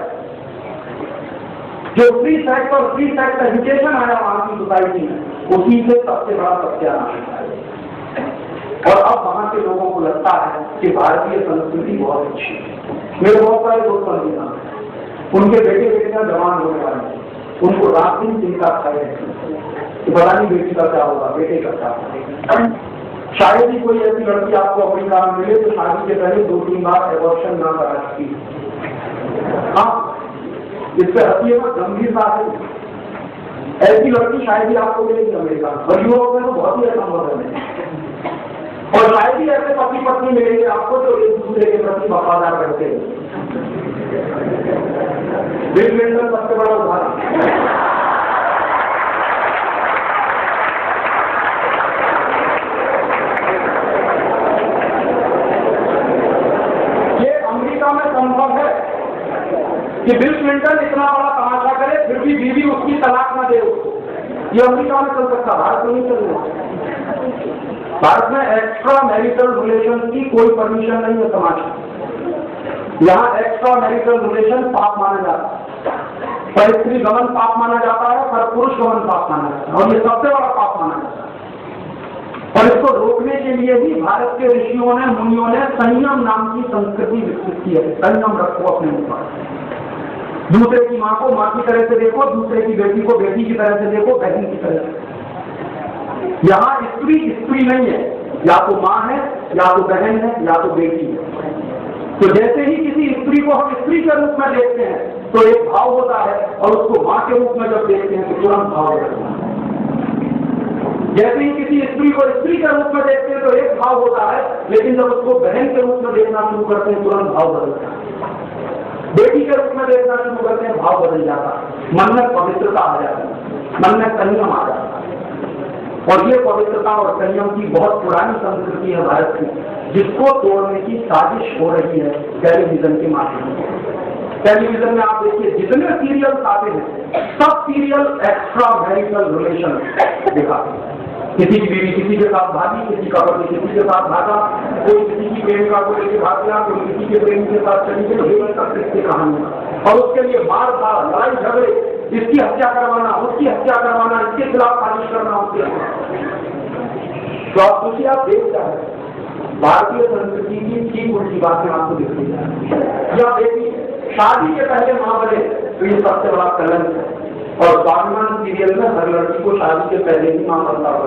जो फ्री सेक्स और फ्री सेक्स एजुकेशन आया वहां की सोसाइटी में, उसी से सबसे बड़ा सत्यानाश है। और अब वहां के लोगों को लगता है कि भारतीय संस्कृति बहुत अच्छी है। मेरे बहुत सारे दोस्त अमेरिका में, उनके बेटे बेटियां जवान होने वाले हैं, उनको रात दिन चिंता खाए कि पता नहीं बेटी का क्या होगा, बेटे का क्या होगा। शायद ही कोई ऐसी लड़की आपको अमेरिका में मिले तो शादी के पहले 2-3 बार एबॉर्शन ना करा चुकी। हाँ, इससे हंसी है, गंभीरता है। ऐसी लड़की शायद ही आपको मिलेगी अमेरिका में, और यूरोप में तो बहुत ही असंभव है। और शायद ही ऐसे पति पत्नी मिलेंगे आपको जो एक दूसरे के प्रति वफादार रहते हैं। बिल क्लिंटन सबसे बड़ा उदाहरण। कि बिल क्लिंटन इतना बड़ा तमाशा करे फिर भी बीवी उसकी तलाक न दे उसको, ये अमेरिका में चल सकता, भारत में नहीं चलना। भारत में एक्स्ट्रा मैरिटल रिलेशन की कोई परमिशन नहीं है समाज में। यहाँ एक्स्ट्रा मैरिटल रिलेशन पाप माना जाता है, पर स्त्री गमन पाप माना जाता है, पर पुरुष गमन पाप माना जाता है, और ये सबसे बड़ा पाप माना जाता है। और इसको रोकने के लिए भी भारत के ऋषियों ने, मुनियों ने संयम नाम की संस्कृति विकसित की है। संयम रखो अपने ऊपर, दूसरे की माँ को माँ की तरह से देखो, दूसरे की बेटी को बेटी की तरह से देखो, बहन की तरह से। यहाँ स्त्री स्त्री नहीं है, या तो माँ है, या तो बहन है, या तो बेटी है। तो जैसे ही किसी स्त्री को हम स्त्री के रूप में देखते हैं तो एक भाव होता है, और उसको माँ के रूप में जब देखते हैं तो तुरंत भाव होता है। जैसे ही किसी स्त्री को स्त्री के रूप में देखते हैं तो एक भाव होता है, लेकिन जब उसको बहन के रूप में देखना शुरू करते हैं तुरंत भाव बदलता है। बेटी के रूप में देखना शुरू करते हैं, भाव बदल जाता है, मन में पवित्रता आ जाती है, मन में संयम आ जाता है। और ये पवित्रता और संयम की बहुत पुरानी संस्कृति है भारत की, जिसको तोड़ने की साजिश हो रही है टेलीविजन के माध्यम से। टेलीविजन में आप देखिए जितने सीरियल आते हैं, सब सीरियल एक्स्ट्रा मैरिटल रिलेशन दिखाते हैं। किसी की बीवी किसी के साथ भागी, किसी का पति किसी के साथ भागा, कोई किसी की प्रेमिका को लेकर भाग गया, कोई किसी के प्रेमी के साथ चली गई, ये सब किसकी कहानी। और उसके लिए मार धार, लड़ाई झगड़े, इसकी हत्या करवाना, उसकी हत्या करवाना, इसके खिलाफ साजिश करना, उसके तो आप सोचिए, आप देख क्या है भारतीय संस्कृति की ठीक उल्टी बातें आपको दिख रही है। या बेटी शादी के पहले मां बने तो ये सबसे बड़ा कलंक है। और स्वाभिमान सीरियल में हर लड़की को शादी के पहले ही मां बनता है।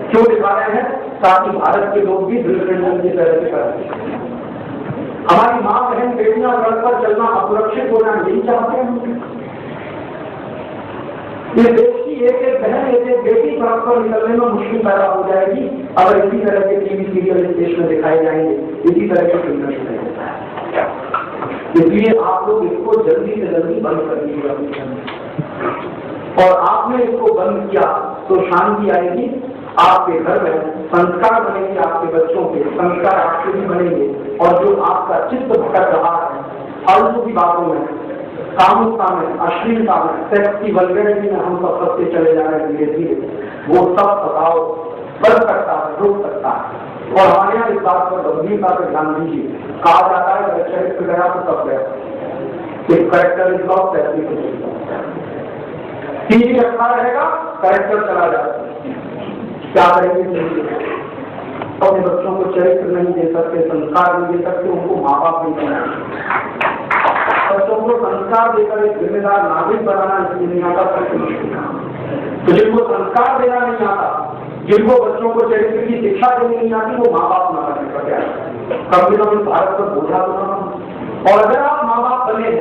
क्यों दिखा रहे हैं? ताकि भारत के लोग भी बिल क्लिंटन की तरह से करें। हमारी मां बहन बेटियां सड़क पर चलना, असुरक्षित होना, यही चाहते हैं। इस देश की एक एक बहन, एक एक बेटी सड़क पर निकलने में मुश्किल पैदा हो जाएगी अगर इसी तरह के टीवी सीरियल इस देश में दिखाए जाएंगे, इसी तरह के फिल्में दिखाई जाएंगे। इसलिए आप लोग इसको जल्दी से जल्दी बंद कर दीजिए। और आपने इसको बंद किया तो शांति आएगी आपके घर में, संस्कार बनेंगे आपके बच्चों के, संस्कार आपके भी बनेंगे। और जो आपका चित्त भटक रहा है फालतू की बातों में, कामुकता में, अश्लीलता में, सेक्स की वल्गैरिटी में हम सब सबसे चले जा रहे हैं धीरे धीरे, वो सब बताओ कर सकता है, रोक सकता है। और हमारे यहाँ इस बात पर गंभीरता से ध्यान दीजिए। कहा जाता है अगर चरित्र गया तो सब गया, कैरेक्टर इज लॉस्ट, टीवी अच्छा रहेगा, कैरेक्टर चला जाता है। क्या करेंगे? अपने बच्चों को चरित्र नहीं दे सकते, संस्कार नहीं दे सकते, उनको माँ बाप नहीं बनाते। बच्चों को संस्कार देकर एक जिम्मेदार नागरिक बनाना इस दुनिया का सबसे मुश्किल काम। तो जिनको संस्कार देना नहीं आता, जिनको बच्चों को चरित्र की शिक्षा देनी नहीं आती, वो माँ बाप न करने का क्या कम से कम भारत पर बोझा तो ना। और अगर आप माँ बाप बने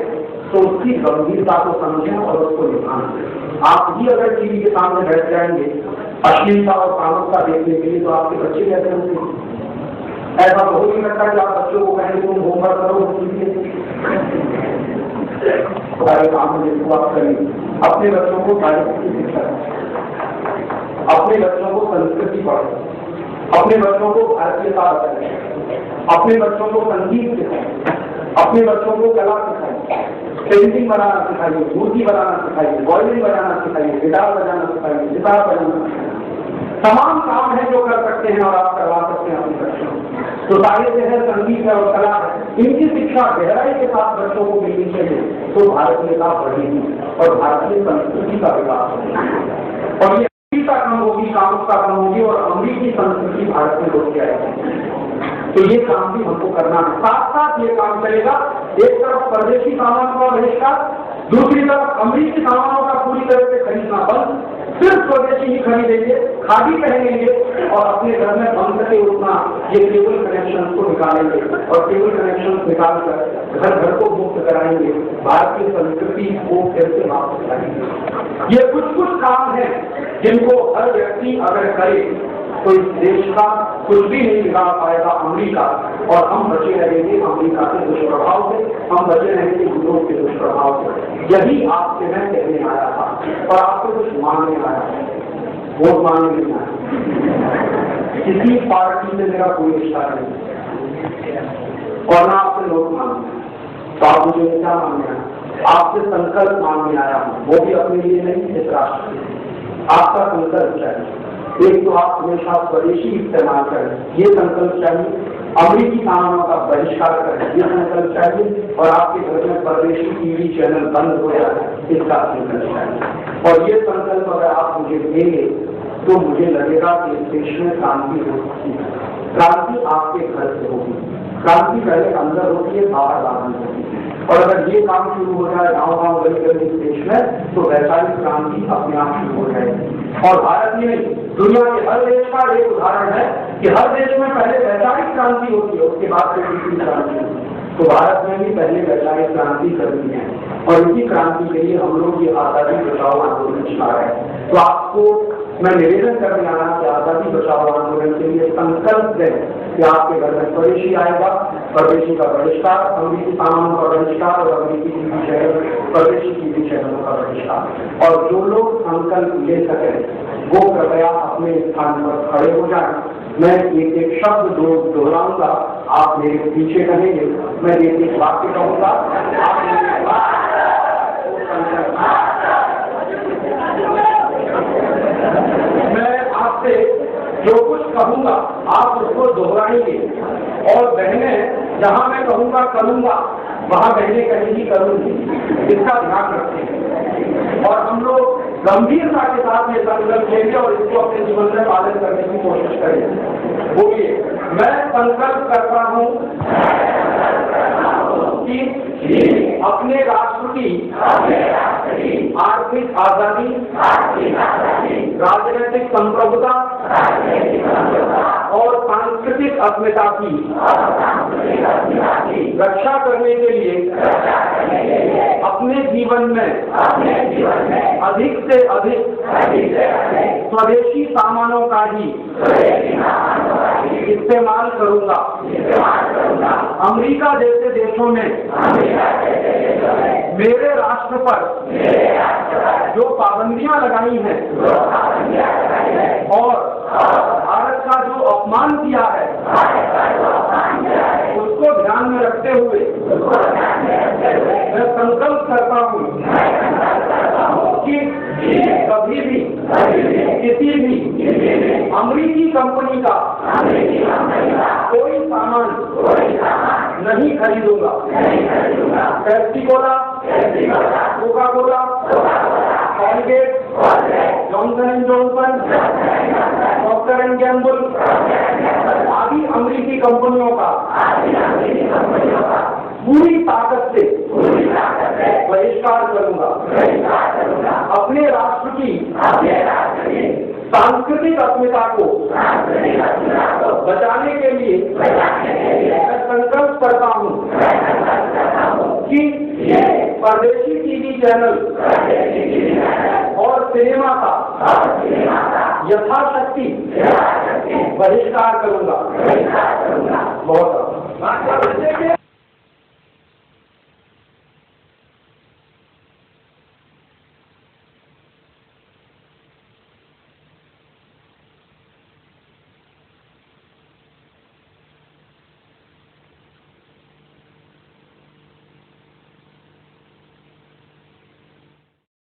तो उसकी गंभीरता को समझें और उसको निभाएं। आप ही अगर टीवी के सामने बैठ जाएंगे अश्लीलता और कामुकता देखने के लिए, तो आपके बच्चे कैसे होंगे? ऐसा तो हो नहीं सकता कि आप बच्चों को कहें तुम होमवर्क करो, सारे काम जिसको आप करेंगे। अपने बच्चों को साहित्य की शिक्षा दें, अपने बच्चों को संस्कृति पढ़ाएं, अपने बच्चों को भारतीयता बताएं, अपने बच्चों को संगीत सिखाएं, अपने बच्चों को कला सिखाएं, पेंटिंग बनाना सिखाइए, मूर्ति बनाना सिखाइए, वायलिन बजाना सिखाइए, गिटार बजाना सिखाइए, गिटार बजाना सिखाइए। तमाम काम है जो कर सकते हैं और आप करवा सकते हैं अपने बच्चों को। तो साहित्य है, संगीत है और कला है, इनकी शिक्षा गहराई के साथ बच्चों को मिलनी चाहिए, तो भारतीयता बढ़ेगी और भारतीय संस्कृति का विकास होगा। और ये अमेरिका कम होगी, कामुकता कम होगी और अमरीकी संस्कृति भारत में लोग आएगी। तो ये काम भी हमको करना है। साथ साथ ये काम चलेगा, एक तरफ परदेशी सामान का बहिष्कार, दूसरी तरफ अमरीकी सामानों का पूरी तरह से खरीदना बंद, सिर्फ स्वदेशी ही खरीदेंगे, खादी पहनेंगे और अपने घर में बंद करके उठना, ये केबल कनेक्शन को निकालेंगे और केबल कनेक्शन निकालकर घर घर को मुक्त कराएंगे, भारतीय संस्कृति को फिर से वापस लाएंगे। ये कुछ कुछ काम है जिनको हर व्यक्ति अगर करे तो इस देश का कुछ भी नहीं बिगाड़ पाएगा अमेरिका, और हम बचे रहेंगे अमेरिका के दुष्प्रभाव से, हम बचे रहेंगे यूरोप के दुष्प्रभाव से। यही आपसे मैं कहने आया था और आपसे कुछ मांगने आया था, वोट मांगने नहीं आया। किसी पार्टी से मेरा कोई रिश्ता नहीं और ना आपसे वोट मांगने, तो आप मुझे क्या मांगने आया? आपसे संकल्प मांगने आया हूँ, वो भी अपने लिए नहीं, इस राष्ट्र के। आपका संकल्प चाहिए। एक तो आप हमेशा स्वदेशी इस्तेमाल करें, ये संकल्प चाहिए। अमरीकी सामानों का बहिष्कार करें, ये संकल्प चाहिए। और आपके घर में परदेशी टीवी चैनल बंद हो जाए, इसका संकल्प चाहिए। और ये संकल्प अगर आप मुझे देंगे तो मुझे लगेगा कि इस देश में क्रांति हो सकती है। क्रांति आपके घर से होगी। क्रांति पहले अंदर होती है, बाहर बाहर होती है। और अगर ये काम शुरू हो जाए गाँव गाँव गली गली इस देश में, तो वैचारिक क्रांति अपने आप शुरू हो जाएगी। और भारत में दुनिया के हर देश का एक उदाहरण है कि हर देश में पहले वैचारिक क्रांति होती है, उसके बाद फिर क्रांति होती है। तो भारत में भी पहले वैचारिक क्रांति करनी है और इसी क्रांति के लिए हम लोग ये आजादी बचाओ आंदोलन चला रहे हैं। तो आपको मैं निवेदन करने आना कि आजादी बचाओ आंदोलन के लिए संकल्प दें कि आपके घर में स्वदेशी आएगा, परदेशी का बहिष्कार, अमरीकी सामानों का बहिष्कार और अमरीकी टीवी चैनल, परदेशी टीवी चैनलों का बहिष्कार। और जो लोग संकल्प ले सकें वो कृपया अपने स्थान पर खड़े हो जाएं। मैं एक एक शब्द दोहराऊंगा, आप मेरे पीछे कहेंगे, मैं एक एक वाक्य कहूंगा, आप मैं आपसे जो कुछ कहूंगा आप उसको दोहराएंगे। और बहनें जहां मैं कहूंगा करूंगा, वहां बहनें कहेंगी करूंगी, इसका ध्यान रखें। और हम लोग गंभीरता के साथ ये संकल्प लेंगे और इसको अपने जीवन में पालन करने की कोशिश करेंगे। बोलिए, मैं संकल्प करता हूँ कि अपने राष्ट्र की आर्थिक आजादी, राजनीतिक संप्रभुता और सांस्कृतिक अस्मिता की रक्षा करने के लिए अपने जीवन में अधिक से अधिक स्वदेशी सामानों का ही इस्तेमाल करूंगा। अमेरिका जैसे देशों में मेरे राष्ट्र पर जो पाबंदियां लगाई हैं और भारत का जो अपमान किया है उसको ध्यान में रखते हुए मैं संकल्प करता हूँ कि कभी भी किसी भी अमरीकी कंपनी का कोई सामान नहीं खरीदूंगा। Pepsi Cola, Coca Cola, Colgate, Johnson and Johnson, Procter and Gamble आदि अमरीकी कंपनियों का पूरी ताकत से बहिष्कार करूंगा। अपने राष्ट्र की सांस्कृतिक अस्मिता को बचाने के लिए मैं संकल्प करता हूँ कि परदेशी टीवी चैनल और सिनेमा का यथाशक्ति बहिष्कार करूंगा। बहुत